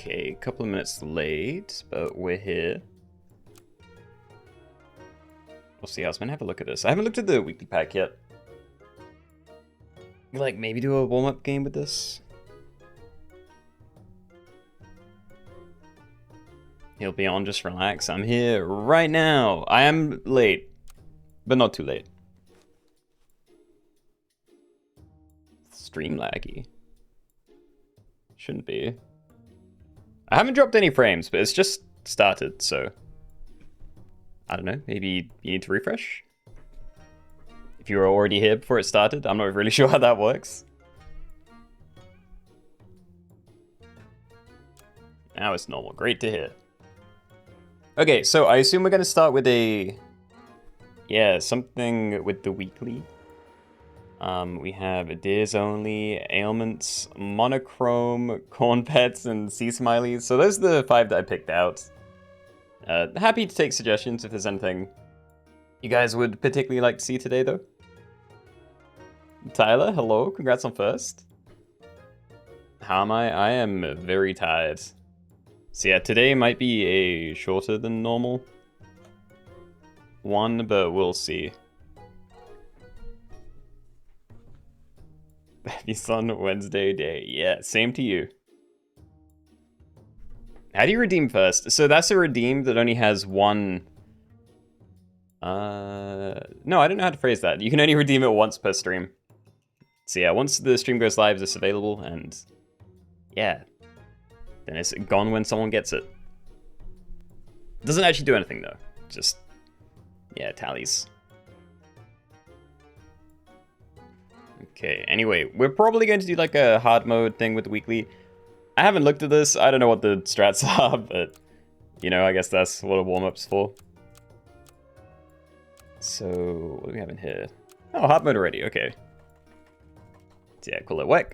Okay, a couple of minutes late, but we're here. We'll see. I was gonna have a look at this. I haven't looked at the weekly pack yet. Like, maybe do a warm-up game with this? He'll be on, just relax. I'm here right now. I am late, but not too late. Stream laggy. Shouldn't be. I haven't dropped any frames, but it's just started, so... I don't know, maybe you need to refresh? If you were already here before it started, I'm not really sure how that works. Now it's normal, great to hear. Okay, so I assume we're gonna start with a... Yeah, something with the weekly. We have Ailments Only, Ailments, Monochrome, Corn Pets, and Sea Smileys. So those are the 5 that I picked out. Happy to take suggestions if there's anything you guys would particularly like to see today, though. Tyler, hello. Congrats on first. How am I? I am very tired. So yeah, today might be a shorter than normal one, but we'll see. Happy Sun Wednesday day. Yeah, same to you. How do you redeem first? So that's a redeem that only has one... No, I don't know how to phrase that. You can only redeem it once per stream. So yeah, once the stream goes live, it's available, and... Yeah. Then it's gone when someone gets it. Doesn't actually do anything, though. Just... Yeah, tallies. Okay, anyway, we're probably going to do like a hard mode thing with the weekly. I haven't looked at this, I don't know what the strats are, but, you know, I guess that's what a warm-up's for. So, what do we have in here? Oh, hard mode already, okay. So yeah, call it WEC.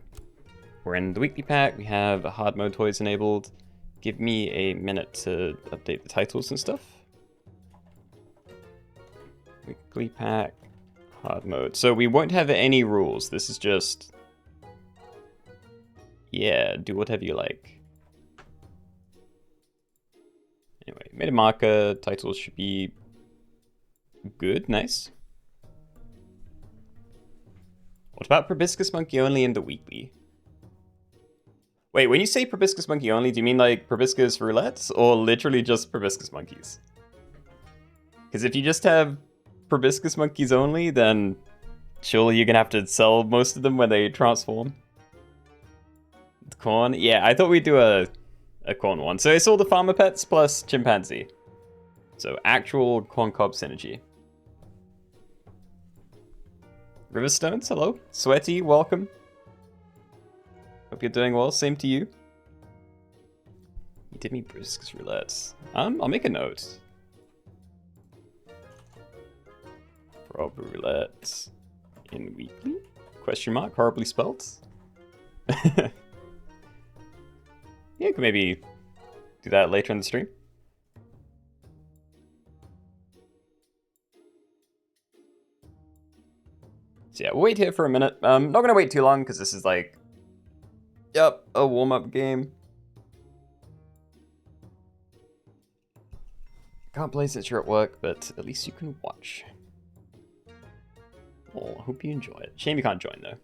We're in the weekly pack, we have hard mode toys enabled. Give me a minute to update the titles and stuff. Weekly pack. Hard mode. So we won't have any rules. This is just... Yeah, do whatever you like. Anyway, made a marker. Titles should be... good. Nice. What about Proboscis Monkey Only in the weekly? Wait, when you say Proboscis Monkey Only, do you mean like Proboscis Roulettes? Or literally just Proboscis Monkeys? Because if you just have Proboscis Monkeys only, then surely you're gonna have to sell most of them when they transform. The corn? Yeah, I thought we'd do a corn one. So it's all the farmer pets plus chimpanzee. So actual Corncob synergy. Riverstones, hello. Sweaty, welcome. Hope you're doing well, same to you. You did me Proboscis Roulettes. I'll make a note. Prob roulette in weekly? Question mark, horribly spelt. Yeah, we could maybe do that later in the stream. So yeah, we'll wait here for a minute. Not gonna wait too long because this is like, yep, a warm-up game. Can't play since you're at work, but at least you can watch. Oh, I hope you enjoy it. Shame you can't join, though.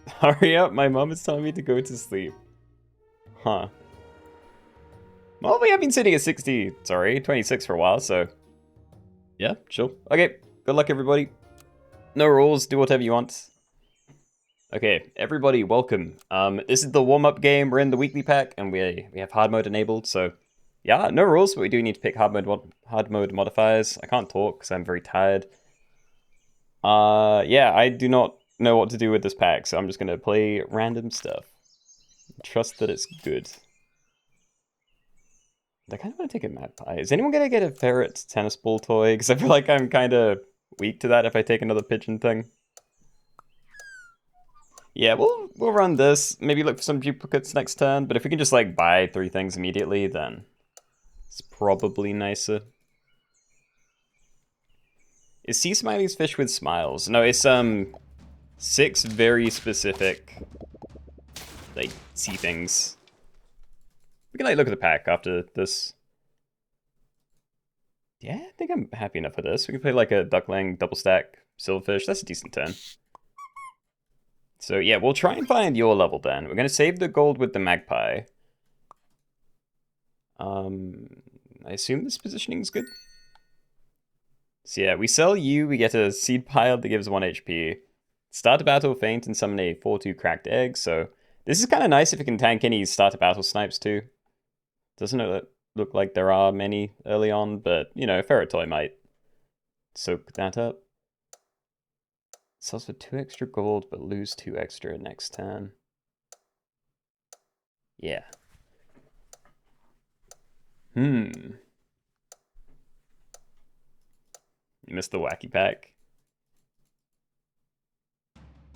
Hurry up, my mom is telling me to go to sleep. Huh. Well, we have been sitting at 26 for a while, so... Yeah, chill. Okay, good luck, everybody. No rules, do whatever you want. Okay, everybody, welcome. This is the warm-up game. We're in the weekly pack, and we have hard mode enabled, so... Yeah, no rules, but we do need to pick hard mode modifiers. I can't talk because I'm very tired. Yeah, I do not know what to do with this pack, so I'm just gonna play random stuff. Trust that it's good. I kind of want to take a mad pie. Is anyone gonna get a ferret tennis ball toy? Because I feel like I'm kind of weak to that if I take another pigeon thing. Yeah, we'll run this. Maybe look for some duplicates next turn. But if we can just like buy 3 things immediately, then it's probably nicer. Is Sea Smileys fish with smiles? No, it's 6 very specific, like, sea things. We can, like, look at the pack after this. Yeah, I think I'm happy enough with this. We can play, like, a duckling, double stack, silverfish. That's a decent turn. So, yeah, we'll try and find your level then. We're going to save the gold with the magpie. I assume this positioning is good. So yeah, we sell you, we get a seed pile that gives 1 HP. Start a battle, feint, and summon a 4/2 cracked egg. So this is kind of nice if it can tank any start a battle snipes too. Doesn't it look like there are many early on, but you know, Ferrotoy might soak that up. Sells for 2 extra gold, but lose 2 extra next turn. Yeah. You missed the wacky pack.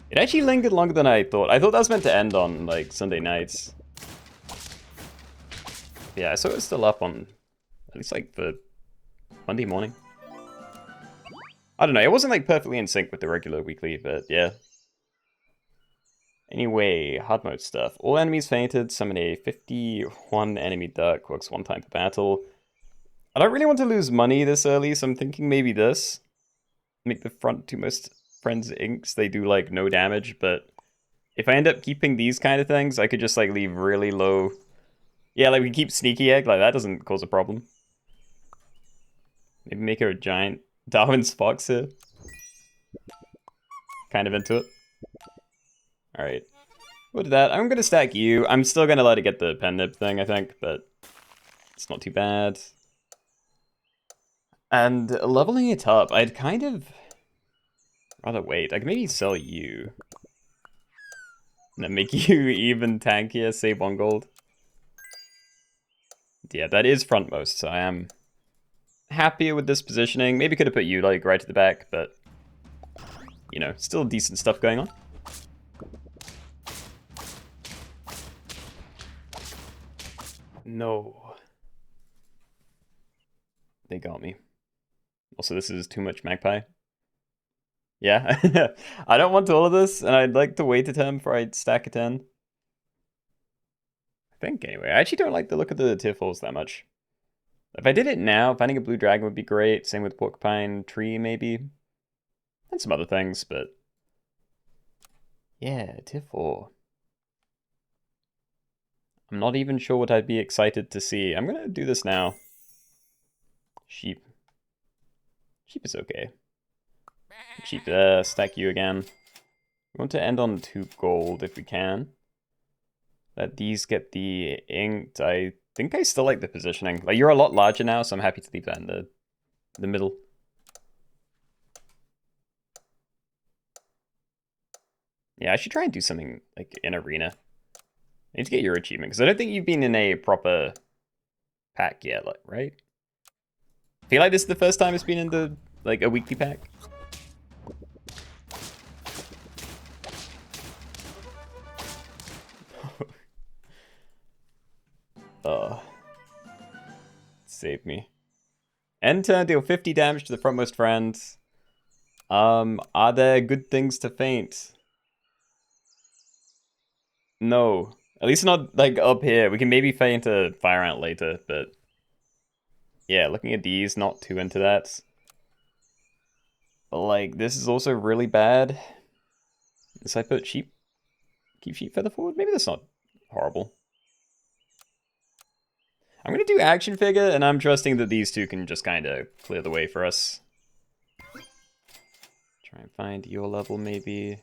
It actually lingered longer than I thought. I thought that was meant to end on, like, Sunday nights. Yeah, I saw it was still up on, at least, like, the Monday morning. I don't know, it wasn't, like, perfectly in sync with the regular weekly, but yeah. Anyway, hard mode stuff. All enemies fainted, summon a 51 enemy duck, works 1 time per battle. I don't really want to lose money this early, so I'm thinking maybe this. Make the front 2 most friends inks, they do, like, no damage, but if I end up keeping these kind of things, I could just, like, leave really low. Yeah, like, we keep Sneaky Egg, like, that doesn't cause a problem. Maybe make her a giant Darwin's Fox here. Kind of into it. Alright. We'll do that. I'm gonna stack you. I'm still gonna let it get the pen nib thing, I think, but it's not too bad. And leveling it up, I'd kind of rather wait. I could maybe sell you. And then make you even tankier, save 1 gold. Yeah, that is frontmost, so I am happier with this positioning. Maybe could have put you, like, right at the back, but, you know, still decent stuff going on. No. They got me. Also, this is too much magpie. Yeah, I don't want all of this, and I'd like to wait a turn before I stack a 10. I think, anyway. I actually don't like the look of the tier 4s that much. If I did it now, finding a blue dragon would be great. Same with porcupine tree, maybe. And some other things, but... yeah, tier 4. I'm not even sure what I'd be excited to see. I'm gonna do this now. Sheep. Sheep is okay. Sheep, stack you again. We want to end on 2 gold if we can. Let these get the inked. I think I still like the positioning. Like, you're a lot larger now, so I'm happy to leave that in the middle. Yeah, I should try and do something, like, in arena. I need to get your achievement, because I don't think you've been in a proper pack yet, like, right? I feel like this is the first time it's been in the, like, a weekly pack. Oh. Save me. End turn, deal 50 damage to the frontmost friend. Are there good things to feint? No. At least not, like, up here. We can maybe feint a fire ant later, but... yeah, looking at these, not too into that. But, like, this is also really bad. Unless I put sheep... keep sheep feather forward? Maybe that's not horrible. I'm gonna do action figure, and I'm trusting that these 2 can just kind of clear the way for us. Try and find your level, maybe.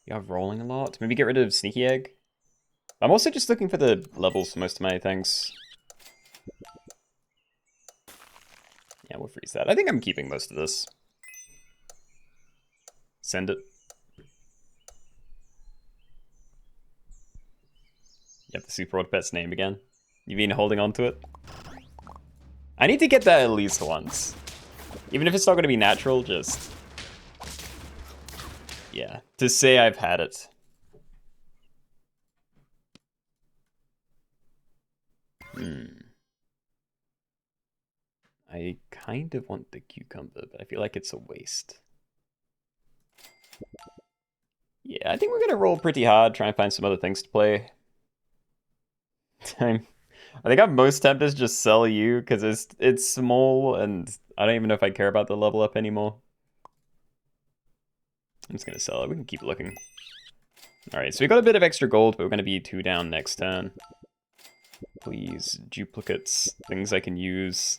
You have rolling a lot. Maybe get rid of Sneaky Egg. I'm also just looking for the levels for most of my things. Yeah, we'll freeze that. I think I'm keeping most of this. Send it. You have the Super Odd Pet's name again. You've been holding on to it. I need to get that at least once. Even if it's not going to be natural, just... yeah, to say I've had it. I kind of want the cucumber, but I feel like it's a waste. Yeah, I think we're gonna roll pretty hard, try and find some other things to play. I think I'm most tempted to just sell you, because it's small, and I don't even know if I care about the level up anymore. I'm just gonna sell it. We can keep looking. Alright, so we got a bit of extra gold, but we're gonna be 2 down next turn. Please, duplicates, things I can use.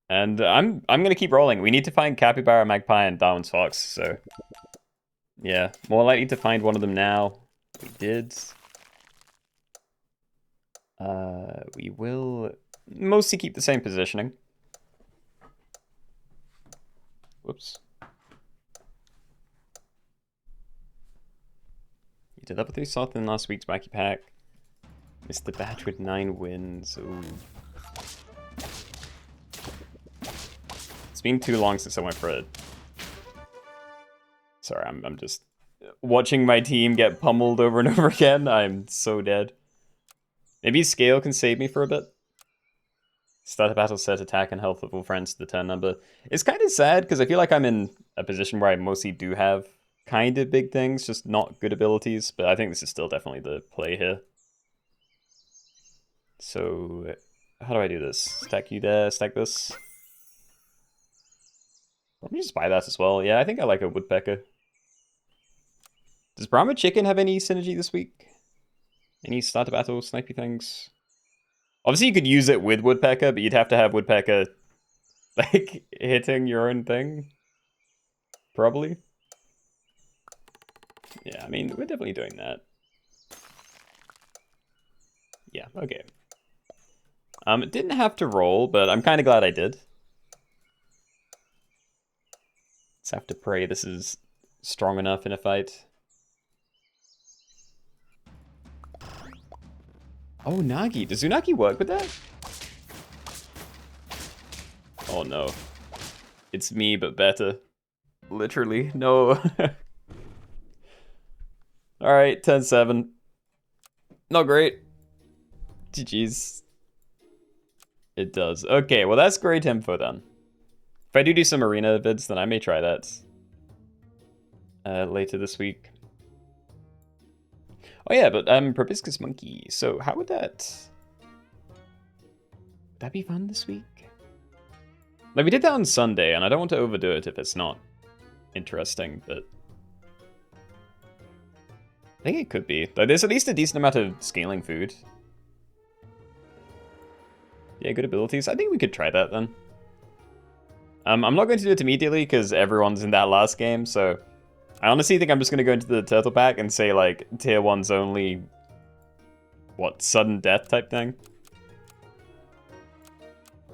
And I'm gonna keep rolling. We need to find Capybara, Magpie, and Darwin's Fox, so... yeah, more likely to find one of them now. We did. We will mostly keep the same positioning. Whoops. You did level 3 South in last week's Wacky Pack. Missed the batch with 9 wins. Ooh. It's been too long since I went for it. Sorry, I'm just watching my team get pummeled over and over again. I'm so dead. Maybe Scale can save me for a bit. Start a battle, set attack and health of all friends to the turn number. It's kind of sad because I feel like I'm in a position where I mostly do have kind of big things, just not good abilities. But I think this is still definitely the play here. So, how do I do this? Stack you there, stack this. Let me just buy that as well. Yeah, I think I like a woodpecker. Does Brahma Chicken have any synergy this week? Any starter battle snipey things? Obviously you could use it with woodpecker, but you'd have to have woodpecker like hitting your own thing. Probably. Yeah, I mean, we're definitely doing that. Yeah, okay. It didn't have to roll, but I'm kind of glad I did. Let's have to pray this is strong enough in a fight. Oh, Nagi. Does Unagi work with that? Oh no. It's me, but better. Literally. No. Alright, 10-7. Not great. GG's. It does. Okay, well that's great info then. If I do some arena vids, then I may try that later this week. Oh yeah, but Proboscis Monkey. So how would that be fun this week? Like we did that on Sunday, and I don't want to overdo it if it's not interesting, but I think it could be. Like there's at least a decent amount of scaling food. Yeah, good abilities. I think we could try that then. I'm not going to do it immediately because everyone's in that last game, so I honestly think I'm just going to go into the turtle pack and say, like, tier 1's only, what, sudden death type thing?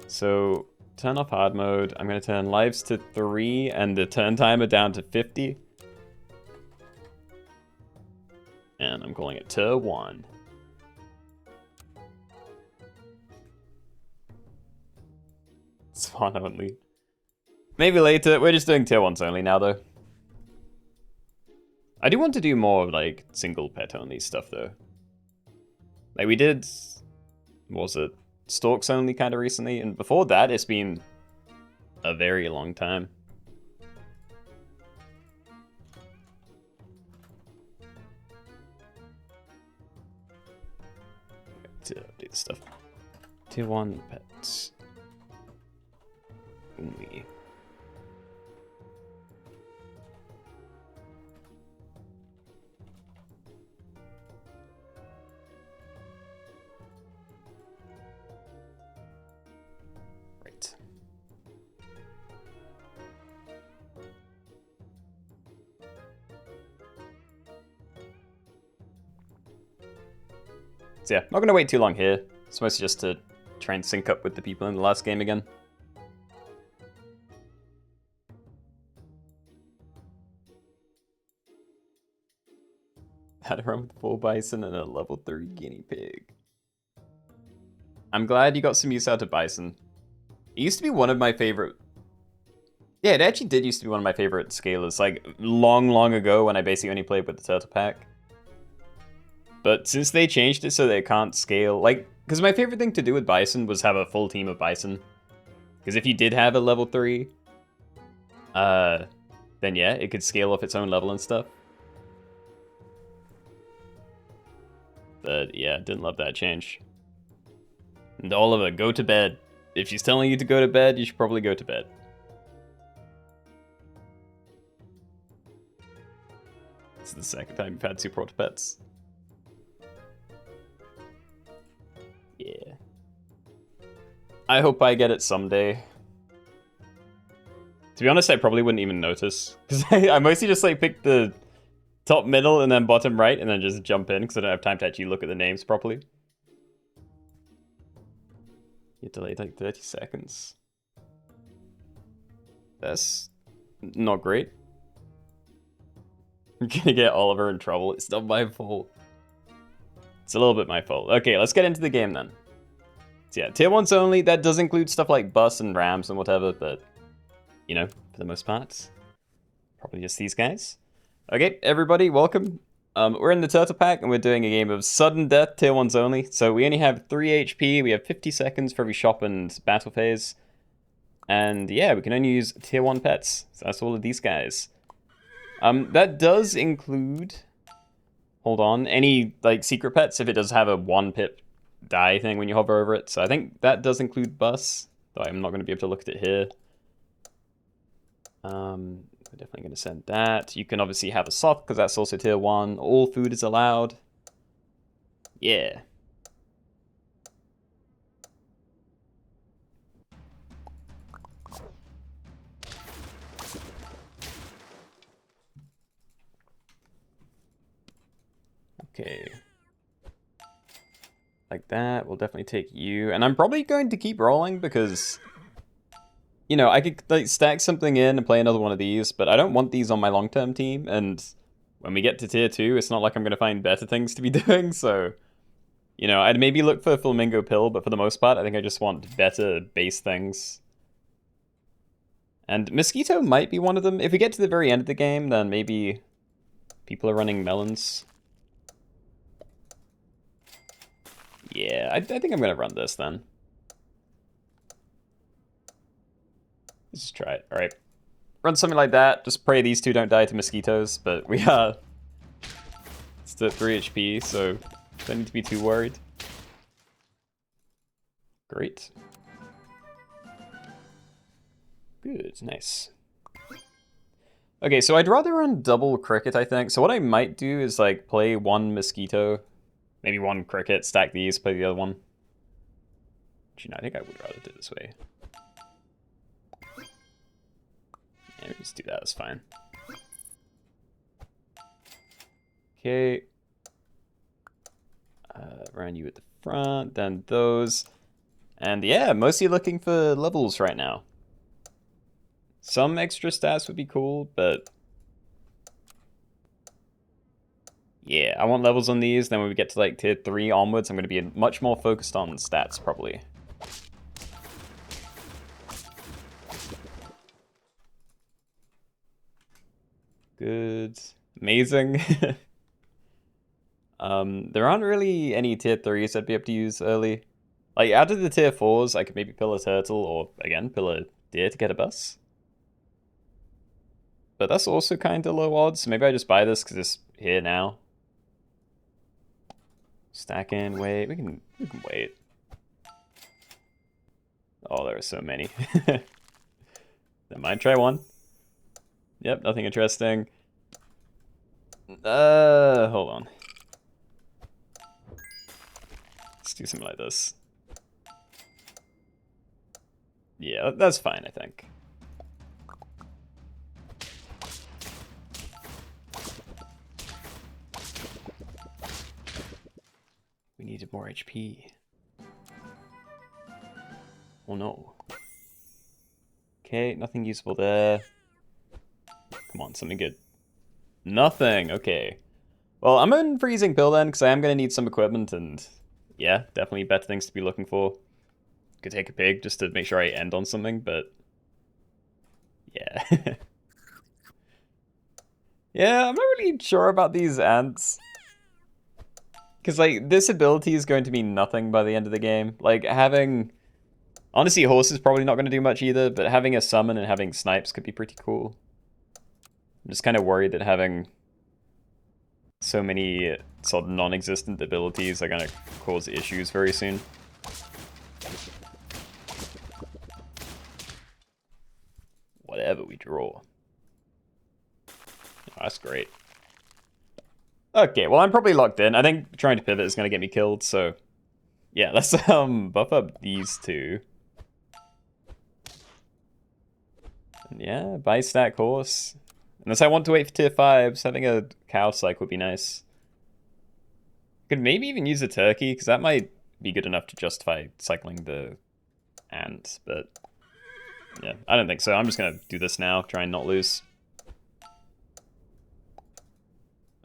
So, turn off hard mode. I'm going to turn lives to 3 and the turn timer down to 50. And I'm calling it tier 1. Swan only. Maybe later. We're just doing tier 1's only now, though. I do want to do more, like, single pet only stuff, though. Like, we did, what was it, Storks only kind of recently, and before that, it's been a very long time. To update stuff. Tier 1 pets. Only. So yeah, not gonna wait too long here. It's mostly just to try and sync up with the people in the last game again. Had a run with 4 bison and a level 3 guinea pig. I'm glad you got some use out of bison. It used to be one of my favorite... Yeah, it actually did used to be one of my favorite scalers, like long ago when I basically only played with the turtle pack. But since they changed it so they can't scale, like, because my favorite thing to do with bison was have a full team of bison. Because if you did have a level 3, then yeah, it could scale off its own level and stuff. But yeah, didn't love that change. And Oliver, go to bed. If she's telling you to go to bed, you should probably go to bed. This is the second time you've had two Proto Pets. Yeah. I hope I get it someday. To be honest, I probably wouldn't even notice. Because I mostly just like pick the top, middle, and then bottom right, and then just jump in, because I don't have time to actually look at the names properly. You're delayed like 30 seconds. That's not great. I'm gonna get Oliver in trouble. It's not my fault. It's a little bit my fault. Okay, let's get into the game then. So yeah, tier 1s only. That does include stuff like bus and rams and whatever, but, you know, for the most part, probably just these guys. Okay, everybody, welcome. We're in the Turtle Pack, and we're doing a game of Sudden Death, tier 1s only. So we only have 3 HP, we have 50 seconds for every shop and battle phase. And yeah, we can only use tier 1 pets. So that's all of these guys. That does include, hold on, any like secret pets if it does have a 1-pip die thing when you hover over it. So I think that does include bus, though I'm not going to be able to look at it here. We're definitely going to send that. You can obviously have a soft, because that's also tier 1. All food is allowed. Yeah. Okay. Like that. We'll definitely take you. And I'm probably going to keep rolling because, you know, I could like stack something in and play another one of these, but I don't want these on my long-term team, and when we get to tier 2, it's not like I'm going to find better things to be doing, so, you know, I'd maybe look for Flamingo Pill, but for the most part, I think I just want better base things. And Mosquito might be one of them. If we get to the very end of the game, then maybe people are running melons. Yeah, I think I'm going to run this then. Let's just try it. All right. Run something like that. Just pray these two don't die to mosquitoes, but we are still at 3 HP, so don't need to be too worried. Great. Good, nice. Okay, so I'd rather run double cricket, I think. So what I might do is like play 1 mosquito, maybe 1 cricket, stack these, play the other one. Actually, no, I think I would rather do it this way. Yeah, just do that, that's fine. Okay. Run you at the front, then those. And yeah, mostly looking for levels right now. Some extra stats would be cool, but yeah, I want levels on these. Then when we get to like tier 3 onwards, I'm going to be much more focused on stats, probably. Good. Amazing. There aren't really any tier 3s I'd be able to use early. Like, out of the tier 4s, I could maybe pill a turtle, or, again, pill a deer to get a bus. But that's also kind of low odds, so maybe I just buy this because it's here now. Stack in, wait, we can wait. Oh, there are so many. Never mind, try 1. Yep, nothing interesting. Hold on. Let's do something like this. Yeah, that's fine, I think. We needed more HP. Oh no. Okay, nothing useful there. Come on, something good. Nothing, okay. Well, I'm in freezing pill then, because I am going to need some equipment, and yeah, definitely better things to be looking for. Could take a pig just to make sure I end on something, but yeah. Yeah, I'm not really sure about these ants. Because, like, this ability is going to mean nothing by the end of the game. Like, having... Honestly, horse is probably not going to do much either, but having a summon and having snipes could be pretty cool. just kind of worried that having so many sort of non-existent abilities are going to cause issues very soon. Whatever we draw. Oh, that's great. Okay, well, I'm probably locked in. I think trying to pivot is going to get me killed, so... Yeah, let's buff up these two. And yeah, buy stack horse. Unless I want to wait for tier 5s, having a cow cycle would be nice. Could maybe even use a turkey, because that might be good enough to justify cycling the ant, but... Yeah, I don't think so. I'm just going to do this now, try and not lose.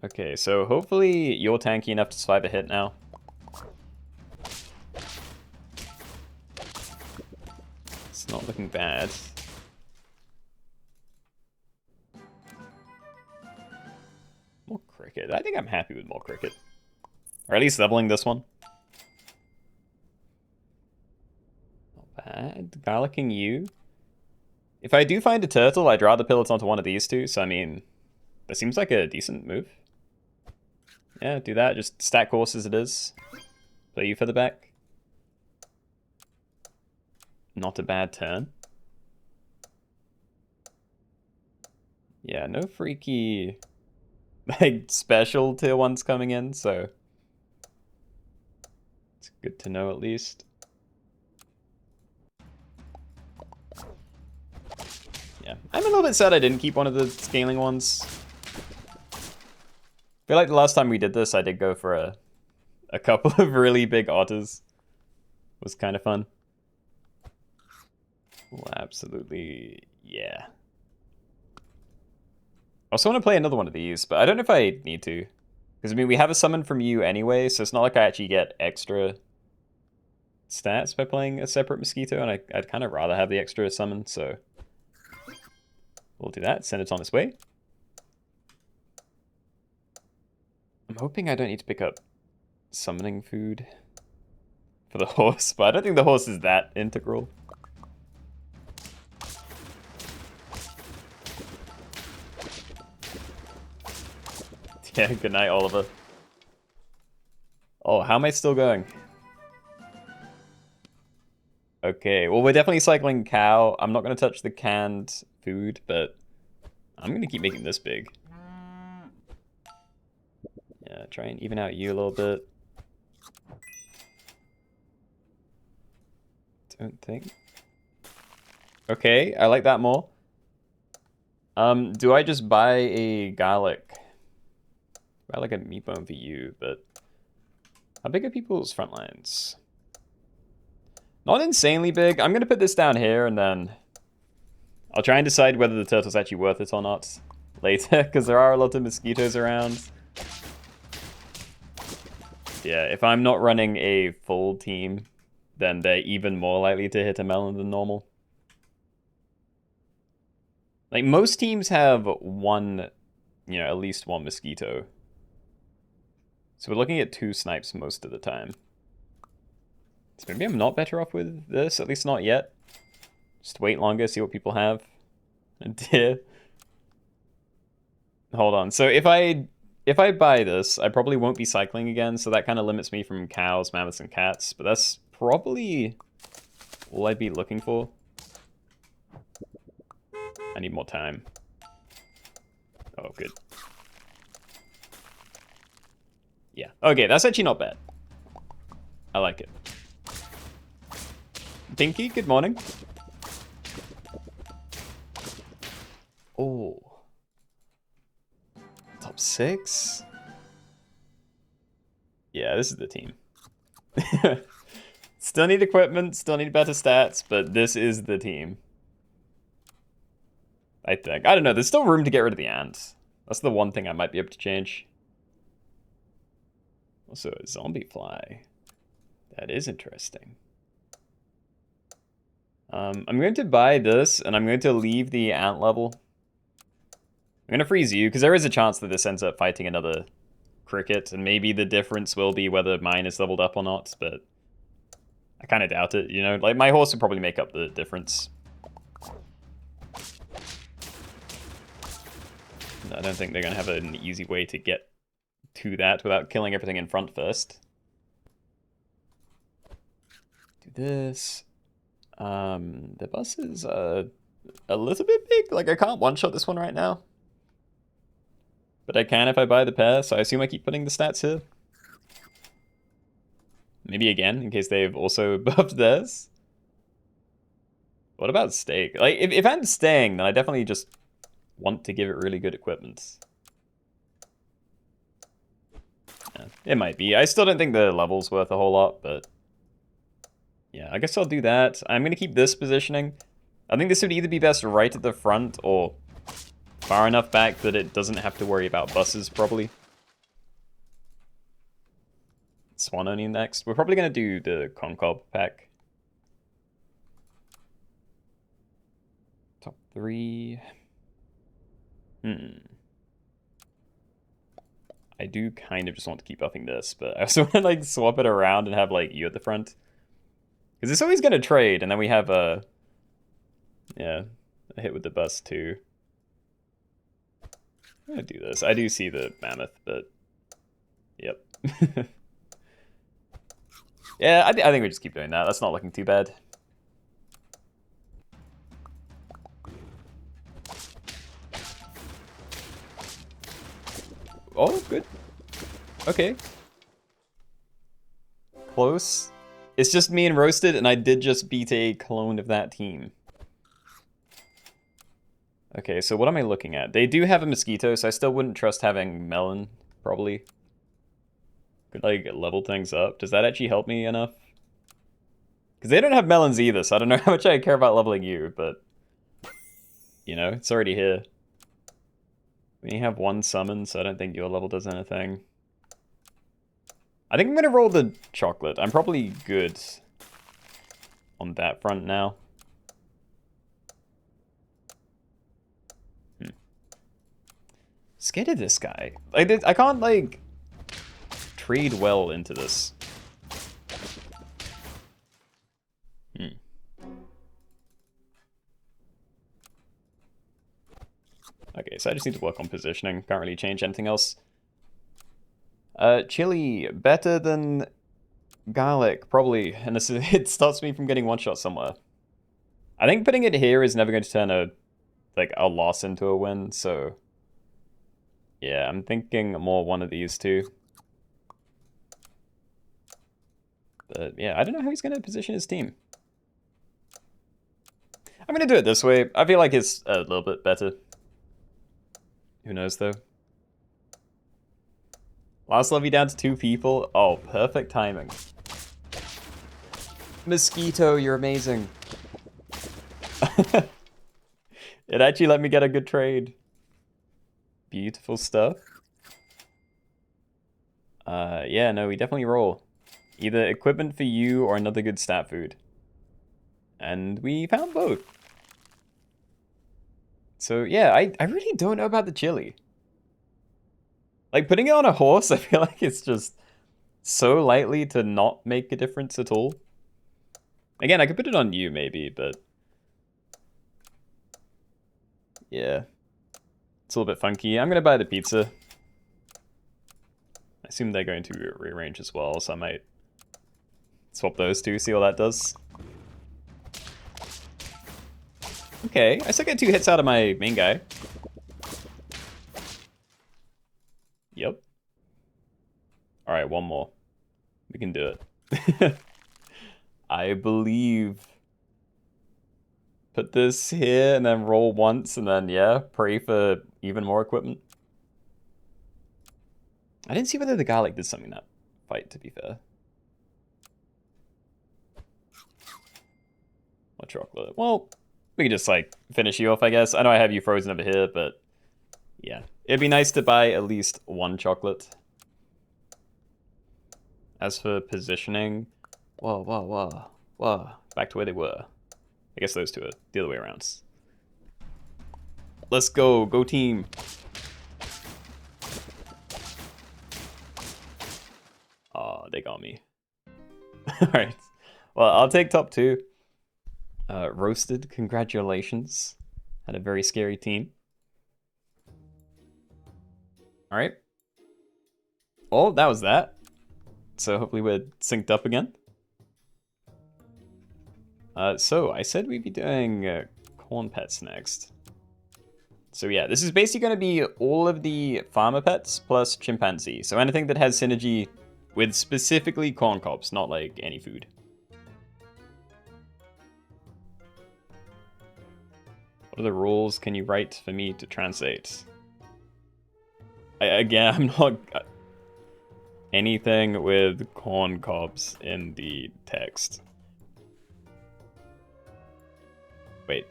Okay, so hopefully you're tanky enough to survive a hit now. It's not looking bad. More cricket. I think I'm happy with more cricket. Or at least leveling this one. Not bad. Garlicking you. If I do find a turtle, I'd rather pillage onto one of these two. So, I mean, that seems like a decent move. Yeah, do that. Just stack horse as it is. Play you for the back. Not a bad turn. Yeah, no freaky like special tier 1s coming in, so it's good to know at least. Yeah, I'm a little bit sad I didn't keep one of the scaling ones. I feel like the last time we did this, I did go for a couple of really big otters. It was kind of fun. Well, absolutely, yeah. I also want to play another one of these, but I don't know if I need to. Because, I mean, we have a summon from you anyway, so it's not like I actually get extra stats by playing a separate mosquito, and I'd kind of rather have the extra summon, so... We'll do that, send it on its way. I'm hoping I don't need to pick up summoning food for the horse, but I don't think the horse is that integral. Yeah, good night, Oliver. Oh, how am I still going? Okay, well, we're definitely cycling cow. I'm not going to touch the canned food, but I'm going to keep making this big. Yeah, try and even out you a little bit. Don't think. Okay, I like that more. Do I just buy a garlic? Buy like a meat bone for you, but how big are people's front lines? Not insanely big. I'm gonna put this down here and then I'll try and decide whether the turtle's actually worth it or not later, because there are a lot of mosquitoes around. Yeah, if I'm not running a full team, then they're even more likely to hit a melon than normal. Like, most teams have one, you know, at least one mosquito. So we're looking at 2 snipes most of the time. So maybe I'm not better off with this, at least not yet. Just wait longer, see what people have. And dear. Hold on. So if I buy this, I probably won't be cycling again, so that kind of limits me from cows, mammoths, and cats. But that's probably all I'd be looking for. I need more time. Oh, good. Yeah. Okay, that's actually not bad. I like it. Pinky, good morning. Oh. Top 6? Yeah, this is the team. Still need equipment, still need better stats, but this is the team. I think. I don't know, there's still room to get rid of the ants. That's the one thing I might be able to change. Also, a zombie fly. That is interesting. I'm going to buy this, and I'm going to leave the ant level. I'm going to freeze you, because there is a chance that this ends up fighting another cricket, and maybe the difference will be whether mine is leveled up or not, but I kind of doubt it, you know? Like, my horse would probably make up the difference. I don't think they're going to have an easy way to get to that without killing everything in front first. Do this. The bus is a little bit big. Like, I can't one-shot this one right now. But I can if I buy the pair, so I assume I keep putting the stats here. Maybe again, in case they've also buffed theirs. What about steak? Like, if I'm staying, then I definitely just want to give it really good equipment. Yeah, it might be. I still don't think the level's worth a whole lot, but... yeah, I guess I'll do that. I'm going to keep this positioning. I think this would either be best right at the front or far enough back that it doesn't have to worry about buses, probably. Swan Only next. We're probably going to do the Corncob pack. Top 3. I do kind of just want to keep buffing this, but I also want to like swap it around and have like you at the front. Because it's always going to trade, and then we have a hit with the bus too. I'm going to do this. I do see the mammoth, but yep. Yeah, I think we just keep doing that. That's not looking too bad. Oh, good. Okay. Close. It's just me and Roasted, and I did just beat a clone of that team. Okay, so what am I looking at? They do have a mosquito, so I still wouldn't trust having melon, probably. Could, like, level things up. Does that actually help me enough? Because they don't have melons either, so I don't know how much I care about leveling you, but... you know, it's already here. We only have one summon, so I don't think your level does anything. I think I'm going to roll the chocolate. I'm probably good on that front now. Scared of this guy. I can't, like, trade well into this. Okay, so I just need to work on positioning. Can't really change anything else. Chili, better than garlic, probably. And this is, it stops me from getting one shot somewhere. I think putting it here is never going to turn a loss into a win, so... yeah, I'm thinking more one of these two. But yeah, I don't know how he's going to position his team. I'm going to do it this way. I feel like it's a little bit better. Who knows, though? Last lobby down to 2 people. Oh, perfect timing. Mosquito, you're amazing. It actually let me get a good trade. Beautiful stuff. Yeah, no, we definitely roll. Either equipment for you or another good stat food. And we found both. So yeah, I really don't know about the chili. Like, putting it on a horse, I feel like it's just so likely to not make a difference at all. Again, I could put it on you maybe, but... yeah. It's a little bit funky. I'm going to buy the pizza. I assume they're going to rearrange as well, so I might swap those two, see what that does. Okay, I still get 2 hits out of my main guy. Yep. Alright, one more. We can do it. I believe. Put this here and then roll once and then, yeah, pray for even more equipment. I didn't see whether the garlic did something that fight, to be fair. Or chocolate. Well, we can just, like, finish you off, I guess. I know I have you frozen over here, but yeah. It'd be nice to buy at least 1 chocolate. As for positioning, whoa. Back to where they were. I guess those two are the other way around. Let's go. Go team. Oh, they got me. Alright. Well, I'll take top 2. Roasted, congratulations. Had a very scary team. All right. Oh, that was that. So hopefully we're synced up again. So I said we'd be doing corn pets next. So yeah, this is basically going to be all of the farmer pets plus chimpanzee. So anything that has synergy with specifically corn cobs, not like any food. What are the rules? Can you write for me to translate? Again, I'm not... anything with corn cobs in the text. Wait.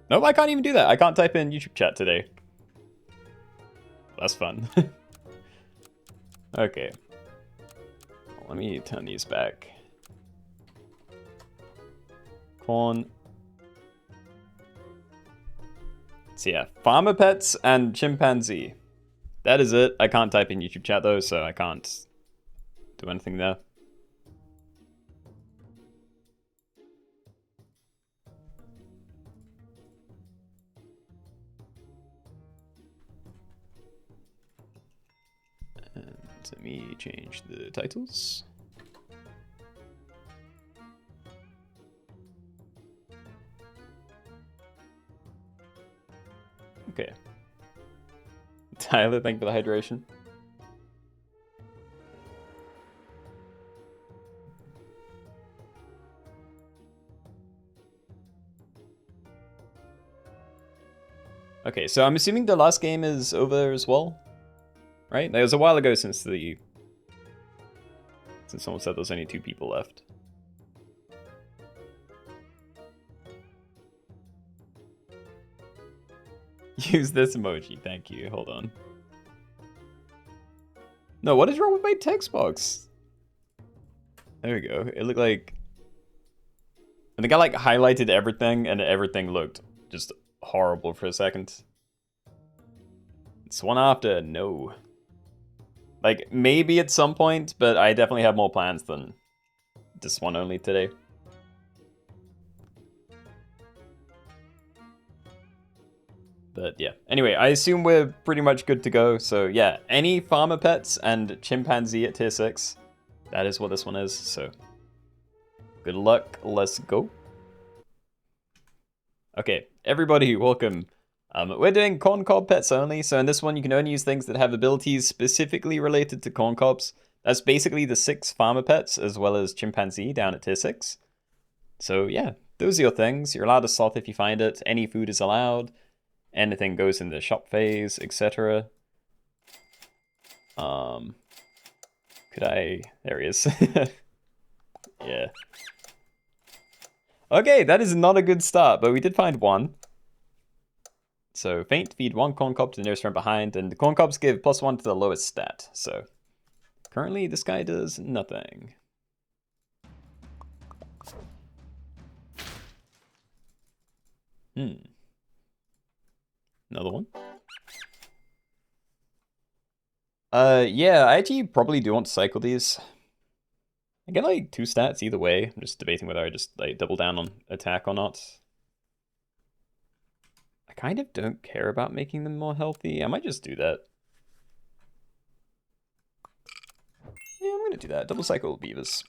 Nope, I can't even do that. I can't type in YouTube chat today. That's fun. Okay. Let me turn these back. Corn. So yeah, farmer pets and chimpanzee. That is it. I can't type in YouTube chat though, so I can't do anything there. And let me change the titles. Okay. Tyler, thank you for the hydration. Okay, so I'm assuming the last game is over as well, right? It was a while ago since someone said there's only 2 people left. Use this emoji, thank you. Hold on. No, what is wrong with my text box? There we go. It looked like... I think I like highlighted everything and everything looked just horrible for a second. It's one after, no. Like, maybe at some point, but I definitely have more plans than this one only today. But yeah, anyway, I assume we're pretty much good to go. So yeah, any farmer pets and chimpanzee at tier 6. That is what this one is, so good luck, let's go. Okay, everybody, welcome. We're doing Corncob pets only, so in this one you can only use things that have abilities specifically related to Corncobs. That's basically the 6 farmer pets, as well as chimpanzee down at tier 6. So yeah, those are your things. You're allowed to sloth if you find it. Any food is allowed. Anything goes in the shop phase, etc. Could I... There he is. Yeah. Okay, that is not a good start, but we did find one. So, faint, feed 1 corncob to the nearest friend behind, and the corncobs give +1 to the lowest stat. So, currently this guy does nothing. Another one. Yeah, I actually probably do want to cycle these. I get like 2 stats either way. I'm just debating whether I just like double down on attack or not. I kind of don't care about making them more healthy. I might just do that. Yeah, I'm gonna do that. Double cycle beavers.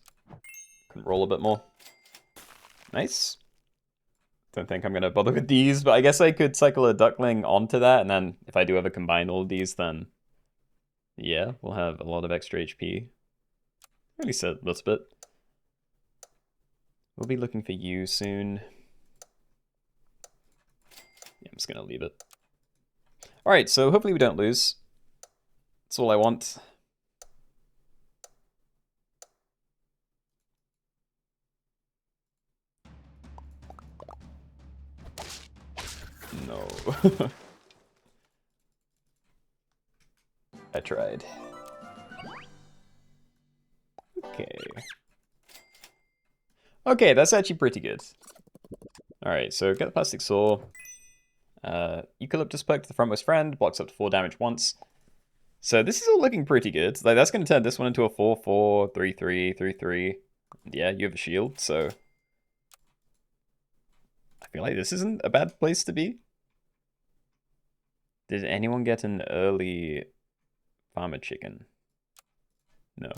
Can roll a bit more. Nice. Don't think I'm gonna bother with these, but I guess I could cycle a duckling onto that, and then if I do ever combine all of these, then yeah, we'll have a lot of extra HP. At least a little bit. We'll be looking for you soon. Yeah, I'm just gonna leave it. Alright, so hopefully we don't lose. That's all I want. No. I tried. Okay. Okay, that's actually pretty good. Alright, so get the plastic saw. Eucalyptus perk to the frontmost friend, blocks up to 4 damage once. So this is all looking pretty good. Like that's gonna turn this one into a 4/4, 3/3, 3/3. Yeah, you have a shield, so I feel like this isn't a bad place to be. Did anyone get an early farmer chicken? No.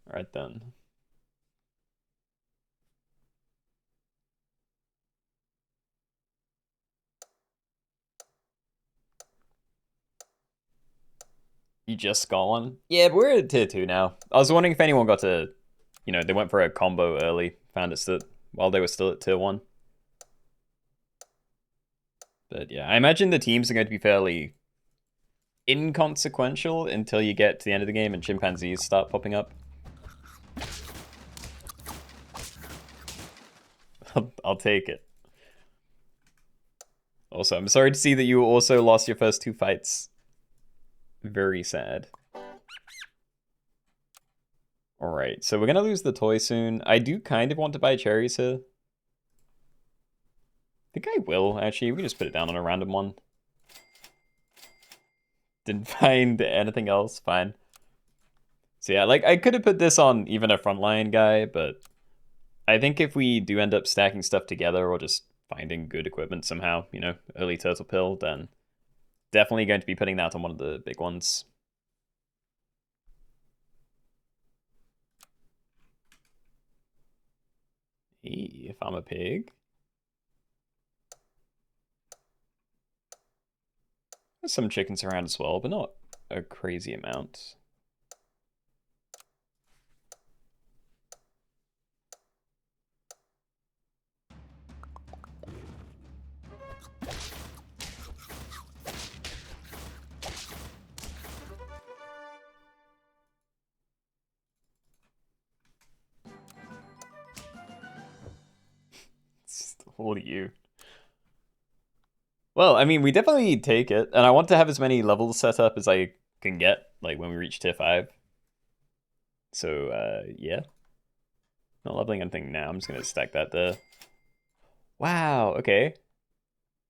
Alright then. You just got one? Yeah, but we're at tier 2 now. I was wondering if anyone got to, you know, they went for a combo early, found it still, while they were still at tier 1. But yeah, I imagine the teams are going to be fairly inconsequential until you get to the end of the game and chimpanzees start popping up. I'll take it. Also, I'm sorry to see that you also lost your first 2 fights. Very sad. Alright, so we're gonna lose the toy soon. I do kind of want to buy cherries here. I think I will, actually. We can just put it down on a random one. Didn't find anything else, fine. So yeah, like, I could have put this on even a frontline guy, but I think if we do end up stacking stuff together or just finding good equipment somehow, you know, early turtle pill, then definitely going to be putting that on one of the big ones. If I'm a pig. There's some chickens around as well, but not a crazy amount. All you. Well, I mean, we definitely take it, and I want to have as many levels set up as I can get, like when we reach tier 5. So, yeah. Not leveling anything now, I'm just gonna stack that there. Wow, okay.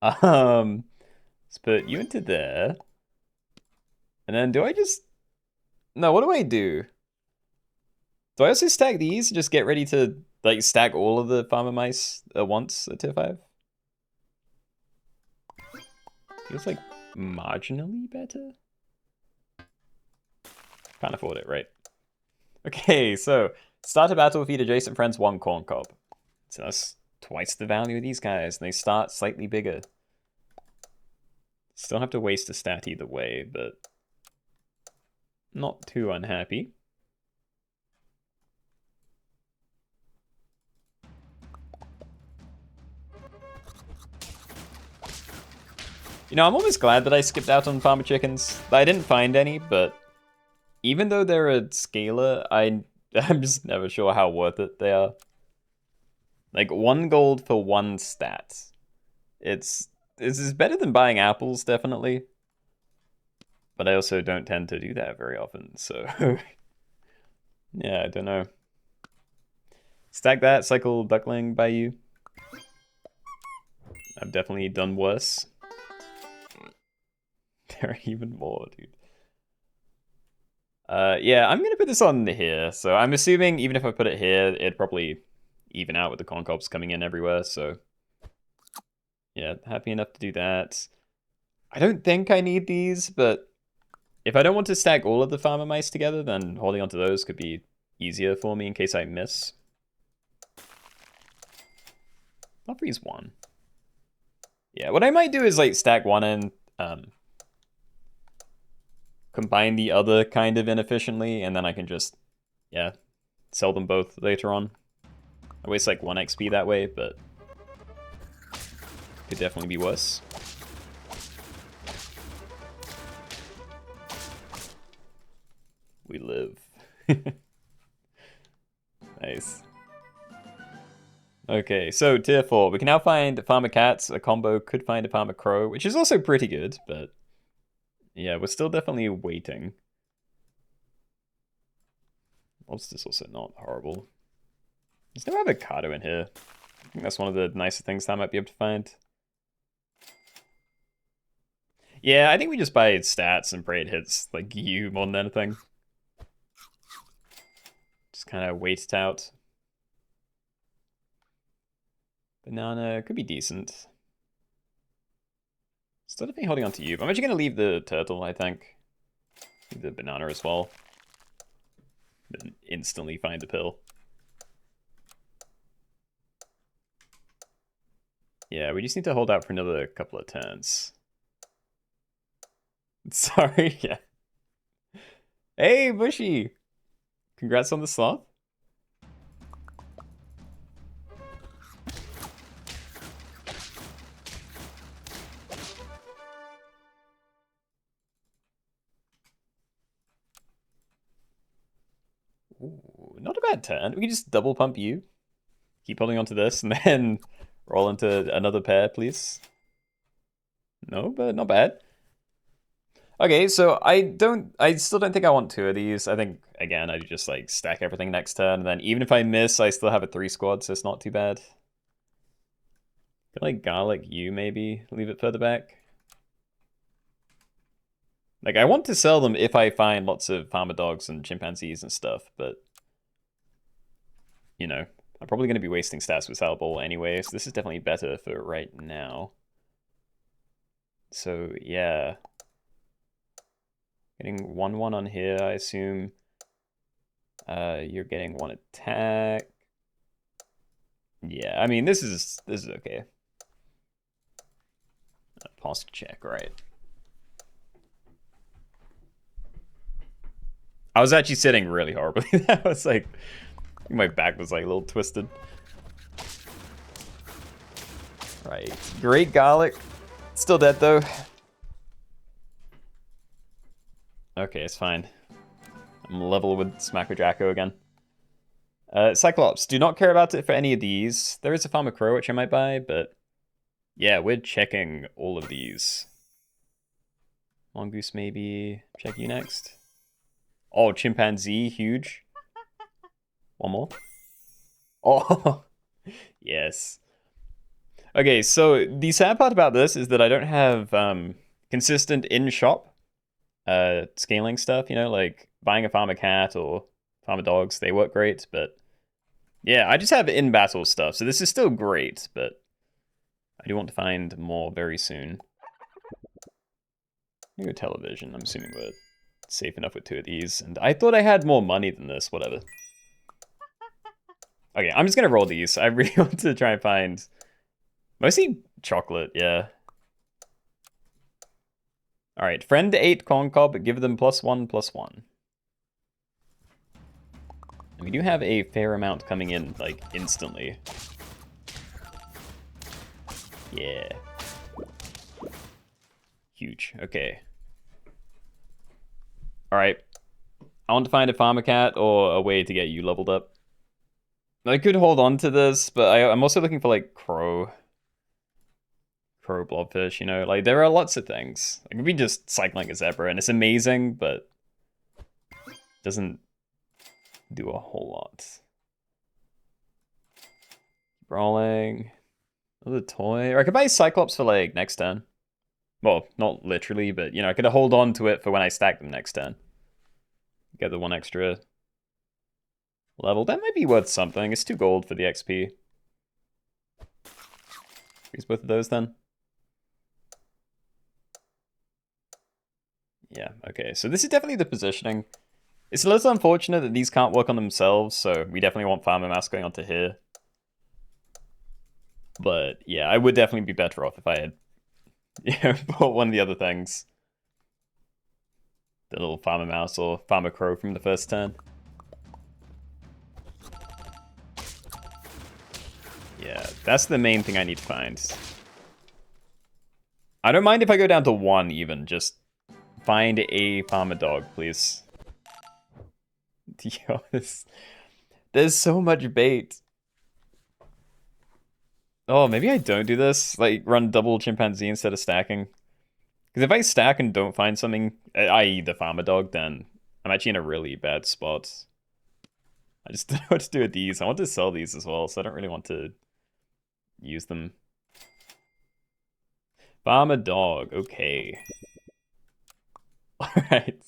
Let's put you into there. And then do I just... No, what do I do? Do I also stack these and just get ready to, like, stack all of the farmer mice at once at tier 5? Feels like marginally better? Can't afford it, right? Okay, so start a battle, feed adjacent friends 1 corncob. So that's twice the value of these guys, and they start slightly bigger. Still have to waste a stat either way, but not too unhappy. You know, I'm almost glad that I skipped out on farmer chickens. I didn't find any, but even though they're a scaler, I'm just never sure how worth it they are. Like 1 gold for 1 stat. This is better than buying apples, definitely. But I also don't tend to do that very often, so yeah, I don't know. Stack that, cycle duckling by you. I've definitely done worse. There are even more, dude. Yeah, I'm gonna put this on here. So I'm assuming even if I put it here, it'd probably even out with the corncobs coming in everywhere. So yeah, happy enough to do that. I don't think I need these, but if I don't want to stack all of the farmer mice together, then holding onto those could be easier for me in case I miss. I'll freeze 1. Yeah, what I might do is like stack 1 and combine the other kind of inefficiently, and then I can just, yeah, sell them both later on. I waste like 1 XP that way, but could definitely be worse. We live. Nice. Okay, so tier 4. We can now find farmer cats. A combo could find a farmer crow, which is also pretty good, but yeah, we're still definitely waiting. Lobster's also not horrible. There's no avocado in here. I think that's one of the nicer things that I might be able to find. Yeah, I think we just buy stats and pray it hits like you more than anything. Just kind of wait it out. Banana could be decent. Still definitely holding on to you. But I'm actually going to leave the turtle, I think. Leave the banana as well. Then instantly find the pill. Yeah, we just need to hold out for another couple of turns. Sorry, yeah. Hey, Bushy! Congrats on the sloth. Ooh, not a bad turn. We can just double pump you. Keep holding on to this and then roll into another pair, please. No, but not bad. Okay, so I still don't think I want two of these. I think, again, I just like stack everything next turn, and then even if I miss, I still have a 3 squad, so it's not too bad. Could like garlic you maybe, leave it further back. Like, I want to sell them if I find lots of farmer dogs and chimpanzees and stuff, but, you know, I'm probably going to be wasting stats with sellable anyway, so this is definitely better for right now. So, yeah. Getting 1/1 on here, I assume. You're getting 1 attack. Yeah, I mean, this is okay. Posture check, right. I was actually sitting really horribly. That was like, my back was like a little twisted. Right, great garlic. Still dead though. Okay, it's fine. I'm level with Smacker Jacko again. Cyclops, do not care about it for any of these. There is a Farmer Crow, which I might buy, but yeah, we're checking all of these. Mongoose maybe. Check you next. Oh, chimpanzee, huge. One more. Oh, yes. Okay, so the sad part about this is that I don't have consistent in-shop scaling stuff, you know, like buying a farmer cat or farmer dogs, they work great, but yeah, I just have in-battle stuff, so this is still great, but I do want to find more very soon. Go television, I'm assuming we're safe enough with 2 of these, and I thought I had more money than this, whatever. Okay, I'm just gonna roll these. I really want to try and find mostly chocolate, yeah. Alright, friend 8 Corncob, give them +1/+1. And we do have a fair amount coming in, like, instantly. Yeah. Huge, okay. Alright. I want to find a farmer cat or a way to get you leveled up. I could hold on to this, but I'm also looking for, like, crow blobfish, you know? Like, there are lots of things. Like, we just cycling a zebra, and it's amazing, but doesn't do a whole lot. Keep rolling. Another toy. Or I could buy Cyclops for, like, next turn. Well, not literally, but, you know, I could hold on to it for when I stack them next turn. Get the 1 extra level. That might be worth something. It's 2 gold for the XP. Use both of those then. Yeah, okay. So this is definitely the positioning. It's a little unfortunate that these can't work on themselves, so we definitely want Farmer Mouse going onto here. But yeah, I would definitely be better off if I had, you know, bought one of the other things. The little Farmer Mouse or Farmer Crow from the first turn. Yeah, that's the main thing I need to find. I don't mind if I go down to 1 even, just find a farmer dog, please. Yo, there's so much bait. Oh, maybe I don't do this. Like, run double chimpanzee instead of stacking. Because if I stack and don't find something, i.e. the farmer dog, then I'm actually in a really bad spot. I just don't know what to do with these. I want to sell these as well, so I don't really want to use them. Farmer dog, okay. Alright.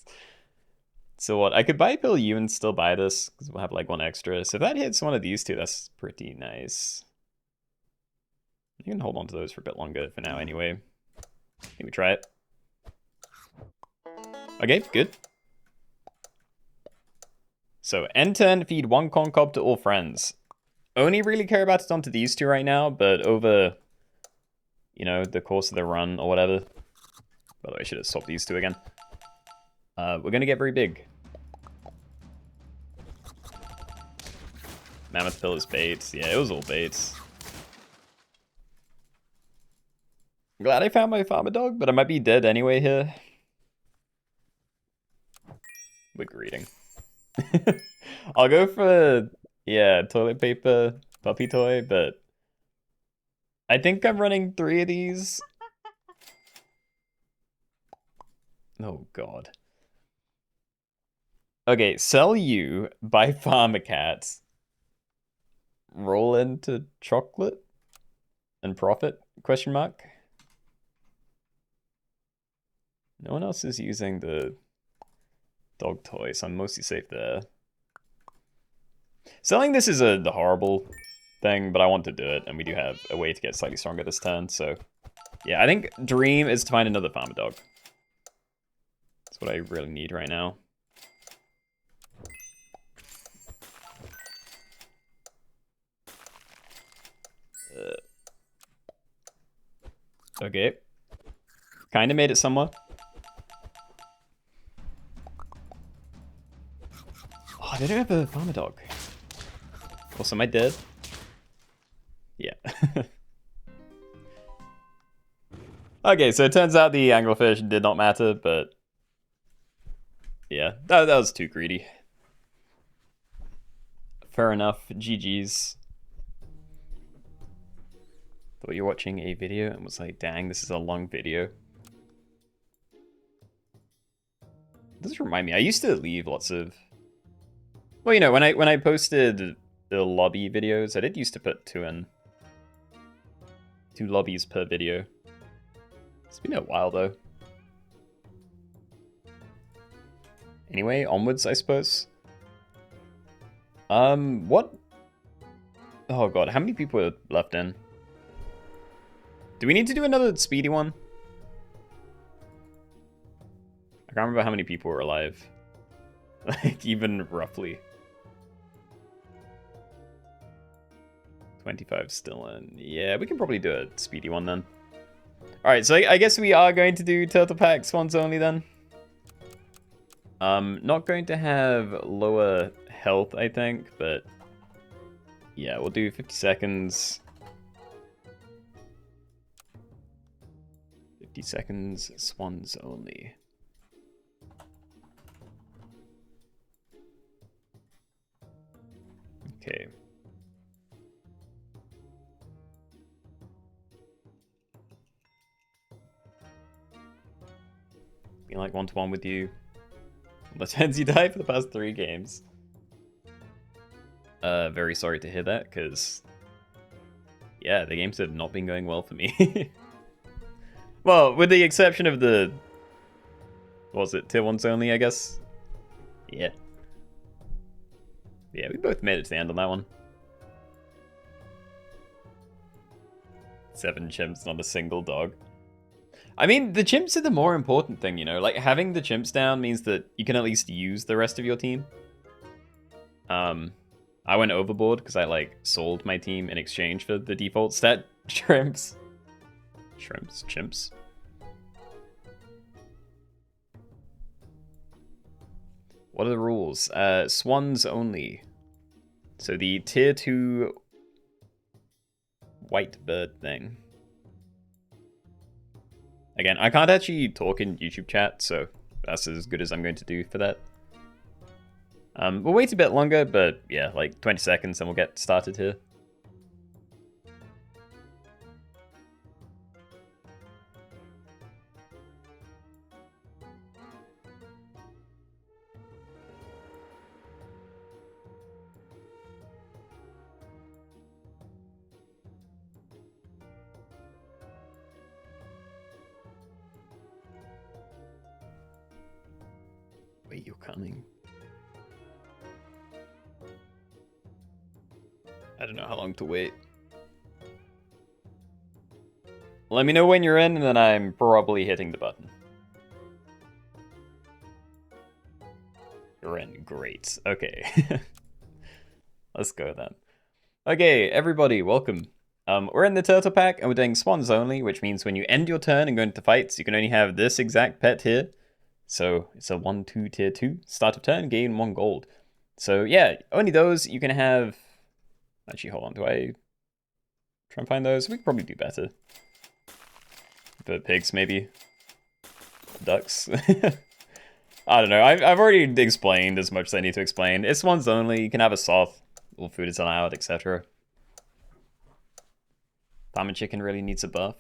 So what, I could buy Bill U and still buy this, because we'll have like 1 extra. So if that hits one of these 2, that's pretty nice. You can hold on to those for a bit longer for now anyway. Can we try it? Okay, good. So, end turn, feed 1 Corncob to all friends. Only really care about it onto these 2 right now, but over, you know, the course of the run or whatever. By the way, I should have swapped these 2 again. We're gonna get very big. Mammoth pill is bait. Yeah, it was all baits. I'm glad I found my farmer dog, but I might be dead anyway here. We're greeting. I'll go for, yeah, toilet paper puppy toy, but I think I'm running 3 of these. Oh, God. Okay, sell you, buy farmer cats, roll into chocolate, and profit, question mark. No one else is using the dog toy, so I'm mostly safe there. Selling this is the horrible thing, but I want to do it, and we do have a way to get slightly stronger this turn, so... Yeah, I think dream is to find another farmer dog. That's what I really need right now. Okay. Kinda made it somewhere. Oh, they don't have a farmer dog. Also, am I dead? Yeah. Okay, so it turns out the anglerfish did not matter, but... Yeah, that was too greedy. Fair enough, GG's. Thought you were watching a video and was like, dang, this is a long video. This remind me, I used to leave lots of... Well, you know, when I posted the lobby videos, I did used to put 2 in. 2 lobbies per video. It's been a while, though. Anyway, onwards, I suppose. What? Oh god, how many people are left in? Do we need to do another Speedy one? I can't remember how many people were alive. Like, even roughly. 25 still in. Yeah, we can probably do a Speedy one then. Alright, so I guess we are going to do Turtle Pack Swans Only then. Not going to have lower health, I think, but... Yeah, we'll do 50 seconds. 50 seconds, Swans Only. Okay. Being like 1-to-1 with you. The turns you die for the past 3 games. Very sorry to hear that, because... Yeah, the games have not been going well for me. Well, with the exception of the... What was it? Tier 1s only, I guess? Yeah. Yeah, we both made it to the end on that one. 7 chimps, not a single dog. I mean, the chimps are the more important thing, you know? Like, having the chimps down means that you can at least use the rest of your team. I went overboard because I, like, sold my team in exchange for the default stat shrimps. Shrimps? Chimps? What are the rules? Swans only. So the tier 2 white bird thing. Again, I can't actually talk in YouTube chat, so that's as good as I'm going to do for that. We'll wait a bit longer, but yeah, like 20 seconds and we'll get started here. Wait, you're coming. I don't know how long to wait. Let me know when you're in, and then I'm probably hitting the button. You're in. Great. Okay. Let's go then. Okay, everybody, welcome. We're in the turtle pack, and we're doing Swans Only, which means when you end your turn and go into fights, you can only have this exact pet here. So it's a 1-2 tier 2. Start of turn, gain 1 gold. So yeah, only those you can have. Actually, hold on. Do I try and find those? We could probably do better. The pigs, maybe. Ducks. I don't know. I've already explained as much as I need to explain. It's Swans Only. You can have a soft. All food is allowed, etc. Diamond Chicken really needs a buff.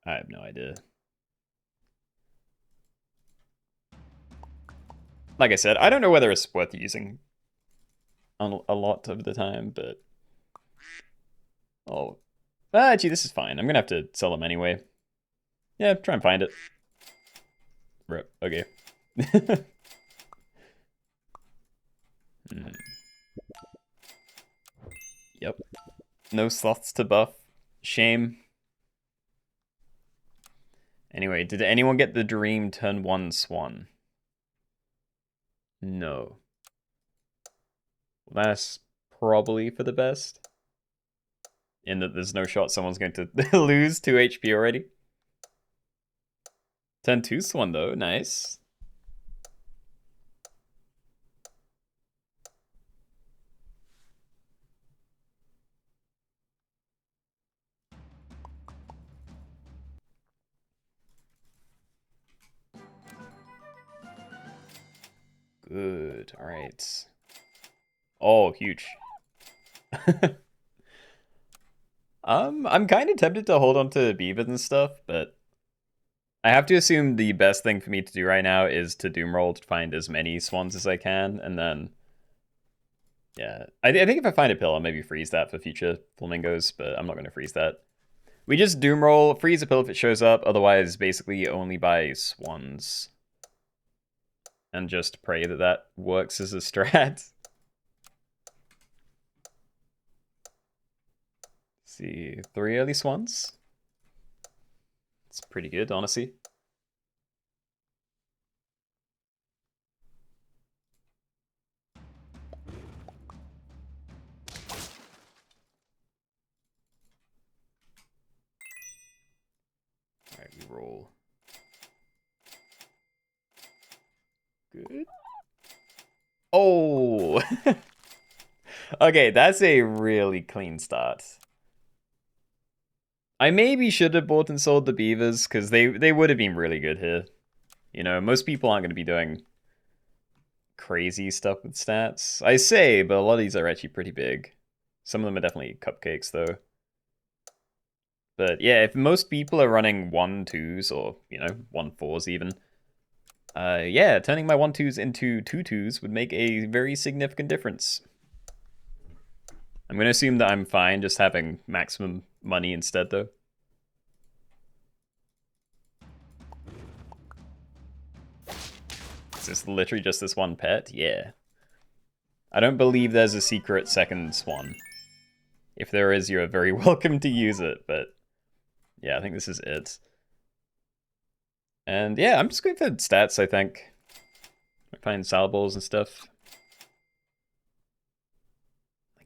I have no idea. Like I said, I don't know whether it's worth using a lot of the time, but... Oh. Actually, this is fine. I'm gonna have to sell them anyway. Yeah, try and find it. Rip. Okay. Yep. No sloths to buff. Shame. Anyway, did anyone get the dream turn 1 swan? No. Well, that's probably for the best. In that there's no shot someone's going to lose 2 HP already. Turn 2 swan though, nice. Good, alright. Oh, huge. I'm kind of tempted to hold on to beavers and stuff, but I have to assume the best thing for me to do right now is to doom roll to find as many swans as I can, and then... Yeah, I think if I find a pill, I'll maybe freeze that for future flamingos, but I'm not going to freeze that. We just doom roll, freeze a pill if it shows up, otherwise basically only buy swans. And just pray that that works as a strat. See, 3 early swans. It's pretty good, honestly. Alright, we roll. Good. Oh! Okay, that's a really clean start. I maybe should have bought and sold the beavers, because they would have been really good here. You know, most people aren't going to be doing crazy stuff with stats. I say, but a lot of these are actually pretty big. Some of them are definitely cupcakes, though. But yeah, if most people are running 1-2s, or, you know, 1-4s even, yeah, turning my 1-2s into 2-2s would make a very significant difference. I'm going to assume that I'm fine just having maximum money instead, though. Is this literally just this one pet? Yeah. I don't believe there's a secret second swan. If there is, you're very welcome to use it, but yeah, I think this is it. And yeah, I'm just going for stats, I think. I find salables and stuff.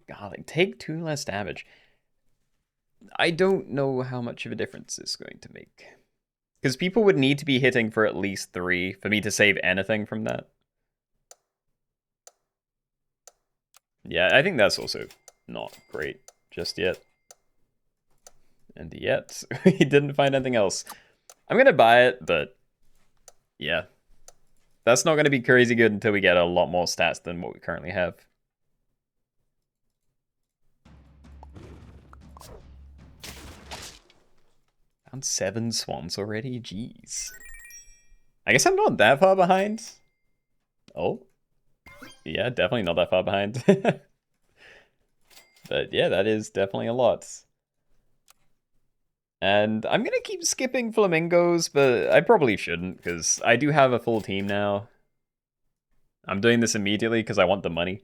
Garlic, take 2 less damage. I don't know how much of a difference it's going to make. Because people would need to be hitting for at least 3 for me to save anything from that. Yeah, I think that's also not great just yet. And yet, we didn't find anything else. I'm going to buy it, but yeah. That's not going to be crazy good until we get a lot more stats than what we currently have. Found 7 swans already? Jeez. I guess I'm not that far behind. Oh. Yeah, definitely not that far behind. But yeah, that is definitely a lot. And I'm gonna keep skipping flamingos, but I probably shouldn't, because I do have a full team now. I'm doing this immediately because I want the money.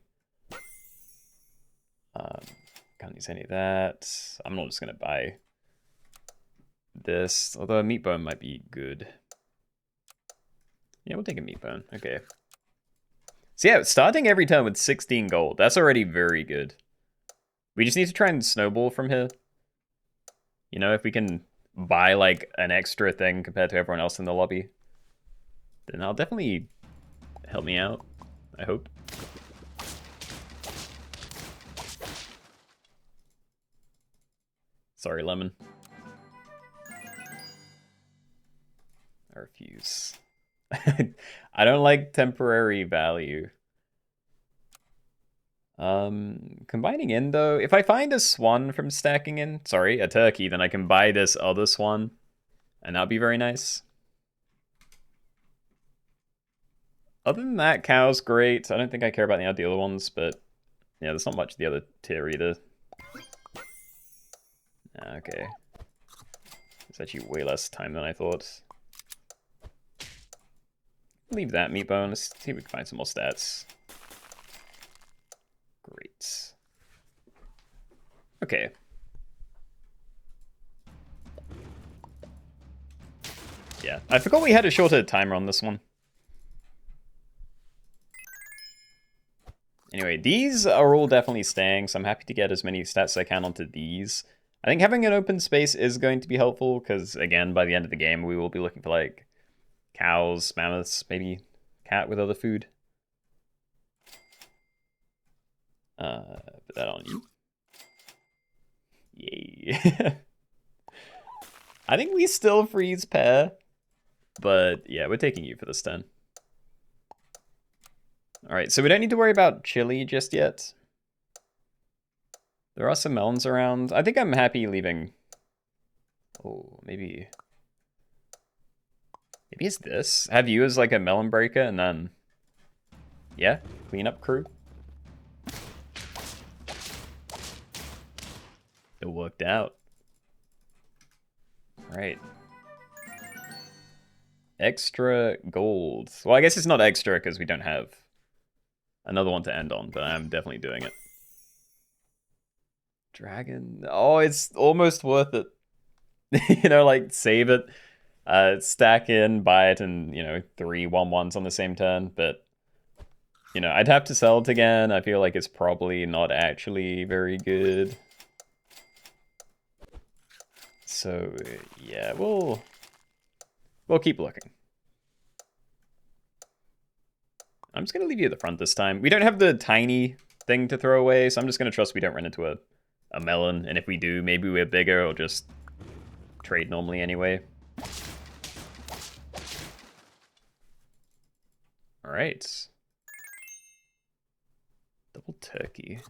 Can't use any of that. I'm not just gonna buy this, although a meat bone might be good. Yeah, we'll take a meat bone. Okay. So yeah, starting every turn with 16 gold. That's already very good. We just need to try and snowball from here. You know, if we can buy like an extra thing compared to everyone else in the lobby, then that'll definitely help me out, I hope. Sorry, Lemon. I refuse. I don't like temporary value. Combining in though, if I find a swan from stacking in, sorry, a turkey, then I can buy this other swan, and that'll be very nice. Other than that, cow's great. I don't think I care about the other ones, but yeah, there's not much of the other tier either. Okay. It's actually way less time than I thought. Leave that meat bone. Let's see if we can find some more stats. Great. Okay. Yeah, I forgot we had a shorter timer on this one. Anyway, these are all definitely staying, so I'm happy to get as many stats as I can onto these. I think having an open space is going to be helpful, because again, by the end of the game, we will be looking for like cows, mammoths, maybe cat with other food. Put that on you. Yay. I think we still freeze pair, but yeah, we're taking you for this turn. All right, so we don't need to worry about chili just yet. There are some melons around. I think I'm happy leaving. Oh, maybe it's this. Have you as like a melon breaker, and then yeah, cleanup crew. It worked out. All right. Extra gold. Well, I guess it's not extra because we don't have another one to end on, but I'm definitely doing it. Dragon. Oh, it's almost worth it. You know, like save it, stack in, buy it, and you know, 3 1/1s on the same turn. But you know, I'd have to sell it again. I feel like it's probably not actually very good. So yeah, we'll keep looking. I'm just gonna leave you at the front this time. We don't have the tiny thing to throw away, so I'm just gonna trust we don't run into a melon. And if we do, maybe we're bigger or just trade normally anyway. All right. Double turkey.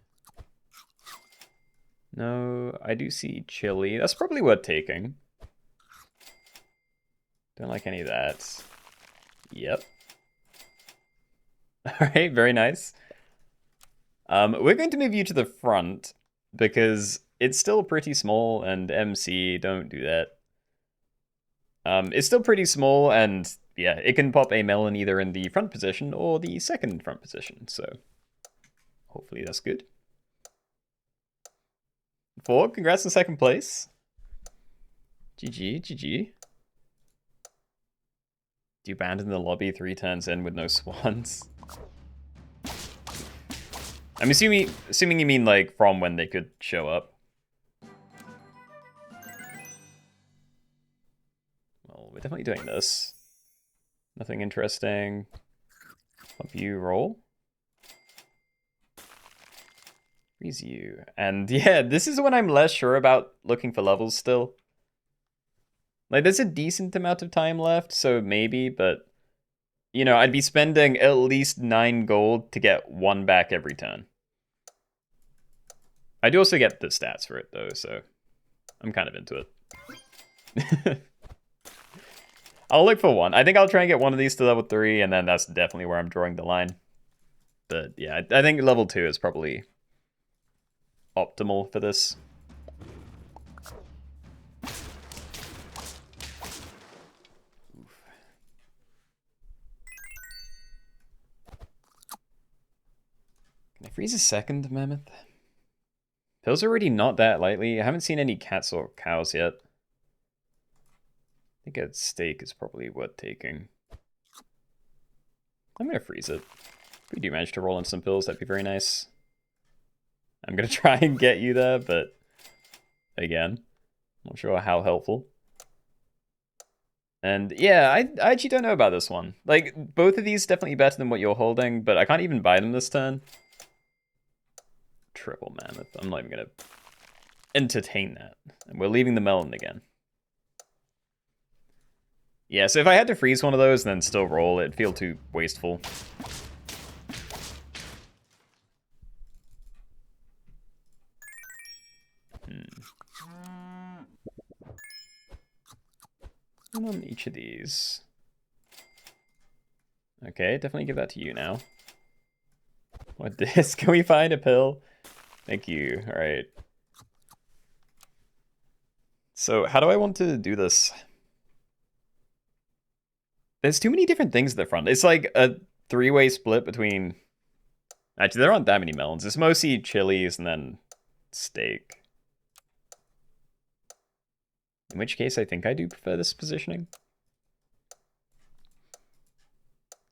No, I do see chili. That's probably worth taking. Don't like any of that. Yep. All right, very nice. We're going to move you to the front because it's still pretty small, and MC, don't do that. It's still pretty small, and yeah, it can pop a melon either in the front position or the second front position, so hopefully that's good. 4, congrats on second place. GG, GG. Do you abandon the lobby 3 turns in with no swans? I'm assuming you mean like from when they could show up. Well, we're definitely doing this. Nothing interesting. Help you roll. Freeze you. And yeah, this is when I'm less sure about looking for levels still. Like, there's a decent amount of time left, so maybe, but you know, I'd be spending at least 9 gold to get 1 back every turn. I do also get the stats for it, though, so I'm kind of into it. I'll look for 1. I think I'll try and get 1 of these to level 3, and then that's definitely where I'm drawing the line. But yeah, I think level 2 is probably optimal for this. Can I freeze a second mammoth? Pills are already not that likely. I haven't seen any cats or cows yet. I think a steak is probably worth taking. I'm gonna freeze it. If we do manage to roll in some pills, that'd be very nice. I'm gonna try and get you there, but again, not sure how helpful. And yeah, I actually don't know about this one. Like, both of these definitely better than what you're holding, but I can't even buy them this turn. Triple Mammoth. I'm not even gonna entertain that. And we're leaving the melon again. Yeah, so if I had to freeze one of those and then still roll, it'd feel too wasteful. One on each of these. Okay, definitely give that to you now. What this? Can we find a pill? Thank you. All right. So how do I want to do this? There's too many different things at the front. It's like a three-way split between... Actually, there aren't that many melons. It's mostly chilies and then steak. In which case, I think I do prefer this positioning.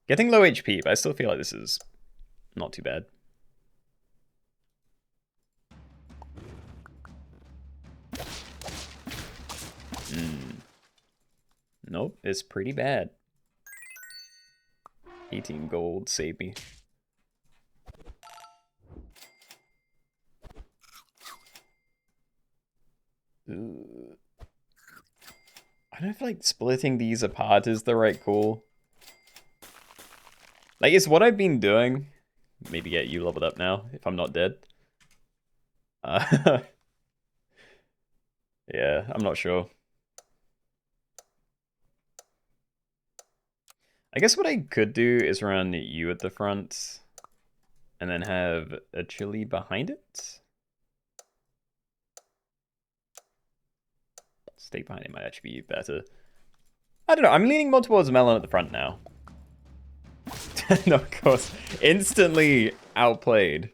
Getting low HP, but I still feel like this is not too bad. Nope, it's pretty bad. 18 gold, save me. Ooh. I don't know if like splitting these apart is the right call. Like, it's what I've been doing. Maybe get you leveled up now, if I'm not dead. Yeah, I'm not sure. I guess what I could do is run you at the front, and then have a chili behind it. Steak behind it might actually be better. I don't know, I'm leaning more towards melon at the front now. No, of course. Instantly outplayed.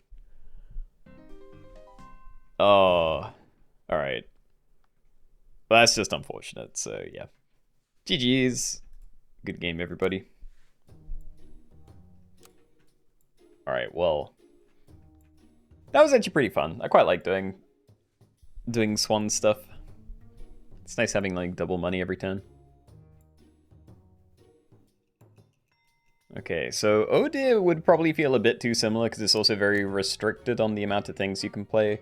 Oh. Alright. Well, that's just unfortunate, so yeah. GG's. Good game, everybody. Alright, well. That was actually pretty fun. I quite like doing Swan stuff. It's nice having, like, double money every turn. Okay, so Oh Dear would probably feel a bit too similar because it's also very restricted on the amount of things you can play.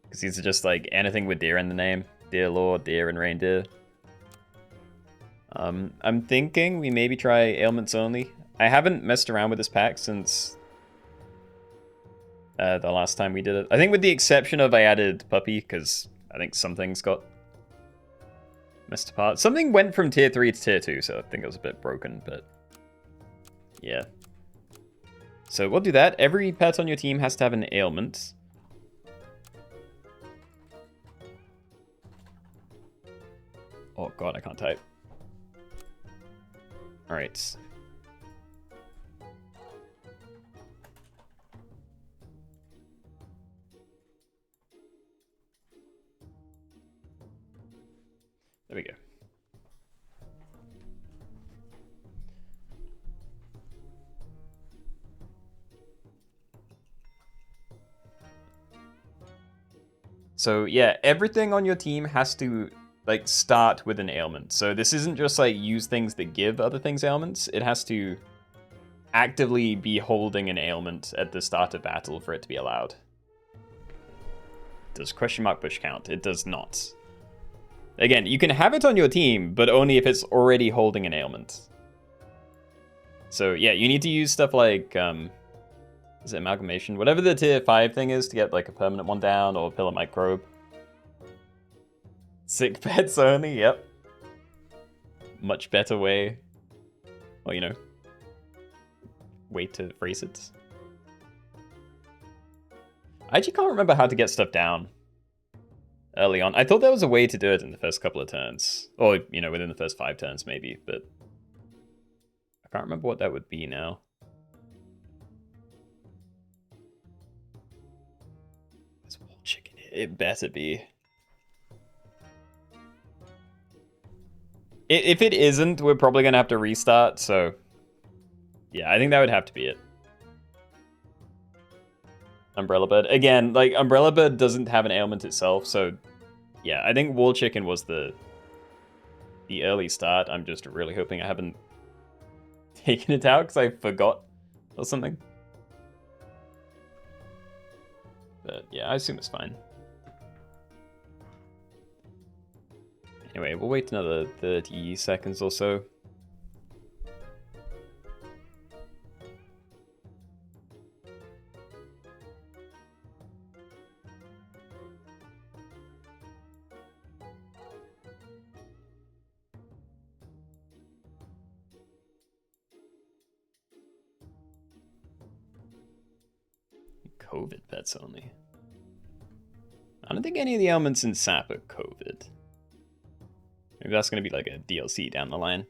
Because these are just like anything with deer in the name. Deer Lord, deer and reindeer. I'm thinking we maybe try Ailments Only. I haven't messed around with this pack since the last time we did it. I think with the exception of I added Puppy because I think some things got messed apart. Something went from tier 3 to tier 2, so I think it was a bit broken, but... yeah. So we'll do that. Every pet on your team has to have an ailment. Oh god, I can't type. Alright. There we go. So yeah, everything on your team has to like start with an ailment. So this isn't just like use things that give other things ailments. It has to actively be holding an ailment at the start of battle for it to be allowed. Does question mark push count? It does not. Again, you can have it on your team, but only if it's already holding an ailment. So yeah, you need to use stuff like is it amalgamation? Whatever the tier 5 thing is to get like a permanent one down, or pillar microbe. Sick pets only, yep. Much better way. Well, you know, way to phrase it. I actually can't remember how to get stuff down early on. I thought there was a way to do it in the first couple of turns. Or, you know, within the first 5 turns maybe, but I can't remember what that would be now. There's a whole chicken here. It better be. If it isn't, we're probably gonna have to restart, so... Yeah, I think that would have to be it. Umbrella Bird. Again, like, Umbrella Bird doesn't have an ailment itself, so... Yeah, I think Wall Chicken was the early start. I'm just really hoping I haven't taken it out because I forgot or something. But yeah, I assume it's fine. Anyway, we'll wait another 30 seconds or so. COVID pets only. I don't think any of the elements in SAP are COVID. Maybe that's going to be like a DLC down the line.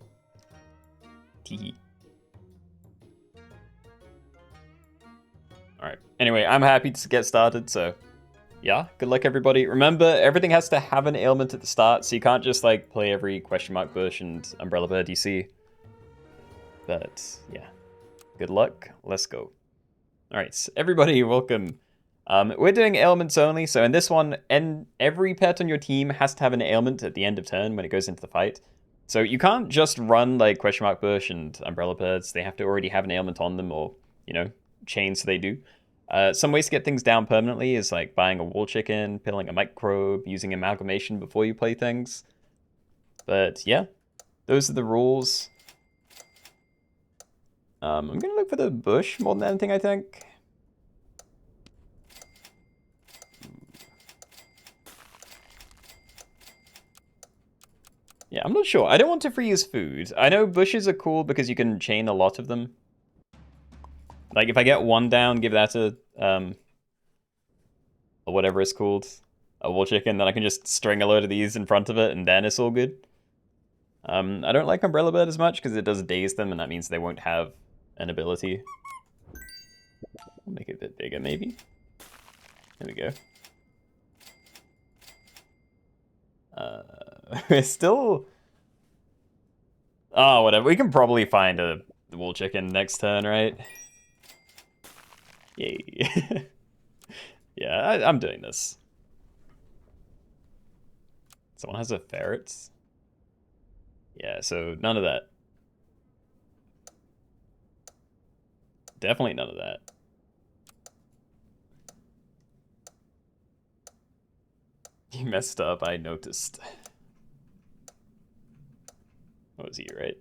Teehee. Alright, anyway, I'm happy to get started, so... Yeah, good luck everybody. Remember, everything has to have an ailment at the start, so you can't just like play every question mark bush and Umbrella Bird you see. But, yeah. Good luck. Let's go. Alright, so everybody, welcome. We're doing ailments only, so in this one, every pet on your team has to have an ailment at the end of turn when it goes into the fight. So you can't just run like question mark bush and umbrella birds. They have to already have an ailment on them, or, you know, chains so they do. Some ways to get things down permanently is like buying a wall chicken, pilling a microbe, using amalgamation before you play things. But yeah, those are the rules. I'm gonna look for the bush more than anything, I think. Yeah, I'm not sure. I don't want to freeze food. I know bushes are cool because you can chain a lot of them. Like, if I get one down, give that a, or whatever it's called, a wall chicken, then I can just string a load of these in front of it, and then it's all good. I don't like Umbrella Bird as much, because it does daze them, and that means they won't have an ability. I'll make it a bit bigger, maybe. There we go. We're still... Oh, whatever. We can probably find a wall chicken next turn, right? Yay. Yeah, I'm doing this. Someone has a ferret? Yeah, so none of that. Definitely none of that. You messed up, I noticed. What was he, right?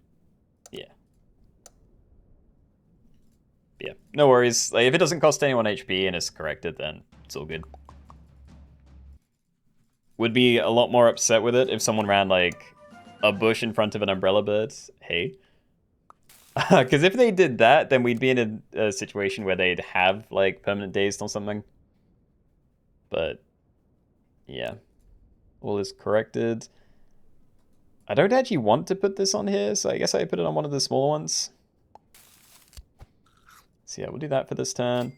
Yeah. Yeah, no worries. Like, if it doesn't cost anyone HP and it's corrected, then it's all good. Would be a lot more upset with it if someone ran, like, a bush in front of an umbrella bird. Hey. Because if they did that, then we'd be in a situation where they'd have, like, permanent dazed or something. But, yeah. All is corrected. I don't actually want to put this on here, so I guess I put it on one of the smaller ones. So yeah, we'll do that for this turn.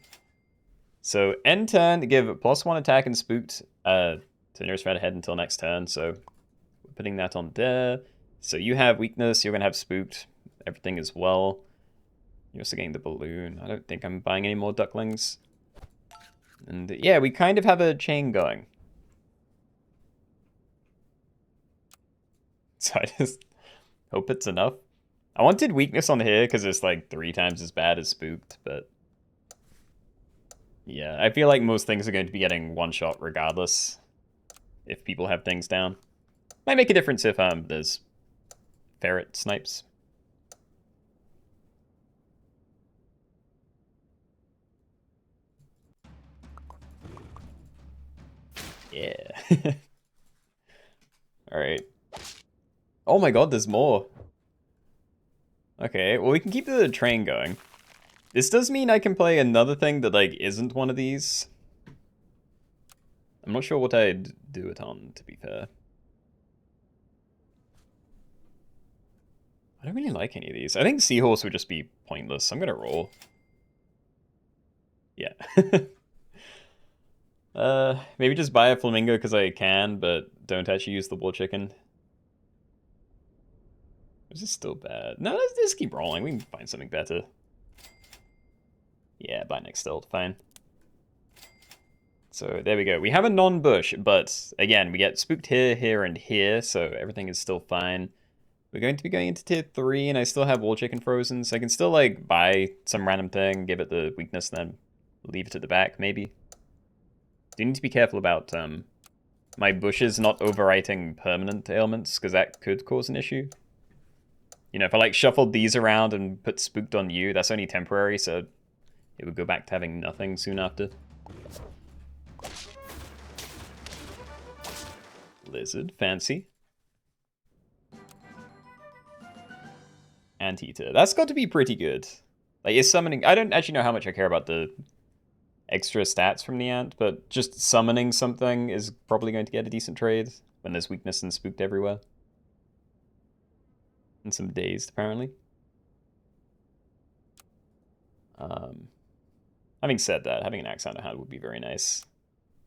So end turn, give +1 attack and spooked to nearest red ahead until next turn. So we're putting that on there. So you have weakness, you're going to have spooked, everything as well. You're also getting the balloon. I don't think I'm buying any more ducklings. And yeah, we kind of have a chain going. So I just hope it's enough. I wanted weakness on here because it's like 3 times as bad as spooked, but yeah, I feel like most things are going to be getting one shot regardless if people have things down. Might make a difference if there's ferret snipes. Yeah. Alright. Oh my god, there's more. Okay, well we can keep the train going. This does mean I can play another thing that, like, isn't one of these. I'm not sure what I'd do it on, to be fair. I don't really like any of these. I think Seahorse would just be pointless. I'm gonna roll. Yeah. Maybe just buy a flamingo because I can, but don't actually use the wall chicken. Is this still bad? No, let's just keep rolling. We can find something better. Yeah, buy next still, fine. So there we go. We have a non-bush, but again, we get spooked here, here, and here, so everything is still fine. We're going to be going into tier 3, and I still have wall chicken frozen, so I can still, like, buy some random thing, give it the weakness, and then leave it at the back, maybe. Do need to be careful about my bushes not overwriting permanent ailments, because that could cause an issue. You know, if I, like, shuffled these around and put spooked on you, that's only temporary, so it would go back to having nothing soon after. Lizard, fancy. Anteater. That's got to be pretty good. Like, is summoning... I don't actually know how much I care about the extra stats from the ant, but just summoning something is probably going to get a decent trade when there's weakness and spooked everywhere. And some dazed, apparently. Having said that, having an axe on the hand would be very nice.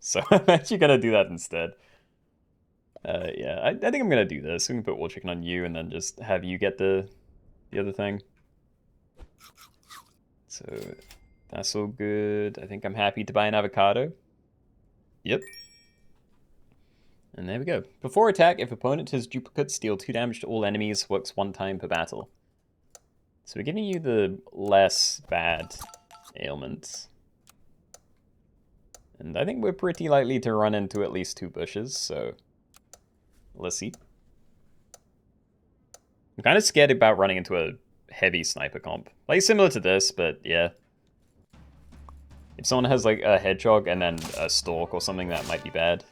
So I'm actually going to do that instead. Yeah, I think I'm going to do this. We can put wall chicken on you and then just have you get the other thing. So that's all good. I think I'm happy to buy an avocado. Yep. And there we go. Before attack, if opponent has duplicates, deal 2 damage to all enemies, works 1 time per battle. So we're giving you the less bad ailments. And I think we're pretty likely to run into at least 2 bushes, so let's see. I'm kind of scared about running into a heavy sniper comp. Like, similar to this, but yeah. If someone has, like, a hedgehog and then a stalk or something, that might be bad.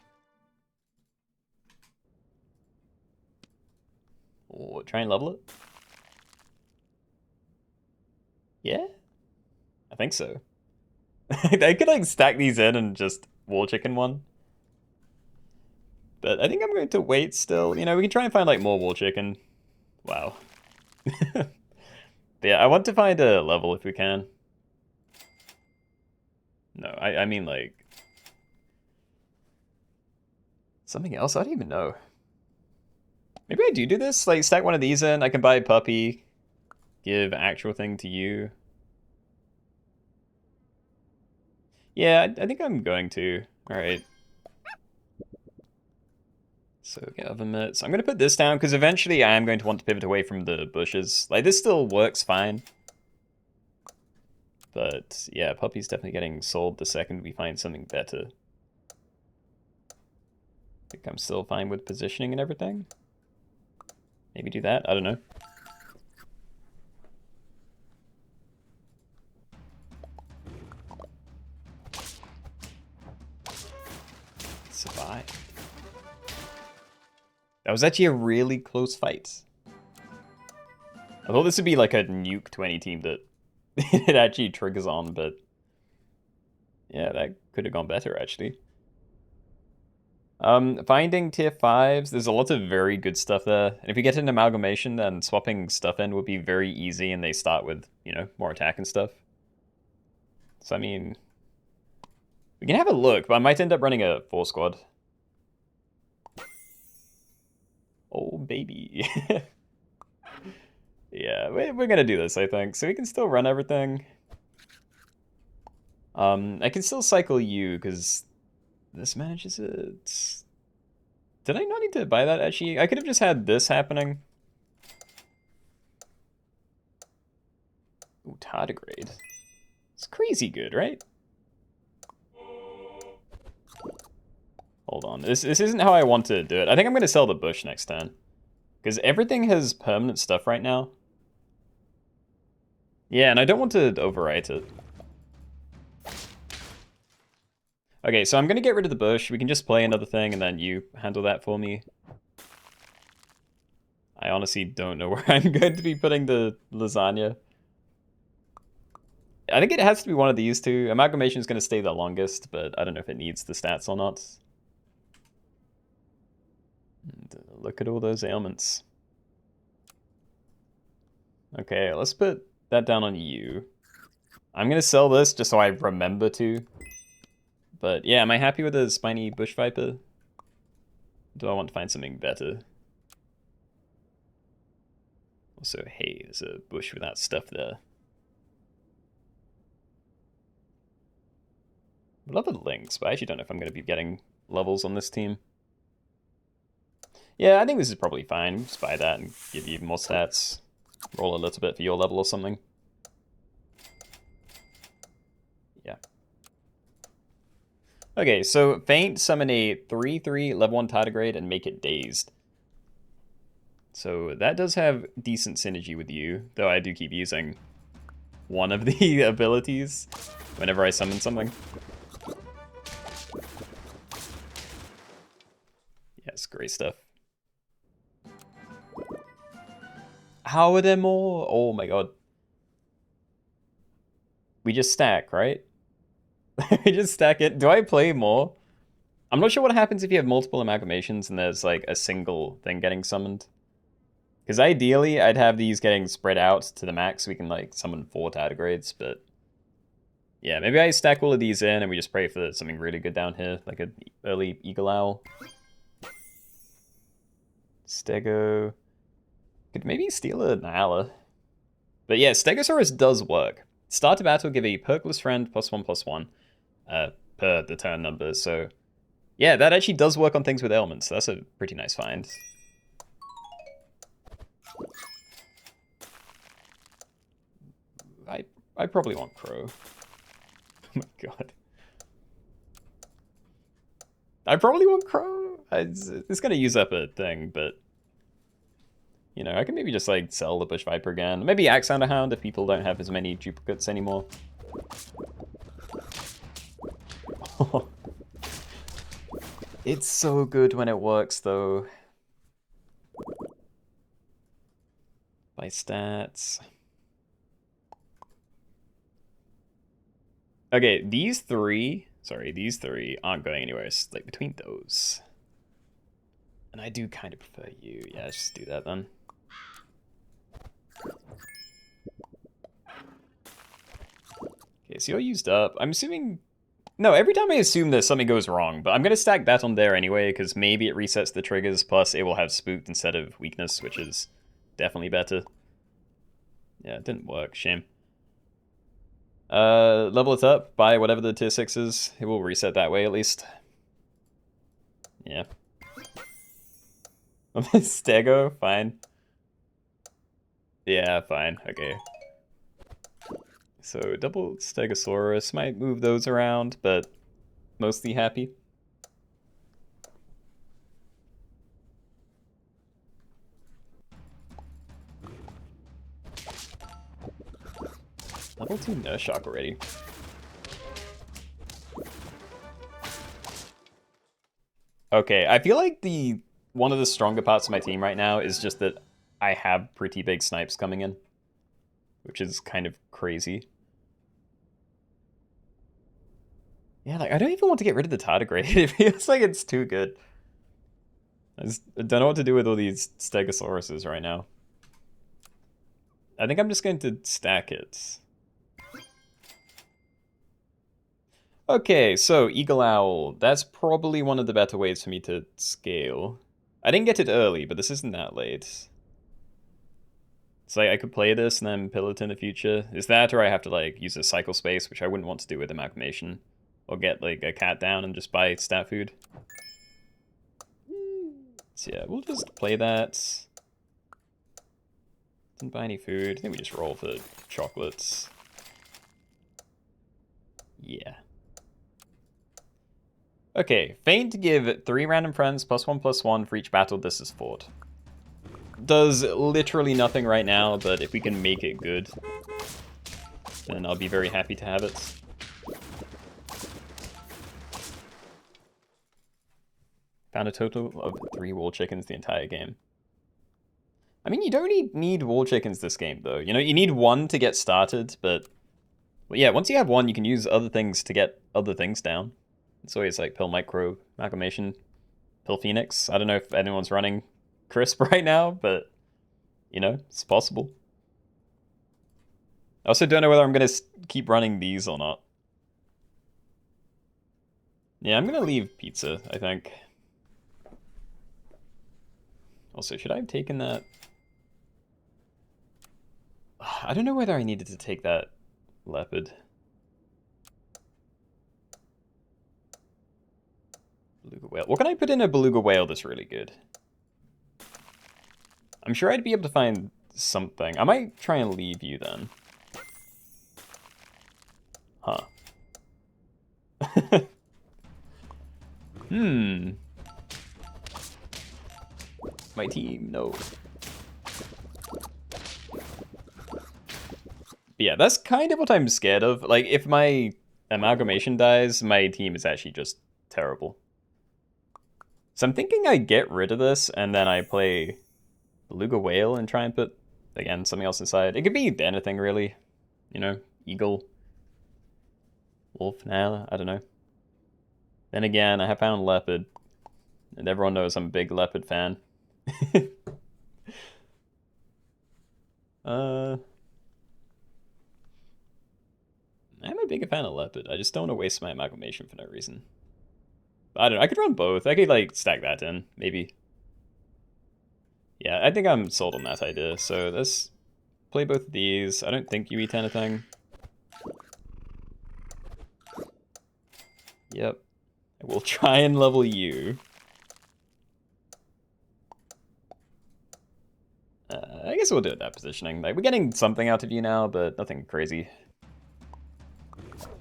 Or try and level it. Yeah? I think so. I could, like, stack these in and just wall chicken one. But I think I'm going to wait still. You know, we can try and find, like, more wall chicken. Wow. But yeah, I want to find a level if we can. No, I mean, like... something else? I don't even know. Maybe I do this? Like, stack one of these in, I can buy a puppy, give actual thing to you. Yeah, I think I'm going to. Alright. So, get oven mitts. I'm going to put this down, because eventually I am going to want to pivot away from the bushes. Like, this still works fine. But, yeah, puppy's definitely getting sold the second we find something better. I think I'm still fine with positioning and everything. Maybe do that, I don't know. Survive. That was actually a really close fight. I thought this would be like a nuke to any team that it actually triggers on, but yeah, that could have gone better actually. Finding tier 5s, there's a lot of very good stuff there. And if you get an amalgamation, then swapping stuff in would be very easy, and they start with, you know, more attack and stuff. So, I mean, we can have a look, but I might end up running a 4 squad. Oh, baby. Yeah, we're gonna do this, I think. So we can still run everything. I can still cycle you, because this manages it. Did I not need to buy that, actually? I could have just had this happening. Ooh, tardigrade. It's crazy good, right? Hold on. This isn't how I want to do it. I think I'm going to sell the bush next turn. Because everything has permanent stuff right now. Yeah, and I don't want to overwrite it. Okay, so I'm going to get rid of the bush. We can just play another thing, and then you handle that for me. I honestly don't know where I'm going to be putting the lasagna. I think it has to be one of these two. Amalgamation is going to stay the longest, but I don't know if it needs the stats or not. And look at all those ailments. Okay, let's put that down on you. I'm going to sell this just so I remember to. But yeah, am I happy with the spiny bush viper? Do I want to find something better? Also, hey, there's a bush without stuff there. I love the links, but I actually don't know if I'm going to be getting levels on this team. Yeah, I think this is probably fine. Just buy that and give you more stats. Roll a little bit for your level or something. Yeah. Okay, so Feint, summon a 3/3 level 1 tardigrade and make it dazed. So that does have decent synergy with you, though I do keep using one of the abilities whenever I summon something. Yes, great stuff. How are there more? Oh my god. We just stack, right? We just stack it. Do I play more? I'm not sure what happens if you have multiple amalgamations and there's like a single thing getting summoned. Because ideally, I'd have these getting spread out to the max so we can like summon 4 tardigrades, but yeah, maybe I stack all of these in and we just pray for something really good down here, like an early Eagle Owl. Stego. Could maybe steal a Nyala. But yeah, Stegosaurus does work. Start a battle, give a perkless friend +1/+1 per the turn number. So yeah, that actually does work on things with ailments. So that's a pretty nice find. I probably want Crow. Oh my god. I probably want Crow. It's gonna use up a thing, but you know, I can maybe just like sell the Bush Viper again. Maybe Axounder Hound if people don't have as many duplicates anymore. It's so good when it works though. By stats. Okay, these three aren't going anywhere. It's like between those. And I do kind of prefer you. Yeah, let's just do that then. Okay, so you're used up. I'm assuming... No, every time I assume that something goes wrong, but I'm going to stack that on there anyway, because maybe it resets the triggers, plus it will have spooked instead of weakness, which is definitely better. Yeah, it didn't work. Shame. Level it up by whatever the tier 6 is. It will reset that way, at least. Yeah. Stego, fine. Yeah, fine. Okay. So double Stegosaurus might move those around, but mostly happy. Level 2 Nurse Shock already. Okay, I feel like one of the stronger parts of my team right now is just that I have pretty big snipes coming in, which is kind of crazy. Yeah, like I don't even want to get rid of the tardigrade. It feels like it's too good. I don't know what to do with all these Stegosauruses right now. I think I'm just going to stack it. Okay, so Eagle Owl. That's probably one of the better ways for me to scale. I didn't get it early, but this isn't that late. It's like I could play this and then pill it in the future. Is that, or I have to like use a cycle space, which I wouldn't want to do with amalgamation. Or get like a cat down and just buy stat food. So yeah, we'll just play that. Didn't buy any food. I think we just roll for chocolates. Yeah. Okay, Feint to give 3 random friends +1/+1 for each battle this is fought. Does literally nothing right now, but if we can make it good, then I'll be very happy to have it. Found a total of 3 wall chickens the entire game. I mean, you don't need wall chickens this game, though. You know, you need 1 to get started, but... Well, yeah, once you have 1, you can use other things to get other things down. It's always like Pill Micro, Amalgamation, Pill Phoenix. I don't know if anyone's running Crisp right now, but, you know, it's possible. I also don't know whether I'm going to keep running these or not. Yeah, I'm gonna leave pizza, I think. Also, should I have taken that? I don't know whether I needed to take that leopard. Beluga whale. What can I put in a beluga whale that's really good? I'm sure I'd be able to find something. I might try and leave you then. Huh. My team, no. But yeah, that's kind of what I'm scared of. Like, if my amalgamation dies, my team is actually just terrible. So I'm thinking I get rid of this, and then I play Beluga Whale and try and put, again, something else inside. It could be anything, really. You know, Eagle. Wolf now, I don't know. Then again, I have found Leopard. And everyone knows I'm a big Leopard fan. I'm a big fan of Leopard. I just don't want to waste my amalgamation for no reason. I don't know. I could run both. I could, like, stack that in, maybe. Yeah, I think I'm sold on that idea. So let's play both of these. I don't think you eat anything. Yep. I will try and level you. I guess we'll do it that positioning. Like, we're getting something out of you now, but nothing crazy.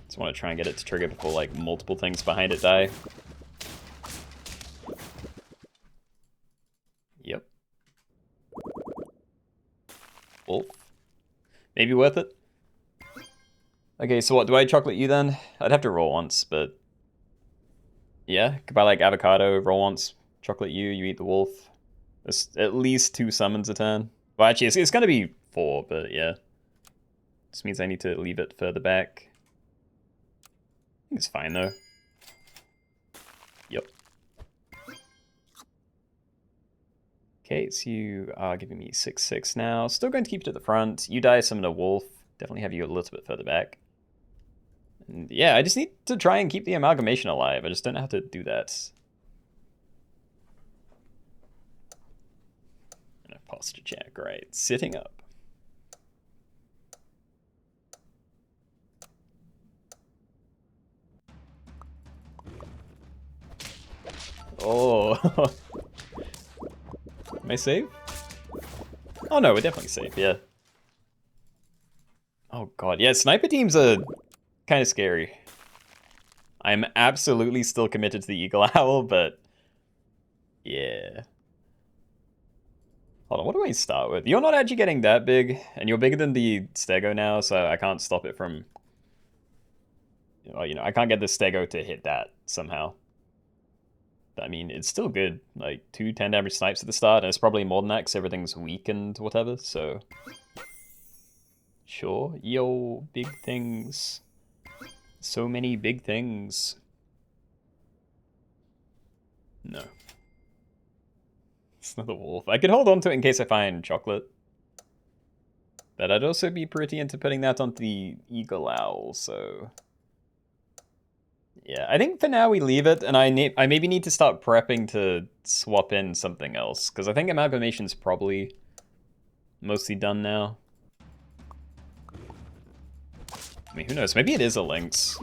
Just want to try and get it to trigger before, like, multiple things behind it die. Yep. Wolf. Maybe worth it. Okay, so what, do I chocolate you then? I'd have to roll once, but... Yeah, could buy, like, avocado, roll once, chocolate you eat the wolf. There's at least 2 summons a turn. Well, actually, it's gonna be 4, but yeah. This means I need to leave it further back. I think it's fine, though. Yep. Okay, so you are giving me 6/6 now. Still going to keep it at the front. You die, summon a wolf. Definitely have you a little bit further back. And yeah, I just need to try and keep the amalgamation alive. I just don't know how to do that. And a posture check, right. Sitting up. Oh. Am I safe? Oh no, we're definitely safe, yeah. Oh god, yeah, sniper teams are kind of scary. I'm absolutely still committed to the Eagle Owl, but yeah. Hold on, what do I start with? You're not actually getting that big, and you're bigger than the Stego now, so I can't stop it from... Well, you know, I can't get the Stego to hit that somehow. But, I mean, it's still good. Like, 2 10 damage snipes at the start, and it's probably more than that because everything's weak and whatever, so... Sure. Yo, big things. So many big things. No. It's not a wolf. I could hold on to it in case I find chocolate. But I'd also be pretty into putting that onto the Eagle Owl, so... Yeah, I think for now we leave it, and I maybe need to start prepping to swap in something else, because I think Amalgamation's probably mostly done now. I mean, who knows? Maybe it is a Lynx.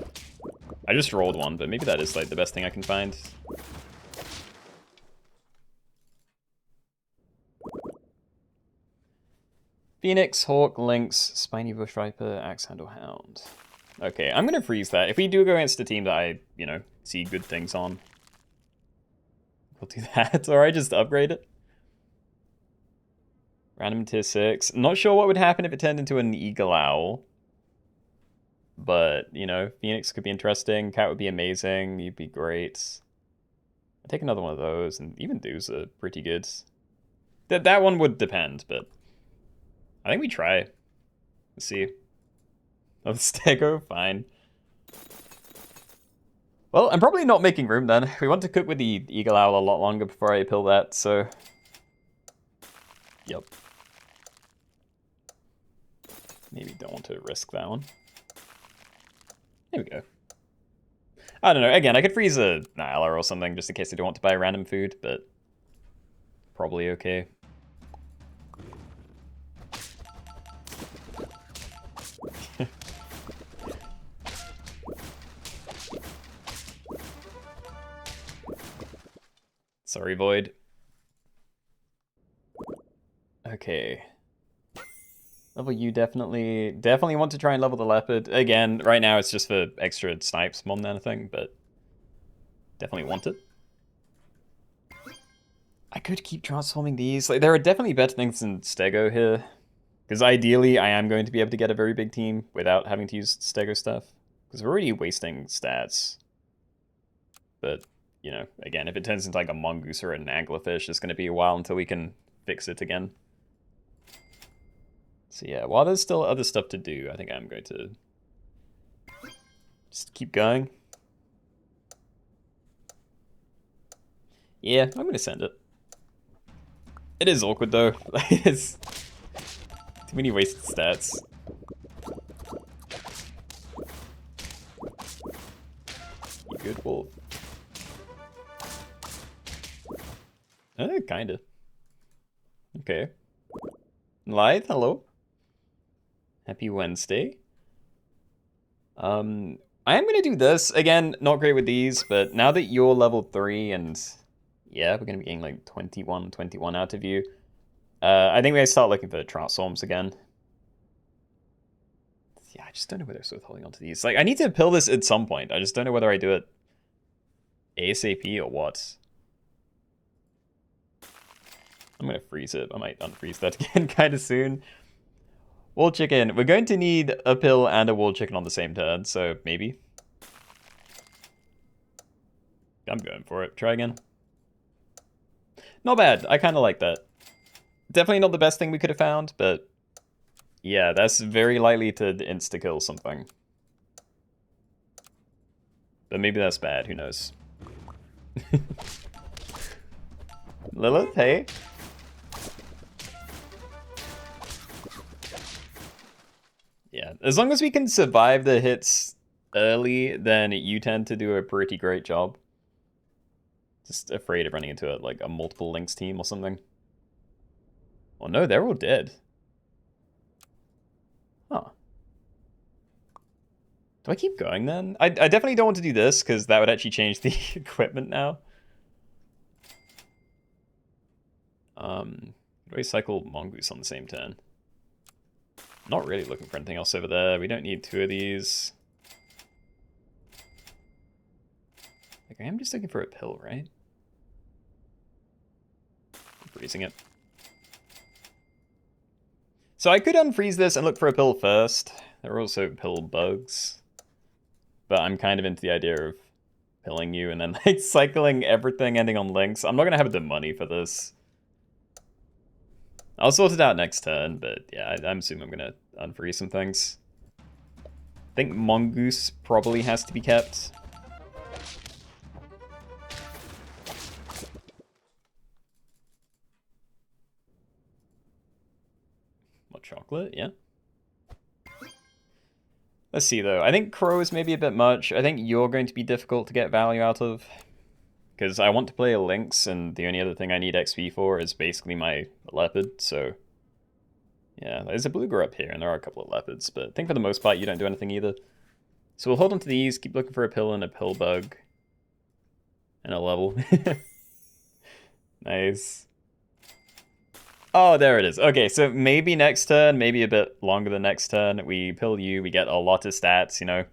I just rolled one, but maybe that is, like, the best thing I can find. Phoenix, Hawk, Lynx, Spiny Bush Viper, Axe Handle Hound. Okay, I'm gonna freeze that. If we do go against a team that I, you know, see good things on, we'll do that. Or I just upgrade it. Random tier 6. Not sure what would happen if it turned into an Eagle Owl. But, you know, Phoenix could be interesting. Cat would be amazing. You'd be great. I'd take another one of those, and even those are pretty good. That one would depend, but I think we try. Let's see. Oh, the Stego? Fine. Well, I'm probably not making room then. We want to cook with the Eagle Owl a lot longer before I pill that, so... Yep. Maybe don't want to risk that one. There we go. I don't know. Again, I could freeze a Nyla or something just in case I don't want to buy random food, but probably okay. Sorry, Void. Okay. Level you definitely want to try and level the leopard. Again, right now it's just for extra snipes more than anything, but definitely want it. I could keep transforming these. Like, there are definitely better things than Stego here. Because ideally, I am going to be able to get a very big team without having to use Stego stuff. Because we're already wasting stats. But, you know, again, if it turns into like a mongoose or an anglerfish, it's going to be a while until we can fix it again. So yeah, while there's still other stuff to do, I think I'm going to just keep going. Yeah, I'm going to send it. It is awkward though. It's too many wasted stats. You good, Wolf? Kinda. Okay. Lithe, hello. Happy Wednesday. I am gonna do this. Again, not great with these, but now that you're level 3 and yeah, we're gonna be getting like 21 out of you. I think we gotta start looking for transforms again. Yeah, I just don't know whether it's worth holding on to these. Like, I need to pill this at some point. I just don't know whether I do it ASAP or what. I'm gonna freeze it. I might unfreeze that again kind of soon. Wall chicken. We're going to need a pill and a wall chicken on the same turn, so maybe. I'm going for it. Try again. Not bad. I kind of like that. Definitely not the best thing we could have found, but yeah, that's very likely to insta-kill something. But maybe that's bad. Who knows? Lilith, hey. Yeah, as long as we can survive the hits early, then you tend to do a pretty great job. Just afraid of running into like a multiple links team or something. Oh no, they're all dead. Huh. Do I keep going then? I definitely don't want to do this because that would actually change the equipment now. Do I cycle mongoose on the same turn? Not really looking for anything else over there. We don't need 2 of these. Like, I am just looking for a pill, right? I'm freezing it. So I could unfreeze this and look for a pill first. There are also pill bugs. But I'm kind of into the idea of pilling you and then like cycling everything ending on links. I'm not going to have the money for this. I'll sort it out next turn, but yeah, I'm assuming I'm going to unfreeze some things. I think mongoose probably has to be kept. What, chocolate? Yeah. Let's see though. I think crow is maybe a bit much. I think you're going to be difficult to get value out of. Because I want to play a lynx, and the only other thing I need XP for is basically my leopard, so... Yeah, there's a blueger up here, and there are a couple of leopards, but I think for the most part you don't do anything either. So we'll hold on to these, keep looking for a pill and a pill bug. And a level. Nice. Oh, there it is. Okay, so maybe next turn, maybe a bit longer than next turn, we pill you, we get a lot of stats, you know.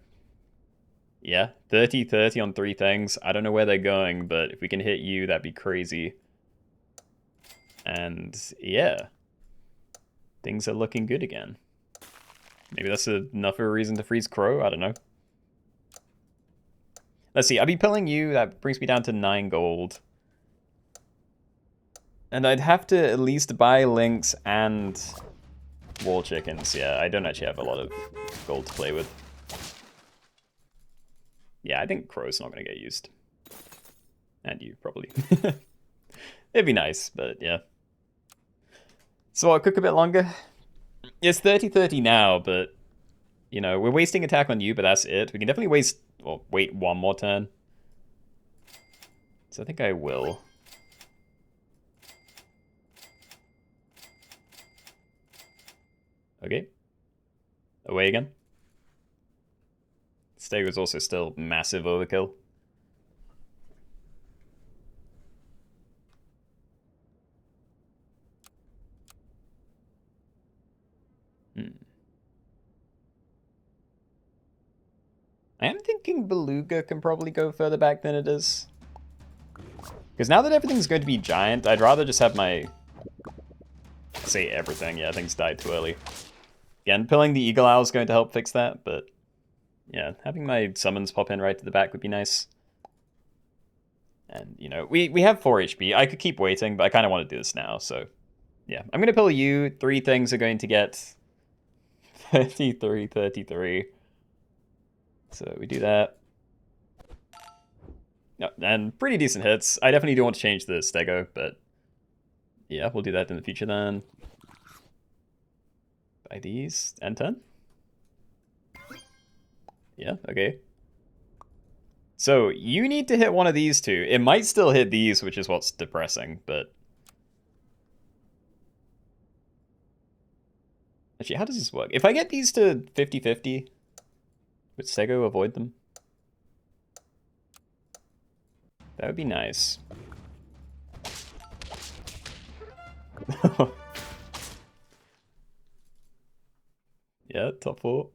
Yeah, 30-30 on 3 things. I don't know where they're going, but if we can hit you, that'd be crazy. And yeah, things are looking good again. Maybe that's enough of a reason to freeze crow, I don't know. Let's see, I'll be pilling you, that brings me down to 9 gold. And I'd have to at least buy links and wall chickens. Yeah, I don't actually have a lot of gold to play with. Yeah, I think crow's not going to get used. And you, probably. It'd be nice, but yeah. So I'll cook a bit longer. It's 30-30 now, but You know, we're wasting attack on you, but that's it. We can definitely wait one more turn. So I think I will. Okay. Away again. Stay was also still massive overkill. I am thinking Beluga can probably go further back than it is. Because now that everything's going to be giant, I'd rather just have my... Say everything. Yeah, things died too early. Again, pilling the Eagle Owl is going to help fix that, but... Yeah, having my summons pop in right to the back would be nice. And, you know, we have 4 HP. I could keep waiting, but I kind of want to do this now, so... Yeah, I'm going to pill you. 3 things are going to get... 33, 33. So we do that. No, and pretty decent hits. I definitely do want to change the Stego, but... Yeah, we'll do that in the future then. Buy these. End turn? Yeah, okay. So, you need to hit one of these two. It might still hit these, which is what's depressing, but... Actually, how does this work? If I get these to 50-50, would Stego avoid them? That would be nice. Yeah, top 4.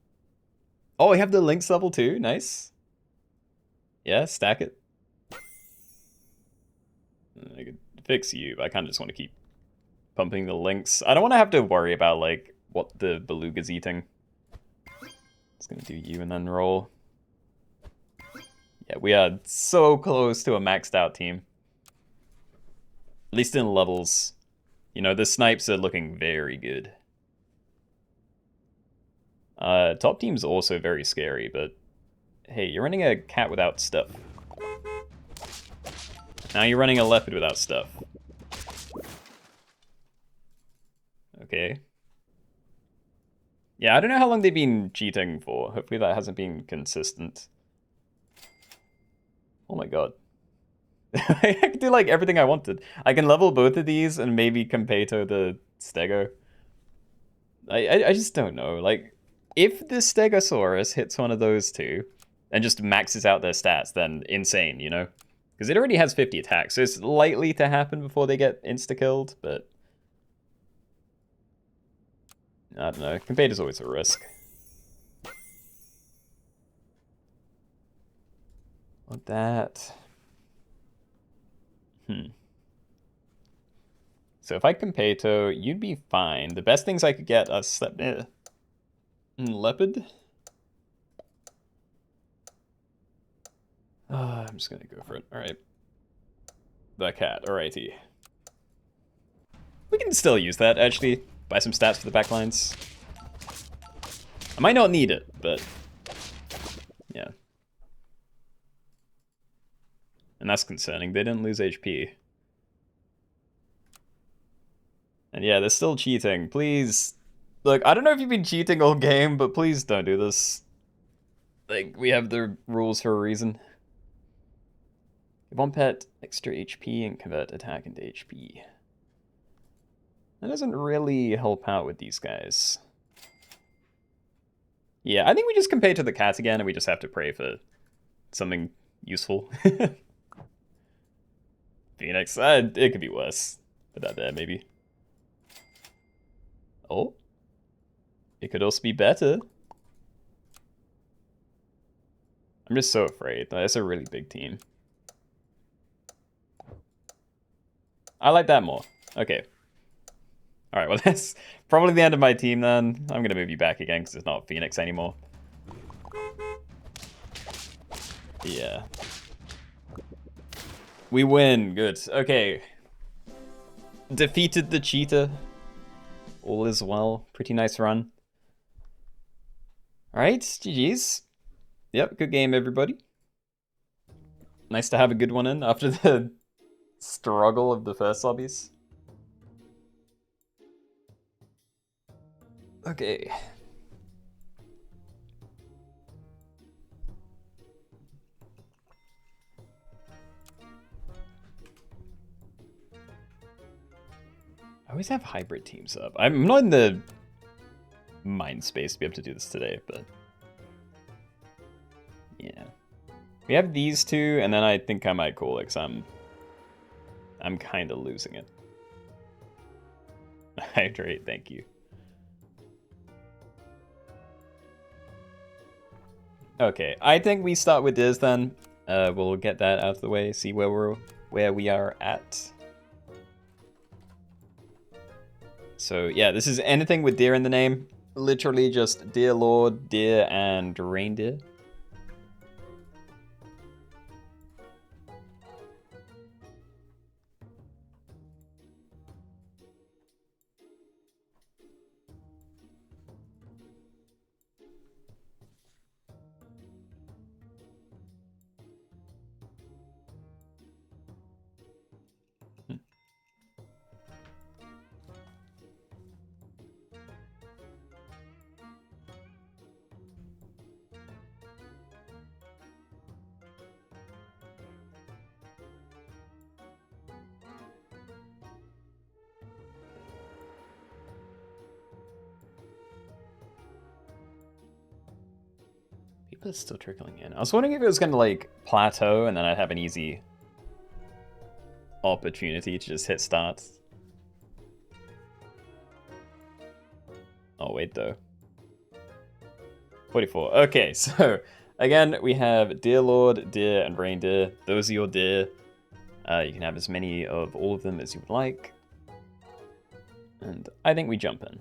Oh, we have the Lynx level 2. Nice. Yeah, stack it. I could fix you, but I kind of just want to keep pumping the Lynx. I don't want to have to worry about, like, what the Beluga's eating. It's going to do you and then roll. Yeah, we are so close to a maxed out team. At least in levels. You know, the snipes are looking very good. Top team's also very scary, but... Hey, you're running a cat without stuff. Now you're running a leopard without stuff. Okay. Yeah, I don't know how long they've been cheating for. Hopefully that hasn't been consistent. Oh my god. I can do, like, everything I wanted. I can level both of these and maybe Competo the Stego. I just don't know. Like, if the Stegosaurus hits one of those two and just maxes out their stats, then insane, you know? Because it already has 50 attacks, so it's likely to happen before they get insta-killed, but... I don't know. Competo's always a risk. Want that. So if I Competo, you'd be fine. The best things I could get are Leopard. I'm just gonna go for it. Alright. The cat. Alrighty. We can still use that, actually. Buy some stats for the backlines. I might not need it, but... Yeah. And that's concerning. They didn't lose HP. And yeah, they're still cheating. Please. Look, I don't know if you've been cheating all game, but please don't do this. Like, we have the rules for a reason. Give one pet extra HP and convert attack into HP. That doesn't really help out with these guys. Yeah, I think we just compare to the cat again and we just have to pray for something useful. Phoenix, it could be worse. Put that there, maybe. Oh. It could also be better. I'm just so afraid. That's a really big team. I like that more. Okay. Alright, well that's probably the end of my team then. I'm going to move you back again because it's not Phoenix anymore. Yeah. We win. Good. Okay. Defeated the cheetah. All is well. Pretty nice run. Alright, GG's. Yep, good game, everybody. Nice to have a good one in after the struggle of the first lobbies. Okay. always have hybrid teams up. I'm not in the mind space to be able to do this today, but yeah. We have these two, and then I think I might call it because I'm kind of losing it. Hydrate, thank you. Okay, I think we start with this then. We'll get that out of the way, see where we are at. So yeah, this is anything with deer in the name. Literally just deer lord, deer, and reindeer. People are still trickling in. I was wondering if it was going to like plateau and then I'd have an easy opportunity to just hit start. Oh wait though. 44. Okay, so again we have deer lord, deer, and reindeer. Those are your deer. You can have as many of all of them as you would like. And I think we jump in.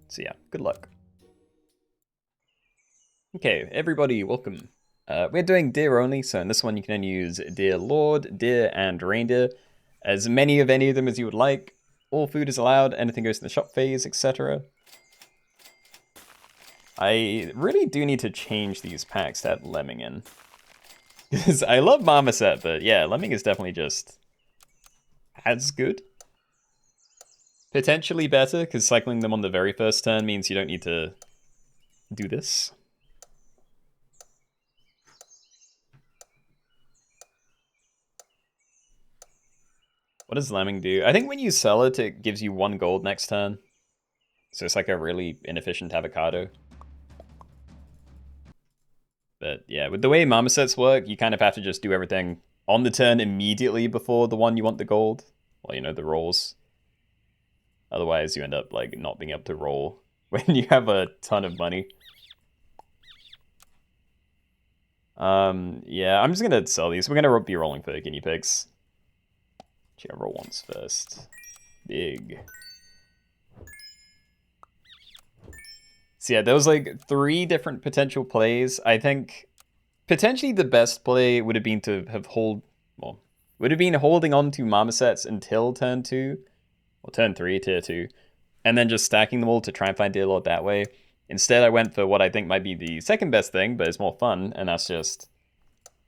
So yeah, good luck. Okay, everybody, welcome. We're doing deer only, so in this one you can only use deer lord, deer, and reindeer. As many of any of them as you would like. All food is allowed, anything goes in the shop phase, etc. I really do need to change these packs to add lemming in. Because I love marmoset, but yeah, lemming is definitely just as good. Potentially better, because cycling them on the very first turn means you don't need to do this. What does lemming do? I think when you sell it, it gives you 1 gold next turn. So it's like a really inefficient avocado. But yeah, with the way marmosets work, you kind of have to just do everything on the turn immediately before the one you want the gold. Well, you know, the rolls. Otherwise, you end up like not being able to roll when you have a ton of money. Yeah, I'm just gonna sell these. We're gonna be rolling for guinea pigs. Actually, I'll roll once first. Big. So yeah, there was like 3 different potential plays. I think potentially the best play would have been to have would have been holding on to marmosets until turn 2, or turn 3, tier 2, and then just stacking them all to try and find Dear Lord that way. Instead, I went for what I think might be the second best thing, but it's more fun, and that's just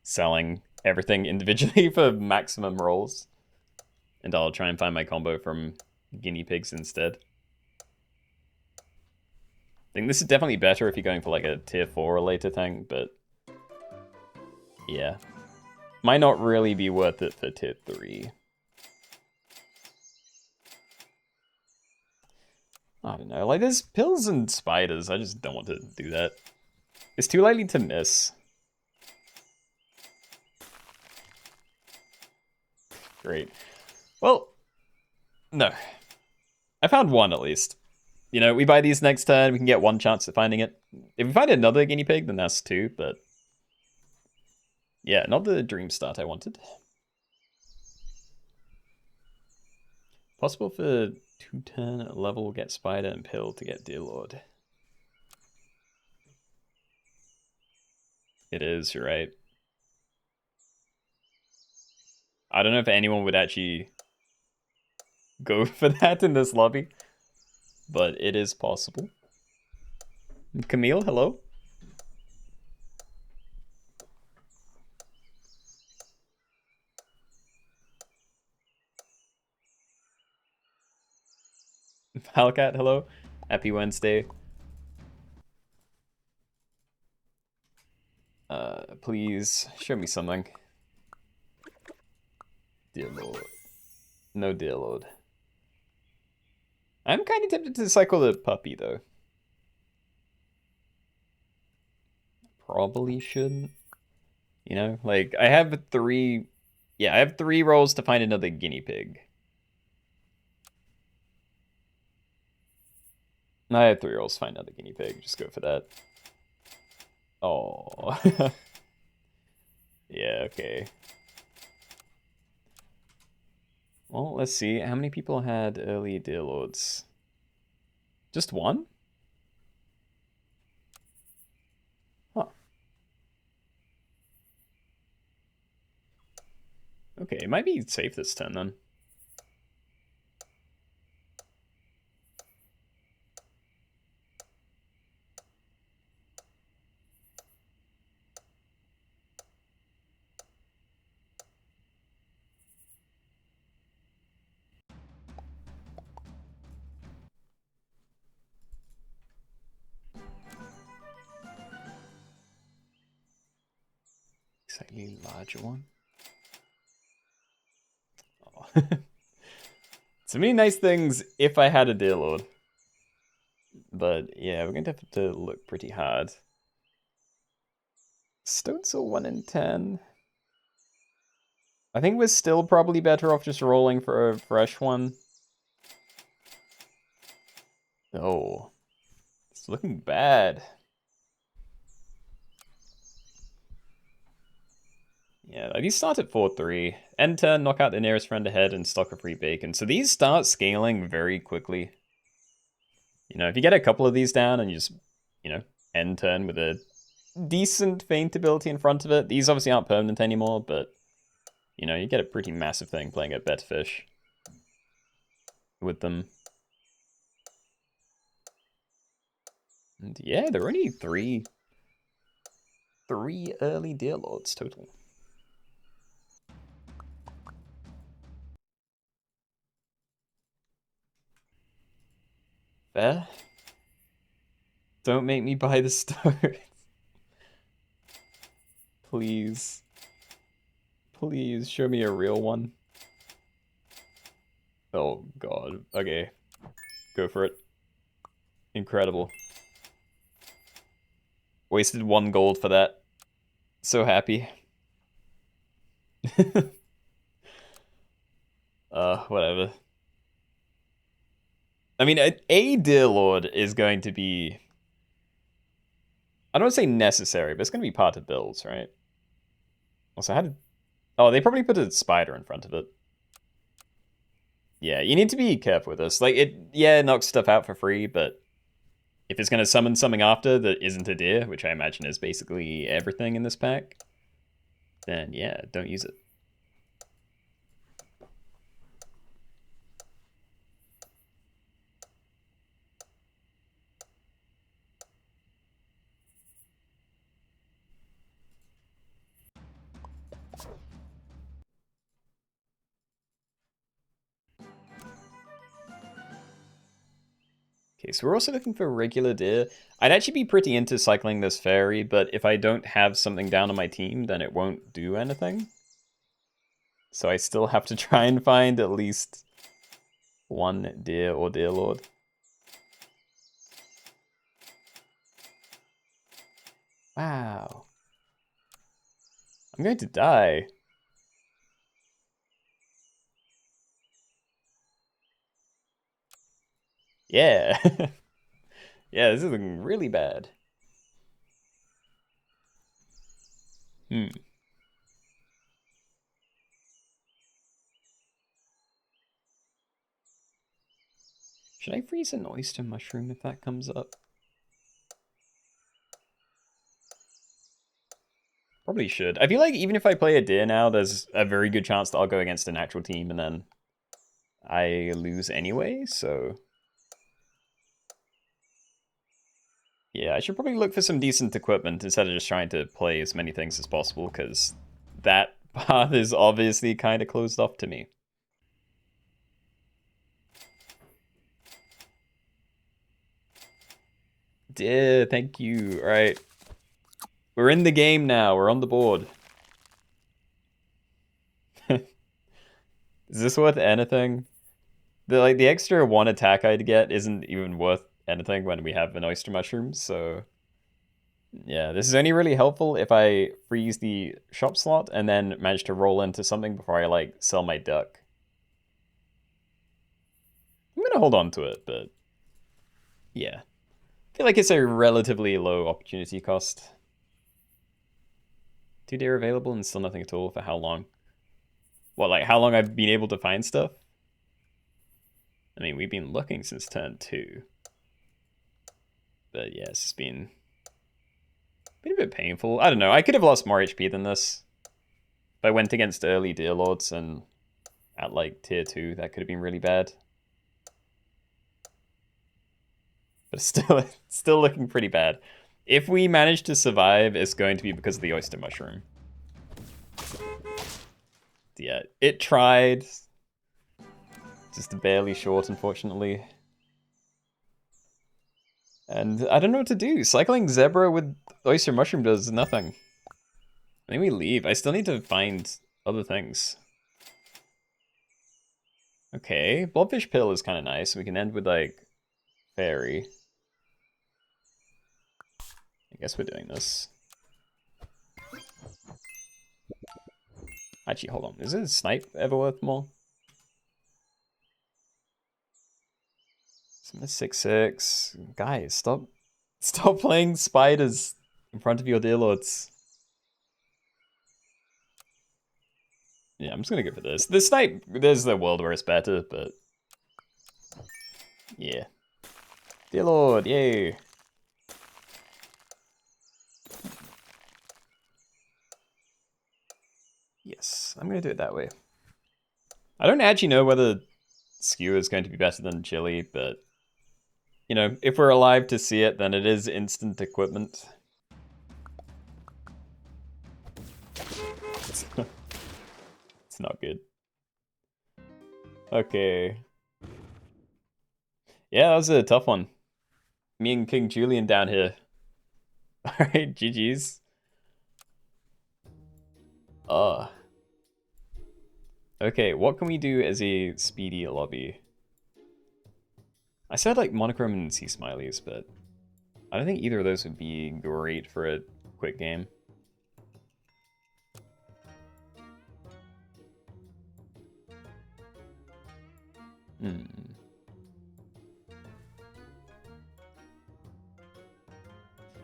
selling everything individually for maximum rolls. And I'll try and find my combo from guinea pigs instead. I think this is definitely better if you're going for like a tier 4 or later thing, but yeah. Might not really be worth it for tier 3. I don't know, like there's pills and spiders, I just don't want to do that. It's too likely to miss. Great. Well, no. I found 1 at least. You know, we buy these next turn, we can get 1 chance at finding it. If we find another guinea pig, then that's 2, but yeah, not the dream start I wanted. Possible for 2-turn level, get spider and pill to get Dear Lord. It is, you're right. I don't know if anyone would actually go for that in this lobby, but it is possible. Camille, hello? Halcat, hello? Happy Wednesday. Please, show me something. Dear Lord. No Dear Lord. I'm kind of tempted to cycle the puppy, though. Probably shouldn't. You know, like, I have 3... Yeah, I have 3 rolls to find another guinea pig. I have 3 rolls to find another guinea pig. Just go for that. Oh. Yeah, okay. Well, let's see. How many people had early Dear Lords? Just 1? Huh. Okay, it might be safe this turn, then. Slightly larger one. Oh. So many nice things if I had a Dear Lord. But yeah, we're going to have to look pretty hard. Stone Soul 1 in 10. I think we're still probably better off just rolling for a fresh one. Oh. It's looking bad. Yeah, these start at 4-3. End turn, knock out the nearest friend ahead, and stock a free bacon. So these start scaling very quickly. You know, if you get a couple of these down and you just, you know, end turn with a decent feint ability in front of it. These obviously aren't permanent anymore, but, you know, you get a pretty massive thing playing at Betfish with them. And yeah, there are only three early Dear Lords total. Fair. Don't make me buy the stone. Please. Please, show me a real one. Oh, God. Okay. Go for it. Incredible. Wasted 1 gold for that. So happy. Whatever. I mean, a Dear Lord is going to be... I don't want to say necessary, but it's going to be part of builds, right? Also, how did... Oh, they probably put a spider in front of it. Yeah, you need to be careful with this. Like, it knocks stuff out for free, but if it's going to summon something after that isn't a deer, which I imagine is basically everything in this pack, then yeah, don't use it. Okay, so we're also looking for regular deer. I'd actually be pretty into cycling this fairy, but if I don't have something down on my team, then it won't do anything. So I still have to try and find at least 1 deer or Dear Lord. Wow. I'm going to die. Yeah. Yeah, this is looking really bad. Should I freeze an oyster mushroom if that comes up? Probably should. I feel like even if I play a deer now, there's a very good chance that I'll go against an actual team and then I lose anyway, so... Yeah, I should probably look for some decent equipment instead of just trying to play as many things as possible, because that path is obviously kind of closed off to me. Dear, thank you. All right. We're in the game now. We're on the board. Is this worth anything? the extra 1 attack I'd get isn't even worth anything when we have an oyster mushroom, so yeah, this is only really helpful if I freeze the shop slot and then manage to roll into something before I like sell my duck. I'm gonna hold on to it, but yeah. I feel like it's a relatively low opportunity cost. 2 deer available and still nothing at all for how long? What, like how long I've been able to find stuff? I mean, we've been looking since turn 2. But yeah, it's just been a bit painful. I don't know, I could have lost more HP than this. If I went against early deer lords and at like tier 2, that could have been really bad. But still looking pretty bad. If we manage to survive, it's going to be because of the oyster mushroom. Yeah, it tried. Just barely short, unfortunately. And I don't know what to do. Cycling zebra with oyster mushroom does nothing. I think we leave. I still need to find other things. Okay, blobfish pill is kind of nice. We can end with like fairy. I guess we're doing this. Actually, hold on. Is it a snipe ever worth more? It's 6/6. Guys, stop playing spiders in front of your deer lords. Yeah, I'm just gonna go for this. The snipe, there's a world where it's better, but yeah. Deer lord, yay. Yes, I'm gonna do it that way. I don't actually know whether skewer is going to be better than chili, but you know, if we're alive to see it, then it is instant equipment. It's not good. Okay. Yeah, that was a tough one. Me and King Julian down here. Alright, GG's. Okay, what can we do as a speedy lobby? I said like monochrome and sea smileys, but I don't think either of those would be great for a quick game.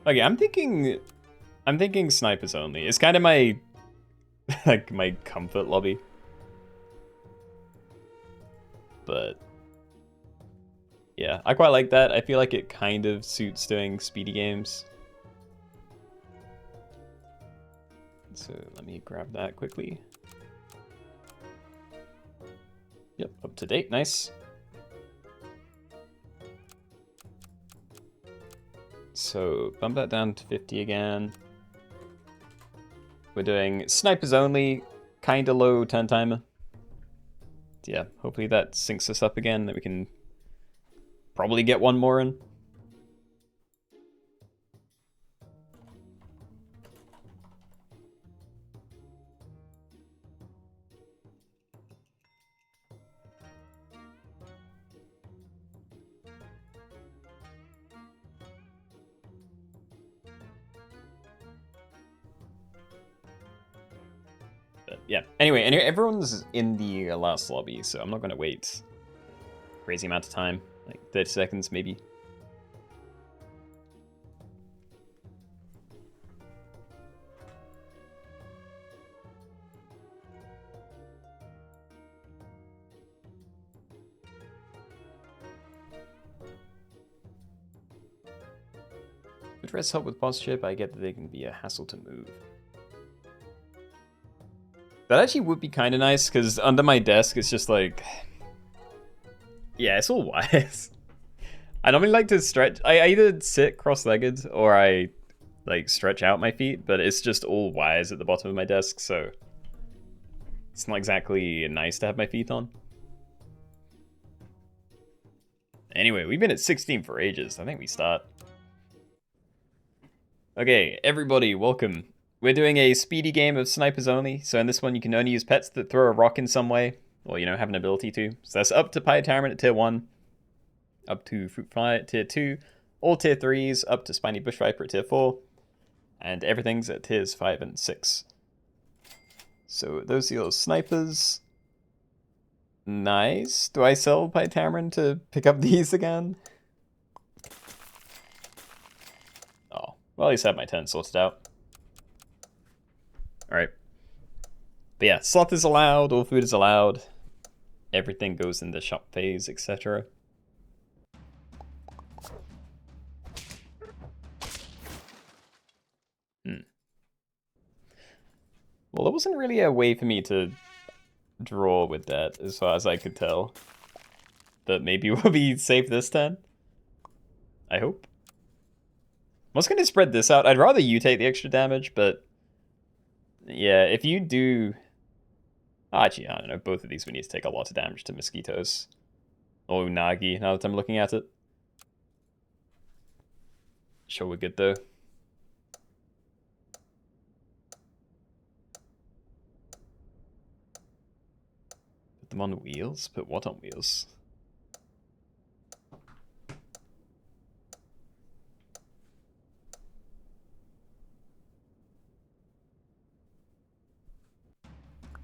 Okay, I'm thinking snipers only. It's kind of my like my comfort lobby. But yeah, I quite like that. I feel like it kind of suits doing speedy games. So let me grab that quickly. Yep, up to date, nice. So bump that down to 50 again. We're doing snipers only, kinda low turn timer. Yeah, hopefully that syncs us up again, that we can probably get one more in. But yeah, anyway, everyone's in the last lobby, so I'm not going to wait crazy amount of time, like 30 seconds maybe. With Reds help with sponsorship, I get that they can be a hassle to move. That actually would be kind of nice, because under my desk, it's just like... Yeah, it's all wires. I normally like to stretch... I either sit cross-legged, or I like stretch out my feet, but it's just all wires at the bottom of my desk, so... It's not exactly nice to have my feet on. Anyway, we've been at 16 for ages. I think we start. Okay, everybody, welcome. We're doing a speedy game of snipers only, so in this one you can only use pets that throw a rock in some way. Or, you know, have an ability to. So that's up to Pyrotaramon at tier 1, up to Fruit Fly at tier 2, all tier 3s, up to Spiny Bush Viper at tier 4, and everything's at tiers 5 and 6. So those are your snipers. Nice. Do I sell Pyrotaramon to pick up these again? Oh, well, at least I have my 10 sorted out. Alright. But yeah, sloth is allowed, all food is allowed. Everything goes in the shop phase, etc. Well, there wasn't really a way for me to draw with that, as far as I could tell. But maybe we'll be safe this turn. I hope. I was going to spread this out. I'd rather you take the extra damage, but... yeah, if you do... actually, I don't know. Both of these we need to take a lot of damage to mosquitoes. Or Unagi, now that I'm looking at it. Sure, we're good, though. Put them on wheels? Put what on wheels?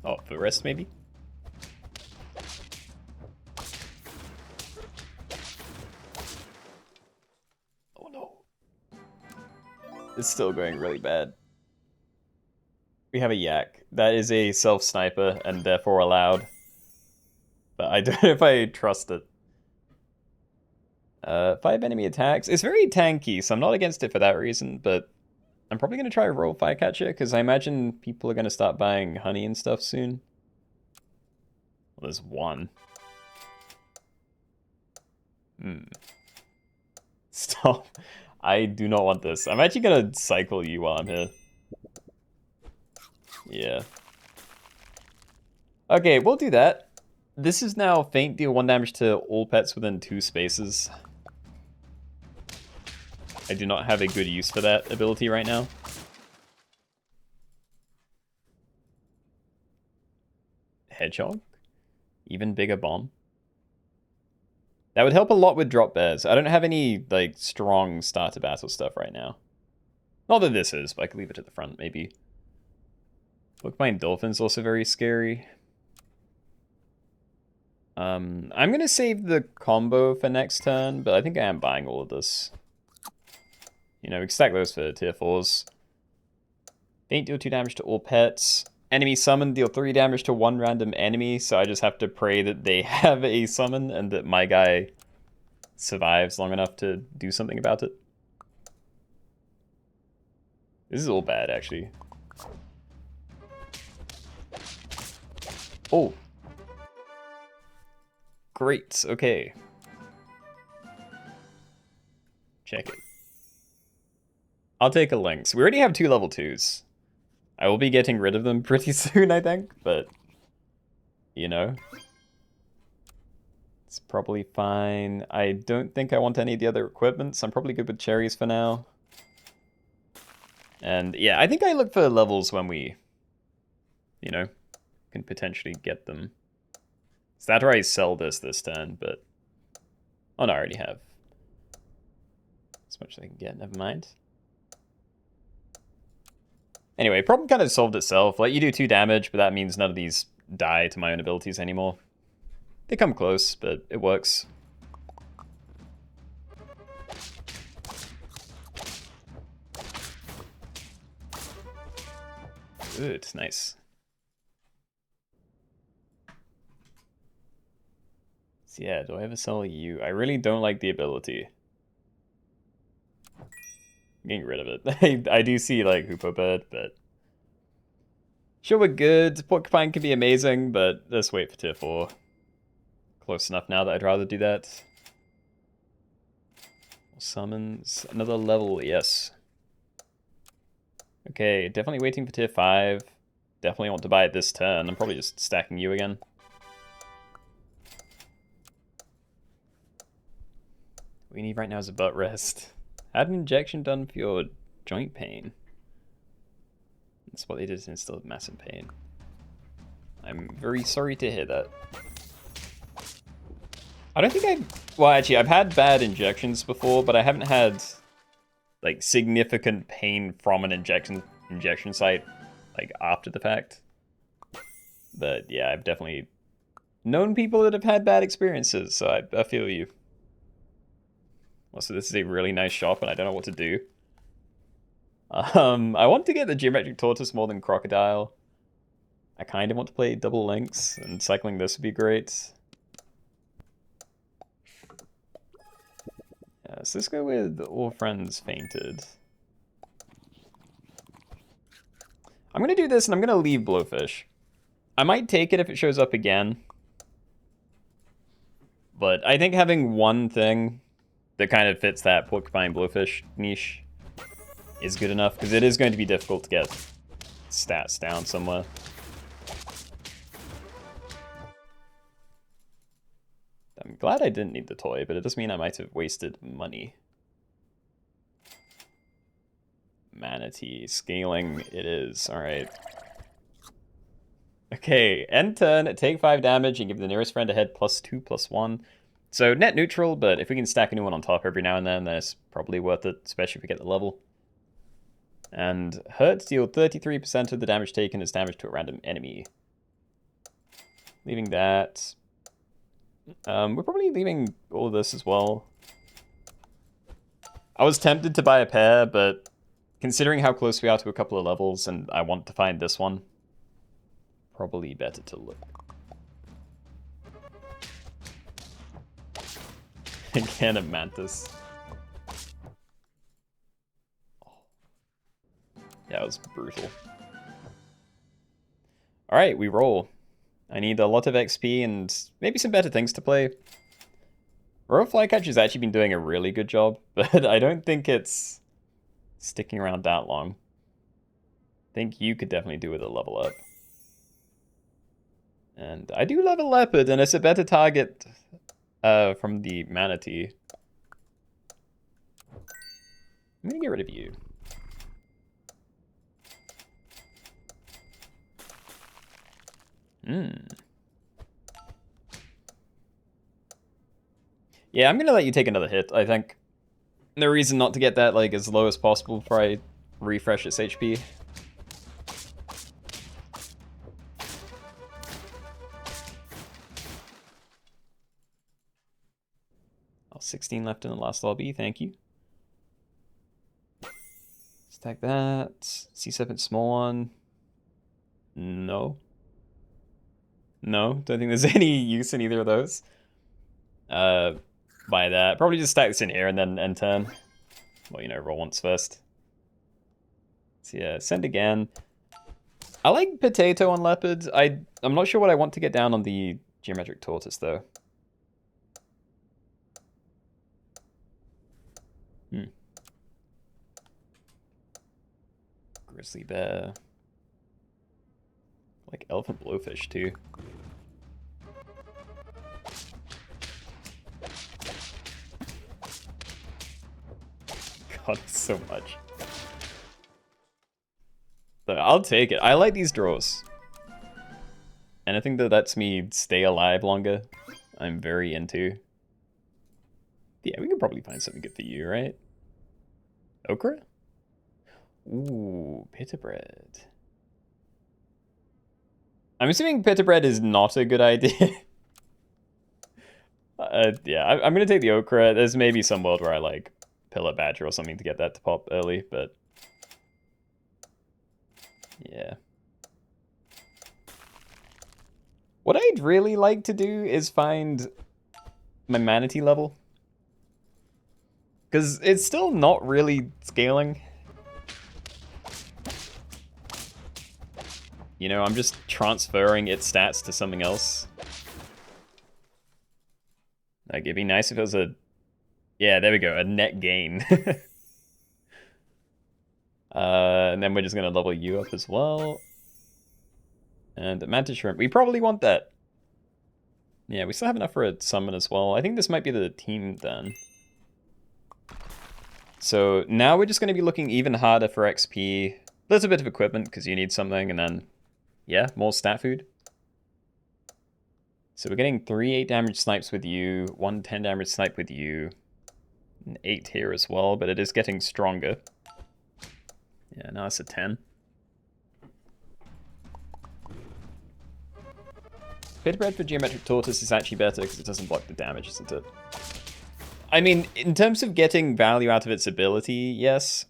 Oh, for rest, maybe? Oh, no. It's still going really bad. We have a yak. That is a self-sniper, and therefore allowed. But I don't know if I trust it. 5 enemy attacks. It's very tanky, so I'm not against it for that reason, but I'm probably going to try roll Firecatcher, because I imagine people are going to start buying honey and stuff soon. Well, there's one. Stop. I do not want this. I'm actually going to cycle you while I'm here. Yeah. Okay, we'll do that. This is now Faint, deal 1 damage to all pets within 2 spaces. I do not have a good use for that ability right now. Hedgehog? Even bigger bomb? That would help a lot with drop bears. I don't have any, like, strong starter battle stuff right now. Not that this is, but I could leave it at the front, maybe. Bookbind Dolphin's also very scary. I'm going to save the combo for next turn, but I think I am buying all of this. You know, we can stack those for tier 4s. Faint, deal 2 damage to all pets. Enemy summon, deal 3 damage to 1 random enemy, so I just have to pray that they have a summon and that my guy survives long enough to do something about it. This is all bad, actually. Oh. Great, okay. Check it. I'll take a Lynx. We already have 2 level 2s. I will be getting rid of them pretty soon, I think, but... you know. It's probably fine. I don't think I want any of the other equipment, so I'm probably good with cherries for now. And yeah, I think I look for levels when we, you know, can potentially get them. So after I sell this turn, but... oh no, I already have. As much as I can get, never mind. Anyway, problem kind of solved itself. Like, you do 2 damage, but that means none of these die to my own abilities anymore. They come close, but it works. Good, nice. So yeah, do I ever sell you? I really don't like the ability. I'm getting rid of it. I do see, like, Hoopoe Bird, but... sure, we're good. Porcupine can be amazing, but let's wait for tier 4. Close enough now that I'd rather do that. Summons. Another level, yes. Okay, definitely waiting for tier 5. Definitely want to buy it this turn. I'm probably just stacking you again. What we need right now is a butt rest. Had an injection done for your joint pain. That's what they did, is instill massive pain. I'm very sorry to hear that. I don't think well, actually, I've had bad injections before, but I haven't had, like, significant pain from an injection site, like, after the fact. But, yeah, I've definitely known people that have had bad experiences, so I feel you. Also, this is a really nice shop, and I don't know what to do. I want to get the Geometric Tortoise more than Crocodile. I kind of want to play double links, and cycling this would be great. So let's go with All Friends Fainted. I'm going to do this, and I'm going to leave Blowfish. I might take it if it shows up again. But I think having one thing that kind of fits that Porcupine Blowfish niche is good enough, because it is going to be difficult to get stats down somewhere. I'm glad I didn't need the toy, but it does mean I might have wasted money. Manatee, scaling it is, alright. Okay, end turn, take 5 damage and give the nearest friend a head +2/+1. So net neutral, but if we can stack a new one on top every now and then it's probably worth it, especially if we get the level. And hurt, deal 33% of the damage taken as damage to a random enemy. Leaving that. We're probably leaving all of this as well. I was tempted to buy a pair, but considering how close we are to a couple of levels and I want to find this one, probably better to look. Again, a Mantis. Yeah, it was brutal. Alright, we roll. I need a lot of XP and maybe some better things to play. Royal Flycatcher's actually been doing a really good job, but I don't think it's sticking around that long. I think you could definitely do with a level up. And I do love a leopard, and it's a better target from the manatee. I'm gonna get rid of you. Yeah, I'm gonna let you take another hit, I think. No reason not to get that, like, as low as possible before I refresh its HP. Oh, 16 left in the last lobby, thank you. Stack that. C7 small one. No. No, don't think there's any use in either of those. Buy that. Probably just stack this in here and then end turn. Well, you know, roll once first. So yeah, send again. I like Potato on Leopards. I'm not sure what I want to get down on the Geometric Tortoise, though. Grizzly Bear. Like Elephant Blowfish, too. God, so much. But I'll take it. I like these draws. Anything that lets me stay alive longer, I'm very into. Yeah, we can probably find something good for you, right? Okra? Ooh, pita bread. I'm assuming pita bread is not a good idea. Yeah, I'm gonna take the okra. There's maybe some world where I like Pillar Badger or something to get that to pop early, but yeah. What I'd really like to do is find my manatee level. Because it's still not really scaling. You know, I'm just transferring its stats to something else. Like, it'd be nice if it was a... Yeah, there we go, a net gain. And then we're just going to level you up as well. And a Mantis Shrimp. We probably want that. Yeah, we still have enough for a summon as well. I think this might be the team then. So now we're just going to be looking even harder for XP. Little bit of equipment because you need something, and then, yeah, more stat food. So we're getting 3 8 damage snipes with you, 1 10 damage snipe with you, an 8 here as well, but it is getting stronger. Yeah, now it's a 10. Pita bread for geometric tortoise is actually better because it doesn't block the damage, isn't it? I mean, in terms of getting value out of its ability, yes,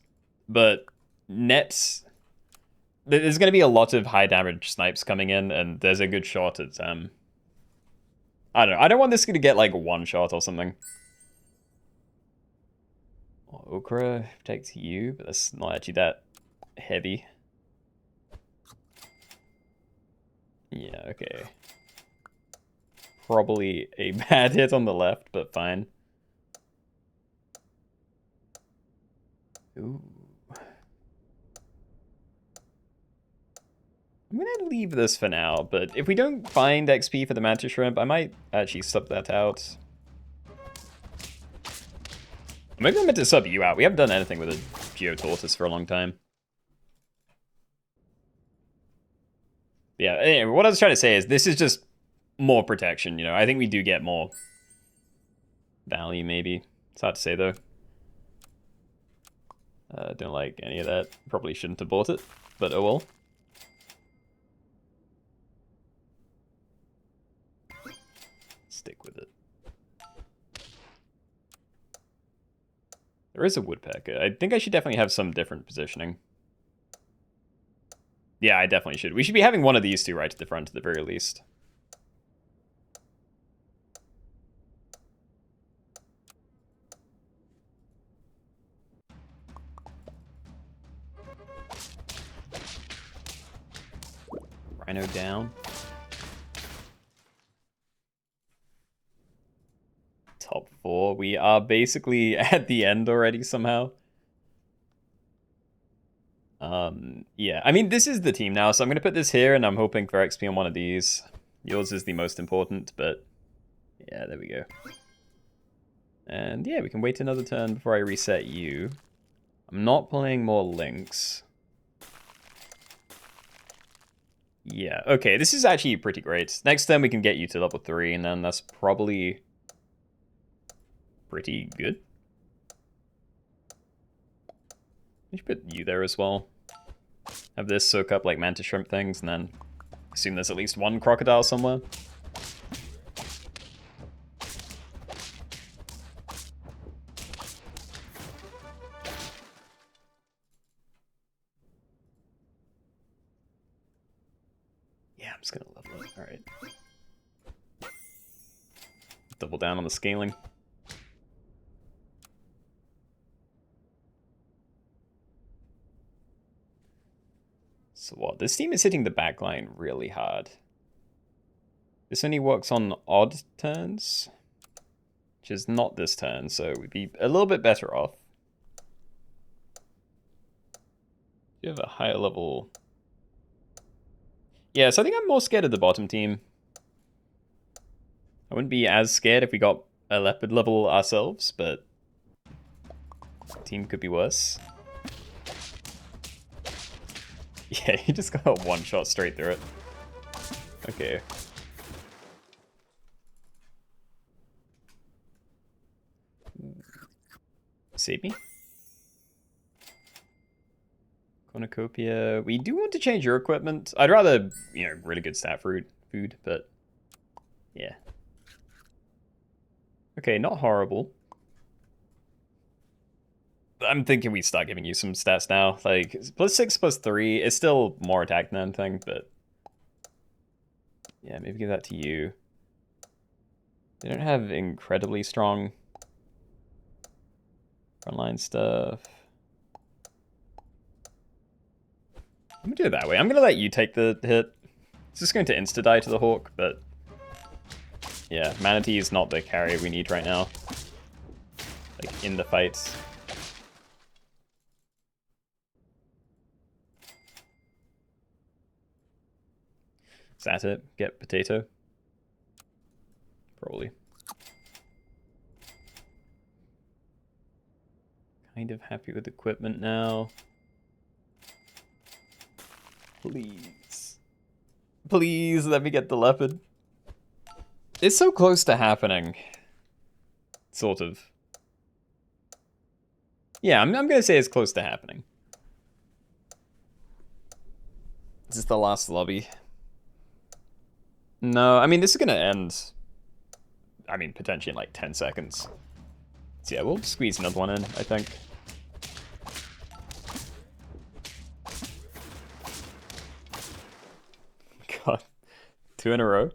but nets, there's going to be a lot of high damage snipes coming in, and there's a good shot at I don't know. I don't want this to get like one shot or something. Okra protects you, but that's not actually that heavy. Yeah, okay. Probably a bad hit on the left, but fine. Ooh. I'm gonna leave this for now, but if we don't find XP for the mantis shrimp, I might actually sub that out. Maybe I meant to sub you out. We haven't done anything with a Geo Tortoise for a long time. Yeah, anyway, what I was trying to say is this is just more protection, you know. I think we do get more value, maybe. It's hard to say, though. Don't like any of that. Probably shouldn't have bought it, but oh well. Stick with it. There is a woodpecker. I think I should definitely have some different positioning. Yeah, I definitely should. We should be having one of these two right at the front at the very least. Rhino down. Top 4. We are basically at the end already somehow. Yeah, I mean, this is the team now, so I'm going to put this here, and I'm hoping for XP on one of these. Yours is the most important, but yeah, there we go. And yeah, we can wait another turn before I reset you. I'm not playing more links. Yeah, okay, this is actually pretty great. Next turn we can get you to level 3, and then that's probably pretty good. We should put you there as well. Have this soak up like mantis shrimp things, and then assume there's at least one crocodile somewhere. Yeah, I'm just gonna level it. Alright. Double down on the scaling. So what? This team is hitting the backline really hard. This only works on odd turns, which is not this turn, so we'd be a little bit better off. You have a higher level. Yeah, so I think I'm more scared of the bottom team. I wouldn't be as scared if we got a leopard level ourselves, but the team could be worse. Yeah, he just got a one shot straight through it. Okay. Save me. Cornucopia. We do want to change your equipment. I'd rather, you know, really good stat food, but yeah. Okay, not horrible. I'm thinking we start giving you some stats now. Like, +6, +3. It's still more attack than anything, but yeah, maybe give that to you. They don't have incredibly strong frontline stuff. I'm gonna do it that way. I'm gonna let you take the hit. It's just going to insta-die to the Hawk, but yeah, Manatee is not the carrier we need right now. Like, in the fights. Is that it? Get potato? Probably. Kind of happy with equipment now. Please. Please let me get the leopard. It's so close to happening. Sort of. Yeah, I'm gonna say it's close to happening. Is this the last lobby? No, I mean, this is gonna end, I mean, potentially in like 10 seconds. So yeah, we'll squeeze another one in, I think. God. 2 in a row.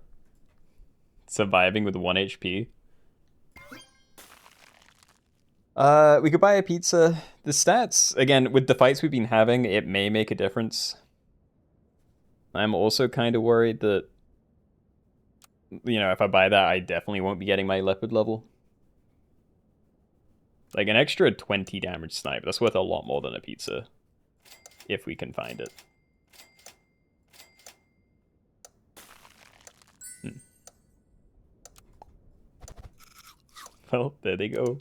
Surviving with 1 HP. We could buy a pizza. The stats, again, with the fights we've been having, it may make a difference. I'm also kind of worried that, you know, if I buy that, I definitely won't be getting my leopard level. Like, an extra 20 damage snipe, that's worth a lot more than a pizza. If we can find it. Well, there they go.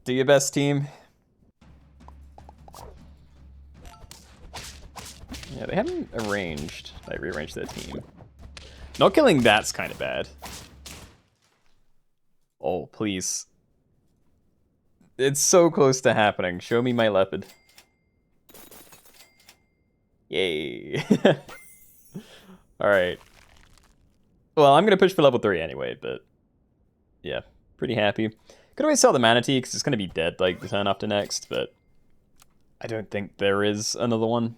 Do your best, team. Yeah, they haven't rearranged their team. Not killing that's kind of bad. Oh, please. It's so close to happening. Show me my leopard. Yay. Alright. Well, I'm going to push for level 3 anyway, but yeah, pretty happy. Could always sell the manatee because it's going to be dead like the turn after next, but I don't think there is another one.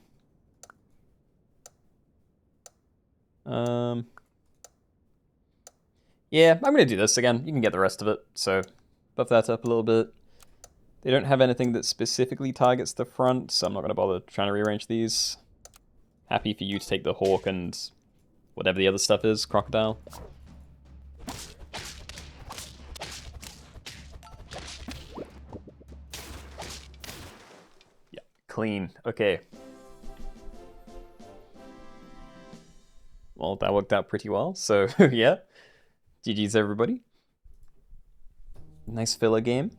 Yeah, I'm going to do this again. You can get the rest of it, so buff that up a little bit. They don't have anything that specifically targets the front, so I'm not going to bother trying to rearrange these. Happy for you to take the hawk and whatever the other stuff is, crocodile. Yeah, clean. Okay. Well, that worked out pretty well, so yeah. GG's everybody. Nice filler game.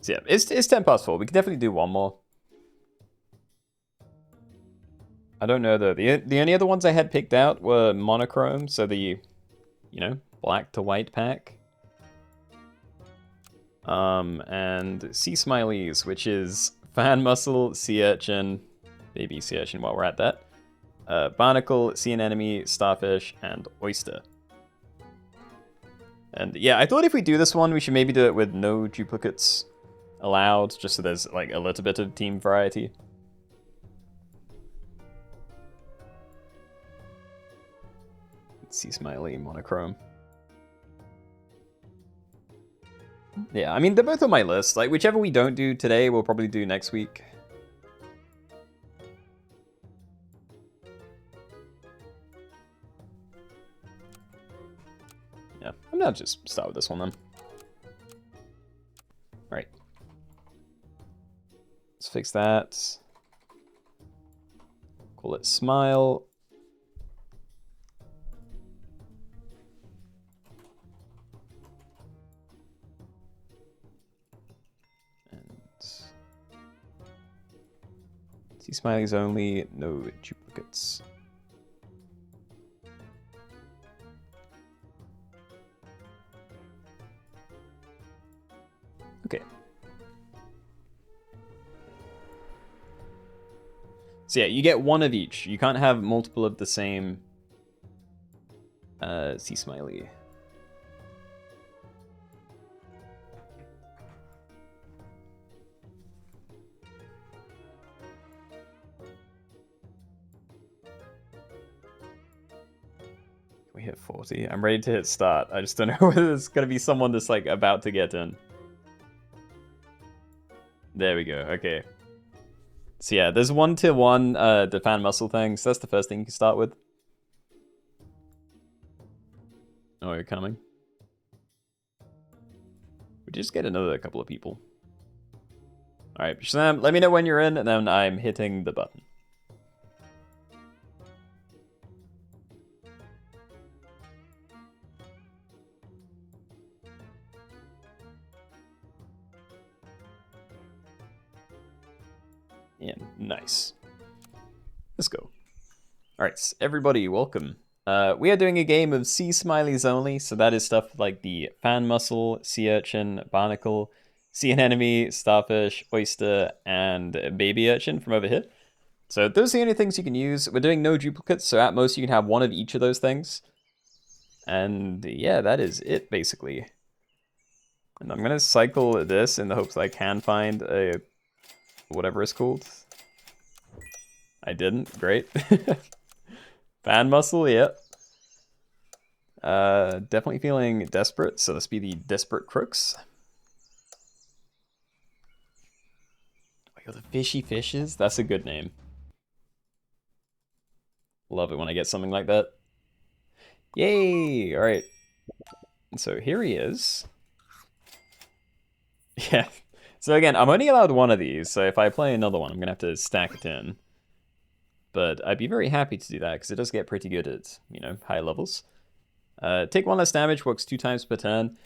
So yeah, it's 10 past 4. We can definitely do one more. I don't know though. The only other ones I had picked out were monochrome, so the, you know, black to white pack. And sea Smileys, which is fan mussel, sea urchin, baby sea urchin while we're at that. Barnacle, sea anemone, starfish, and oyster. And yeah, I thought if we do this one, we should maybe do it with no duplicates allowed, just so there's like a little bit of team variety. Sea Smiley, monochrome. Yeah, I mean, they're both on my list. Like, whichever we don't do today, we'll probably do next week. Yeah, I'm gonna just start with this one then. Right. Let's fix that. Call it Smile. See Smileys only, no duplicates. Okay. So yeah, you get one of each. You can't have multiple of the same sea Smiley. We hit 40. I'm ready to hit start. I just don't know whether there's gonna be someone that's like about to get in. There we go. Okay. So yeah, there's 1 tier 1 the fan muscle thing. So that's the first thing you can start with. Oh, you're coming. We just get another couple of people. All right, Shazam, let me know when you're in, and then I'm hitting the button. Yeah, nice. Let's go. All right, everybody, welcome. We are doing a game of sea Smileys only, so that is stuff like the fan mussel, sea urchin, barnacle, sea anemone, starfish, oyster, and baby urchin from over here. So those are the only things you can use. We're doing no duplicates, so at most you can have one of each of those things. And yeah, that is it, basically. And I'm going to cycle this in the hopes that I can find a whatever it's called. I didn't. Great. Fan muscle, yep. Definitely feeling desperate, so let's be the Desperate Crooks. Oh, you're the Fishy Fishes? That's a good name. Love it when I get something like that. Yay! Alright. So here he is. Yeah. So again, I'm only allowed one of these, so if I play another one, I'm going to have to stack it in. But I'd be very happy to do that, because it does get pretty good at, you know, high levels. Take 1 less damage, works 2 times per turn.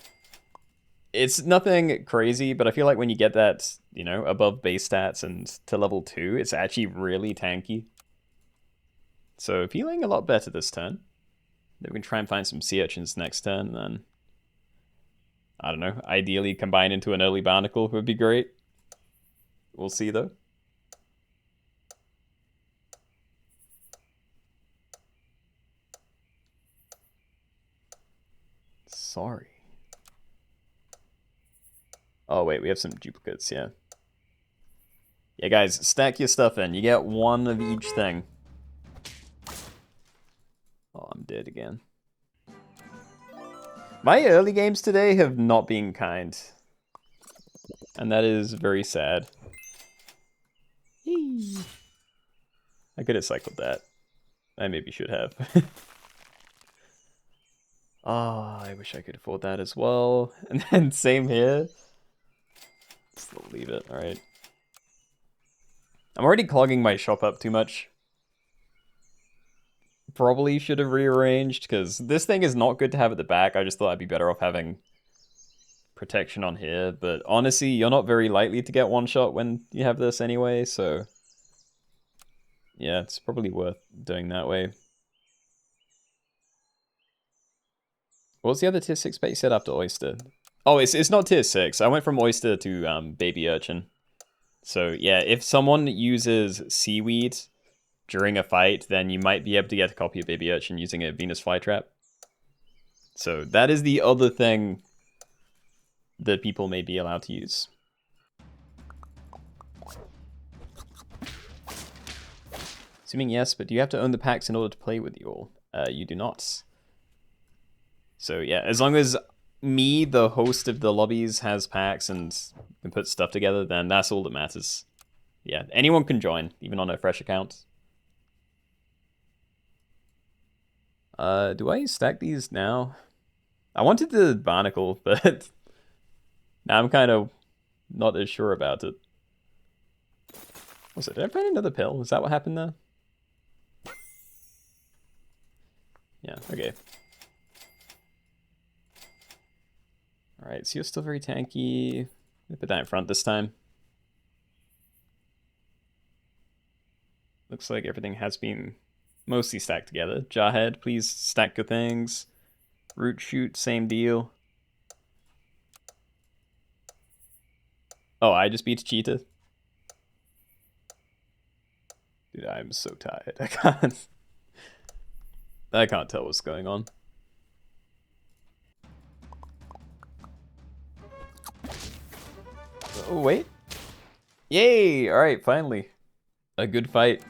It's nothing crazy, but I feel like when you get that, you know, above base stats and to level 2, it's actually really tanky. So feeling a lot better this turn. Then we can try and find some sea urchins next turn, and then, I don't know, ideally combine into an early barnacle would be great. We'll see, though. Sorry. Oh, wait, we have some duplicates, yeah. Yeah, guys, stack your stuff in. You get 1 of each thing. Oh, I'm dead again. My early games today have not been kind. And that is very sad. Yee. I could have cycled that. I maybe should have. Oh, I wish I could afford that as well. And then same here. Still leave it, alright. I'm already clogging my shop up too much. Probably should have rearranged, because this thing is not good to have at the back. I just thought I'd be better off having protection on here. But honestly, you're not very likely to get one shot when you have this anyway, so yeah, it's probably worth doing that way. What was the other tier 6 bet you said after oyster? Oh, it's not tier 6. I went from oyster to baby urchin. So yeah, if someone uses seaweed during a fight, then you might be able to get a copy of baby urchin using a Venus flytrap. So that is the other thing that people may be allowed to use. Assuming yes, but do you have to own the packs in order to play with you all? You do not. So yeah, as long as me, the host of the lobbies, has packs and can put stuff together, then that's all that matters. Yeah, anyone can join, even on a fresh account. Do I stack these now? I wanted the barnacle, but now I'm kind of not as sure about it. What's it? Did I find another pill? Is that what happened there? Yeah, okay. Alright, so you're still very tanky. I'll put that in front this time. Looks like everything has been mostly stacked together. Jarhead, please stack your things. Root shoot, same deal. Oh, I just beat a cheetah. Dude, I'm so tired. I can't tell what's going on. Oh, wait. Yay! Alright, finally. A good fight.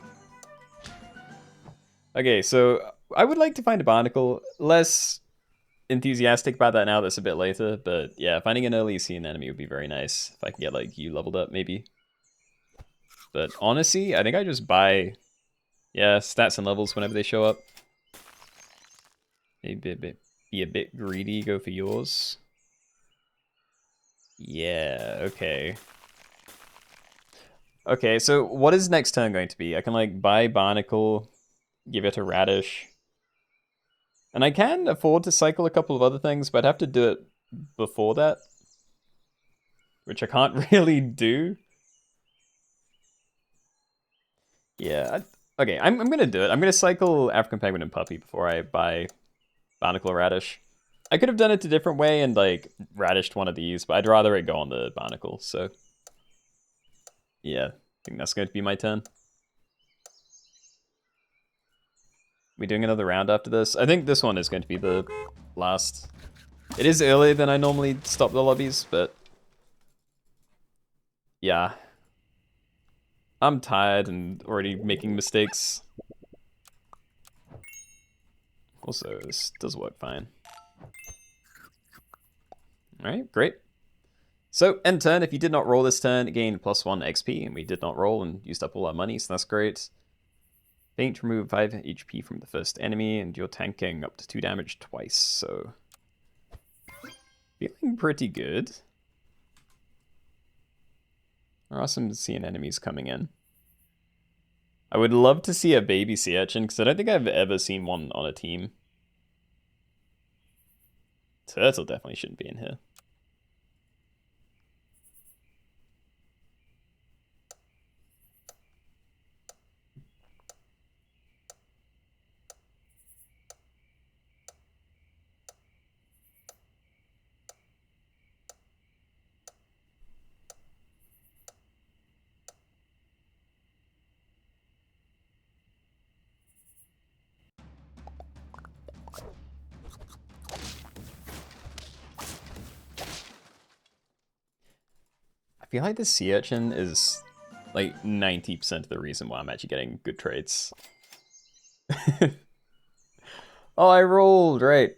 Okay, so I would like to find a barnacle. Less enthusiastic about that now, that's a bit later. But yeah, finding an early sea anemone would be very nice. If I can get, like, you leveled up, maybe. But honestly, I think I just buy, yeah, stats and levels whenever they show up. Maybe be a bit greedy, go for yours. Yeah, okay. Okay, so what is next turn going to be? I can, like, buy barnacle, give it a radish. And I can afford to cycle a couple of other things, but I'd have to do it before that. Which I can't really do. Yeah, Okay, I'm gonna do it. I'm gonna cycle African Penguin and Puppy before I buy Barnacle Radish. I could have done it a different way and like radished one of these, but I'd rather it go on the Barnacle, so yeah, I think that's going to be my turn. We doing another round after this? I think this one is going to be the last. It is earlier than I normally stop the lobbies, but yeah. I'm tired and already making mistakes. Also, this does work fine. Alright, great. So, end turn, if you did not roll this turn, gain +1 XP, and we did not roll and used up all our money, so that's great. Faint, remove 5 HP from the first enemy, and you're tanking up to 2 damage twice, so... feeling pretty good. There are some sea enemies coming in. I would love to see a baby sea urchin, because I don't think I've ever seen one on a team. Turtle definitely shouldn't be in here. I feel like the sea urchin is like 90% of the reason why I'm actually getting good trades. Oh, I rolled, right.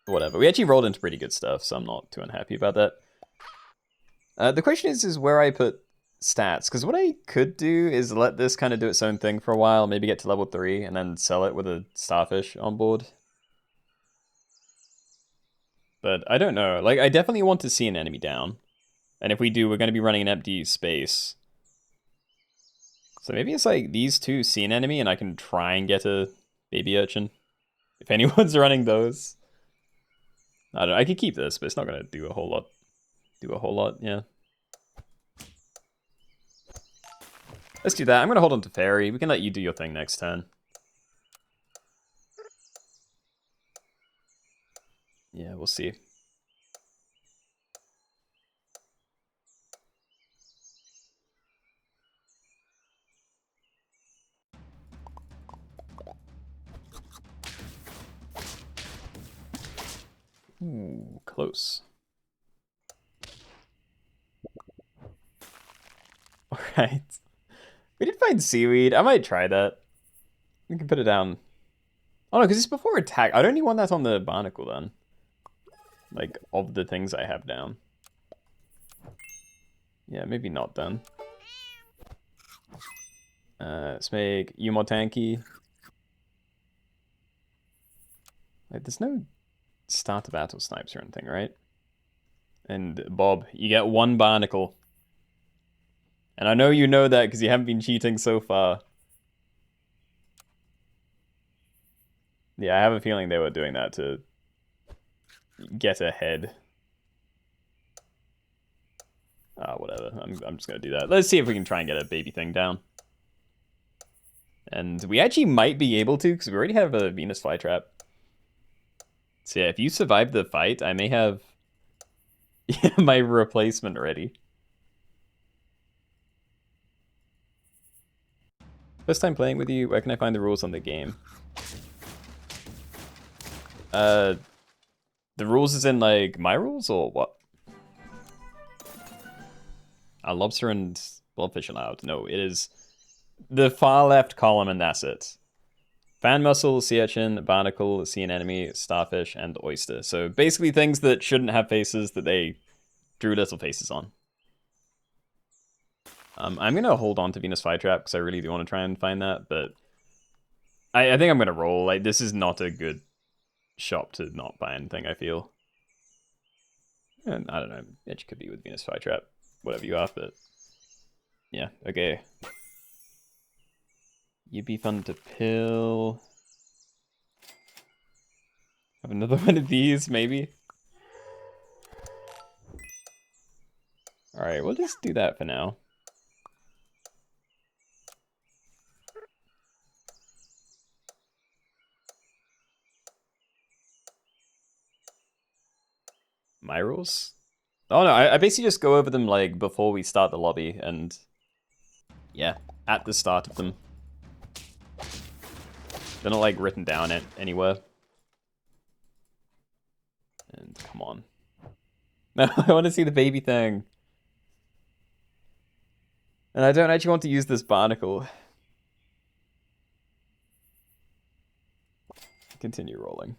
Whatever. We actually rolled into pretty good stuff, so I'm not too unhappy about that. The question is where I put stats, because what I could do is let this kind of do its own thing for a while, maybe get to level 3, and then sell it with a starfish on board. But I don't know. Like, I definitely want to see an enemy down. And if we do, we're going to be running an empty space. So maybe it's like these two see an enemy, and I can try and get a baby urchin. If anyone's running those. I don't know. I could keep this, but it's not going to do a whole lot. Yeah. Let's do that. I'm going to hold on to Fairy. We can let you do your thing next turn. Yeah, we'll see. Ooh, close. Alright. We did find seaweed. I might try that. We can put it down. Oh no, because it's before attack. I don't even want that on the barnacle then. Like, of the things I have down. Yeah, maybe not then. Let's make you more tanky. Like, there's no start to battle snipes or anything, right? And Bob, you get 1 barnacle. And I know you know that because you haven't been cheating so far. Yeah, I have a feeling they were doing that to get ahead. Whatever. I'm just gonna do that. Let's see if we can try and get a baby thing down. And we actually might be able to, because we already have a Venus flytrap. So yeah, if you survive the fight, I may have my replacement ready. First time playing with you, where can I find the rules on the game? The rules is in like my rules or what? Lobster and blobfish allowed. No, it is the far left column and that's it. Fan mussel, sea urchin, barnacle, sea anemone, starfish, and oyster. So basically things that shouldn't have faces that they drew little faces on. I'm going to hold on to Venus Flytrap because I really do want to try and find that, but I think I'm going to roll. Like, this is not a good shop to not buy anything, I feel. And I don't know, it could be with Venus Flytrap, whatever you are, but yeah, okay. You'd be fun to pill. Have another one of these, maybe. Alright, we'll just do that for now. my rules? Oh no, I basically just go over them like before we start the lobby and yeah, at the start of them. They're not like written down anywhere. And come on. No, I want to see the baby thing. And I don't actually want to use this barnacle. Continue rolling.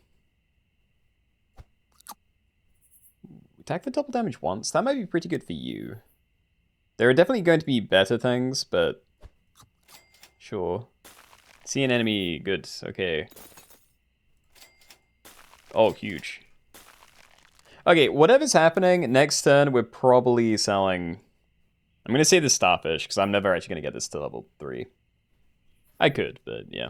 Attack for double damage once. That might be pretty good for you. There are definitely going to be better things, but sure. See an enemy. Good. Okay. Oh, huge. Okay, whatever's happening, next turn we're probably selling... I'm going to say the starfish, because I'm never actually going to get this to level 3. I could, but yeah.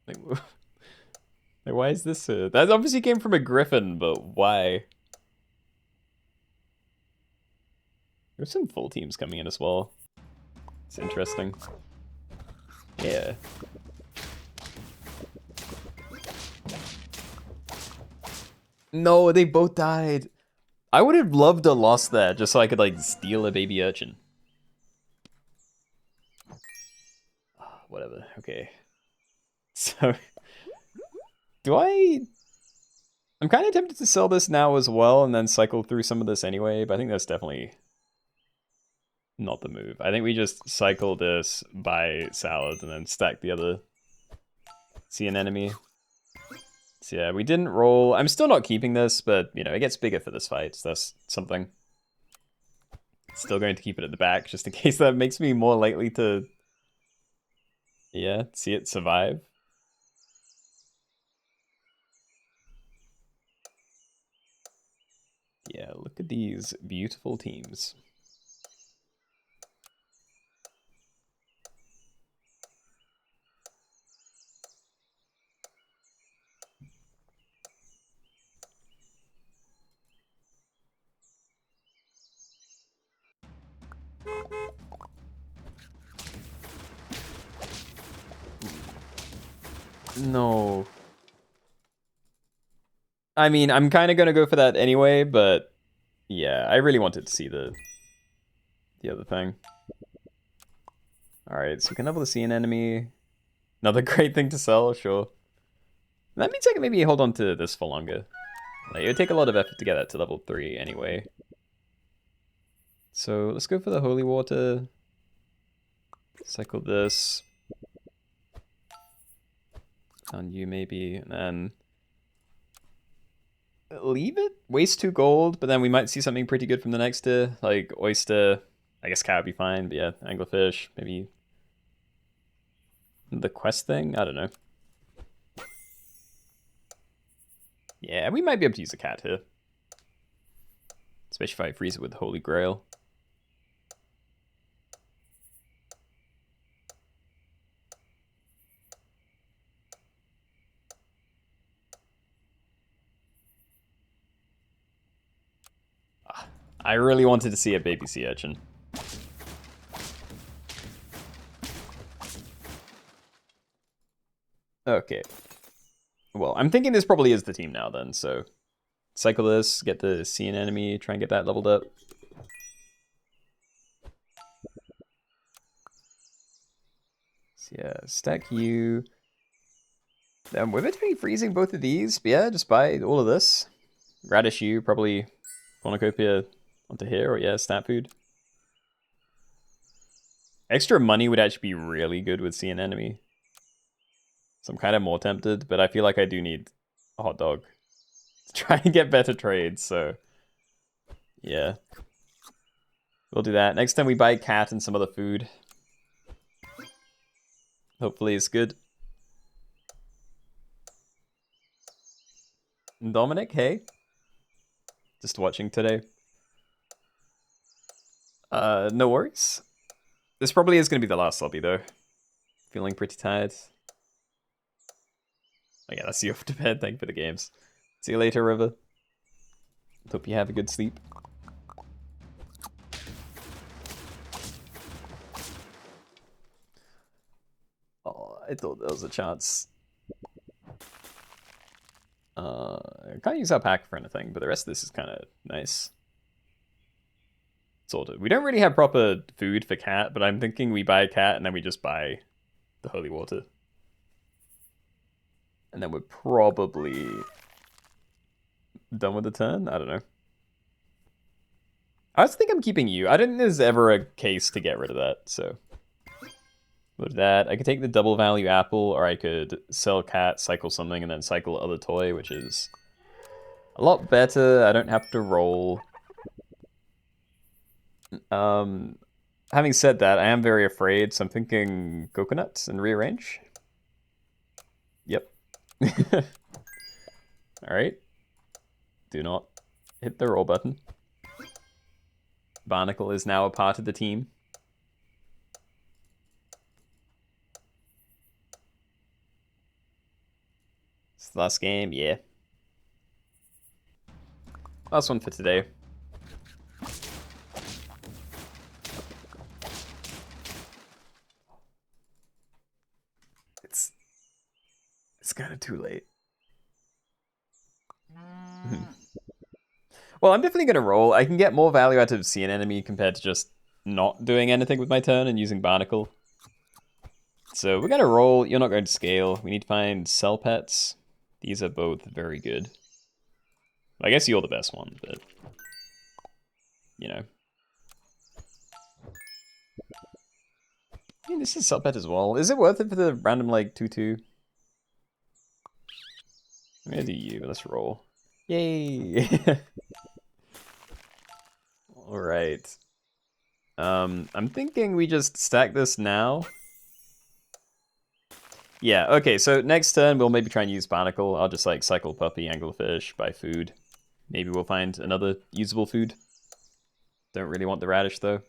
Like, why is this? That obviously came from a griffin, but why? There's some full teams coming in as well. It's interesting. Yeah. No, they both died. I would have loved to lost that just so I could like steal a baby urchin. Whatever. Okay. So, I'm kind of tempted to sell this now as well and then cycle through some of this anyway, but I think that's definitely not the move. I think we just cycle this, buy salad, and then stack the other. See an enemy. So yeah, we didn't roll. I'm still not keeping this, but, you know, it gets bigger for this fight, so that's something. Still going to keep it at the back, just in case that makes me more likely to, yeah, see it survive. Yeah, look at these beautiful teams. No. I mean, I'm kind of going to go for that anyway, but yeah, I really wanted to see the other thing. Alright, so we can level the sea an enemy. Another great thing to sell, sure. That means I can maybe hold on to this for longer. Like, it would take a lot of effort to get that to level 3 anyway. So let's go for the holy water. Cycle this. On you maybe, and then leave it? Waste 2 gold, but then we might see something pretty good from the next tier. Like oyster. I guess cat would be fine, but yeah, anglerfish, maybe the quest thing? I don't know. Yeah, we might be able to use a cat here. Especially if I freeze it with Holy Grail. I really wanted to see a baby sea urchin. Okay. Well, I'm thinking this probably is the team now then, so cycle this, get the sea an enemy, try and get that leveled up. So yeah, stack you. Then we're meant to be freezing both of these, but yeah, just buy all of this. Radish you, probably cornucopia onto here, or yeah, snap food. Extra money would actually be really good with sea an enemy. So I'm kind of more tempted, but I feel like I do need a hot dog to try and get better trades, so yeah. We'll do that. Next time we buy a cat and some other food. Hopefully it's good. Dominic, hey. Just watching today. No worries. This probably is going to be the last lobby, though. Feeling pretty tired. Oh yeah, that's you off to bed. Thank you for the games. See you later, River. Hope you have a good sleep. Oh, I thought there was a chance. I can't use our pack for anything, but the rest of this is kind of nice. Sorted. We don't really have proper food for cat, but I'm thinking we buy a cat and then we just buy the holy water. And then we're probably done with the turn? I don't know. I also think I'm keeping you. I don't think there's ever a case to get rid of that, so. Look at that. I could take the double value apple, or I could sell cat, cycle something, and then cycle other toy, which is a lot better. I don't have to roll. Having said that, I am very afraid, so I'm thinking coconuts and rearrange. Yep. Alright. Do not hit the roll button. Barnacle is now a part of the team. It's the last game, yeah. Last one for today. It's kind of too late. Well, I'm definitely going to roll. I can get more value out of seeing enemy compared to just not doing anything with my turn and using Barnacle. So we're going to roll. You're not going to scale. We need to find sell pets. These are both very good. I guess you're the best one, but you know. I mean, this is sell pet as well. Is it worth it for the random like 2/2? I'm gonna do you. Let's roll. Yay! All right. I'm thinking we just stack this now. Yeah, okay, so next turn we'll maybe try and use Barnacle. I'll just like cycle Puppy, Anglerfish, buy food. Maybe we'll find another usable food. Don't really want the radish though.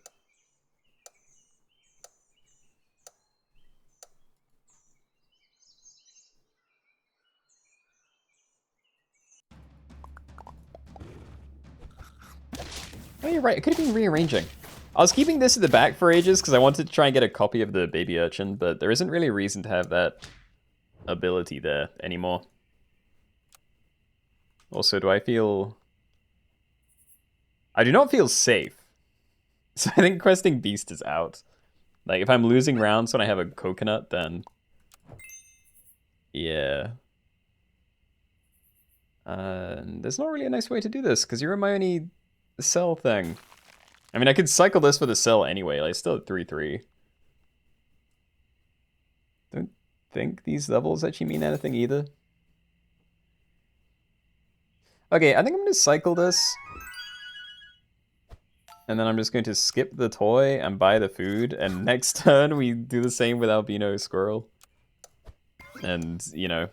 Oh, you're right, it could have been rearranging. I was keeping this at the back for ages because I wanted to try and get a copy of the baby urchin, but there isn't really a reason to have that ability there anymore. Also, do I feel... I do not feel safe. So I think questing beast is out. Like, if I'm losing rounds when I have a coconut, then... yeah. There's not really a nice way to do this, because you're in my only cell thing. I mean, I could cycle this for the cell anyway. Like, still at 3/3. Don't think these levels actually mean anything either. Okay, I think I'm going to cycle this. And then I'm just going to skip the toy and buy the food. And next turn, we do the same with Albino Squirrel. And, you know,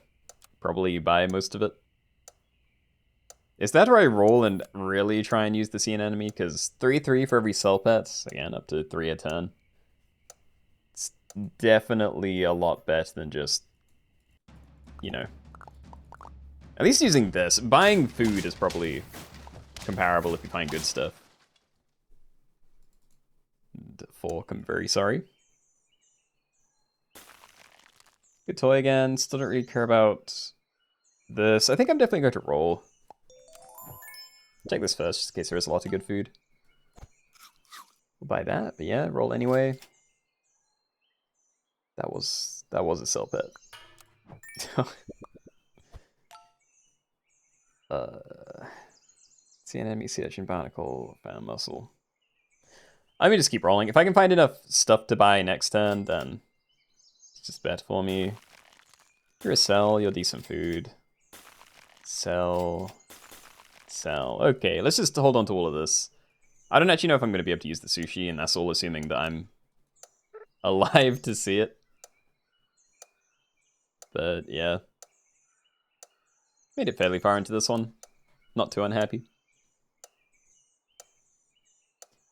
probably buy most of it. Is that where I roll and really try and use the sea enemy? Because 3/3 for every cell pets, again, up to 3 a turn. It's definitely a lot better than just, you know. At least using this. Buying food is probably comparable if you find good stuff. And fork, I'm very sorry. Good toy again. Still don't really care about this. I think I'm definitely going to roll. Check this first, just in case there is a lot of good food. We'll buy that, but yeah, roll anyway. That was a sell pet. See an enemy, sea urchin, barnacle, found muscle. Let me just keep rolling. If I can find enough stuff to buy next turn, then it's just better for me. You're a sell, you're decent food. Sell. Sell. Okay, let's just hold on to all of this. I don't actually know if I'm going to be able to use the sushi, and that's all assuming that I'm alive to see it. But yeah. Made it fairly far into this one. Not too unhappy.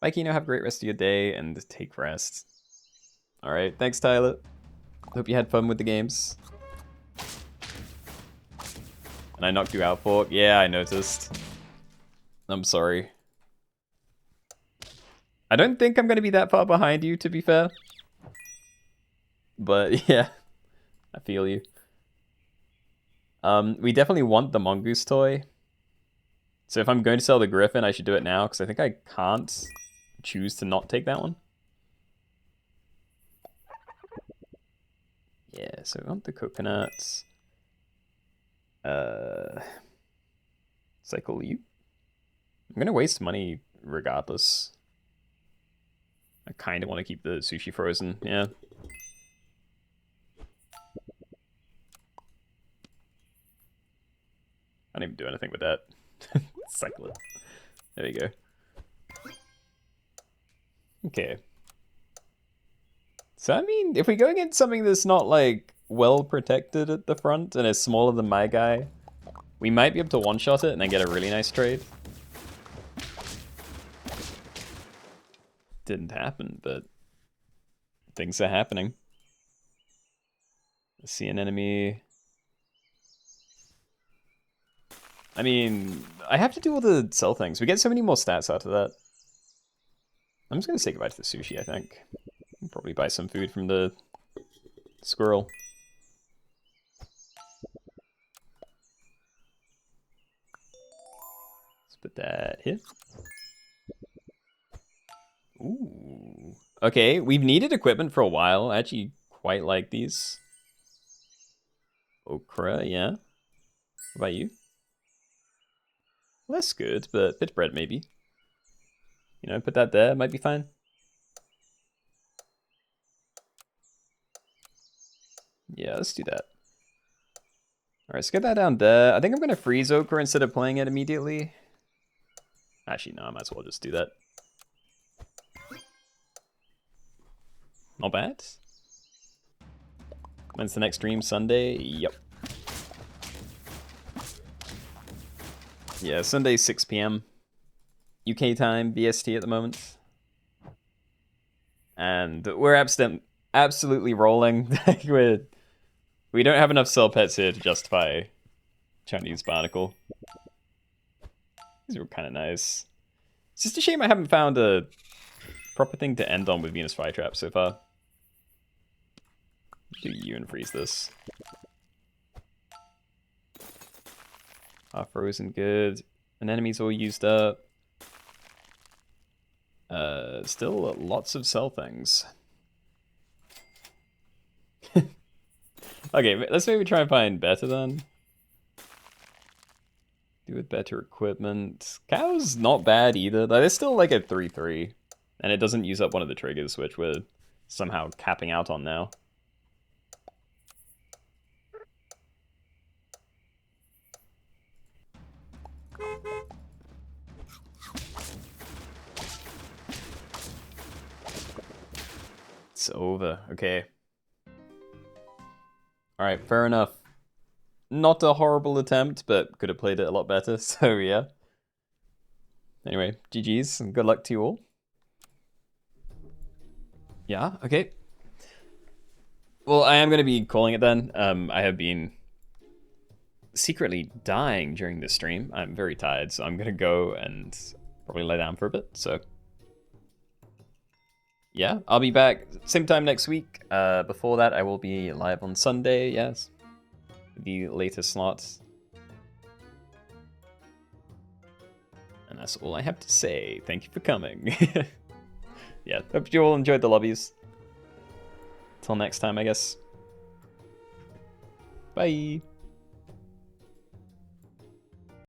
Bye, Keenoe. Have a great rest of your day, and take rest. Alright, thanks, Tyler. Hope you had fun with the games. And I knocked you out, Fork. Yeah, I noticed. I'm sorry. I don't think I'm going to be that far behind you, to be fair. But yeah, I feel you. We definitely want the mongoose toy. So if I'm going to sell the griffin, I should do it now, because I think I can't choose to not take that one. Yeah, so we want the coconuts. Cycle you. I'm going to waste money regardless. I kind of want to keep the sushi frozen, yeah. I don't even do anything with that. Cycle it. There you go. Okay. So, I mean, if we go against something that's not, like, well protected at the front and is smaller than my guy, we might be able to one-shot it and then get a really nice trade. Didn't happen, but things are happening. I see an enemy. I mean, I have to do all the sell things. We get so many more stats out of that. I'm just going to say goodbye to the sushi, I think. I'll probably buy some food from the squirrel. Let's put that here. Ooh. Okay, we've needed equipment for a while. I actually quite like these. Okra, yeah. What about you? Less good, but bit bread maybe. You know, put that there, might be fine. Yeah, let's do that. Alright, let's get that down there. I think I'm going to freeze okra instead of playing it immediately. Actually, no, I might as well just do that. Not bad. When's the next stream? Sunday? Yep. Yeah, Sunday 6 p.m. UK time, BST at the moment. And we're absolutely rolling. We don't have enough cell pets here to justify Chinese barnacle. These were kind of nice. It's just a shame I haven't found a proper thing to end on with Venus Flytrap so far. Do you and freeze this. Half frozen, good. An enemy's all used up. Still lots of cell things. Okay, let's maybe try and find better then. Do with better equipment. Cow's not bad either. Like, it's still like a 3-3. And it doesn't use up one of the triggers, which we're somehow capping out on now. It's over. Okay. Alright, fair enough. Not a horrible attempt, but could have played it a lot better, so yeah. Anyway, GG's, and good luck to you all. Yeah, okay. Well, I am going to be calling it then. I have been secretly dying during this stream. I'm very tired, so I'm going to go and probably lay down for a bit, so... Yeah, I'll be back same time next week. Before that, I will be live on Sunday, yes. The latest slots. And that's all I have to say. Thank you for coming. Yeah, hope you all enjoyed the lobbies. Till next time, I guess. Bye.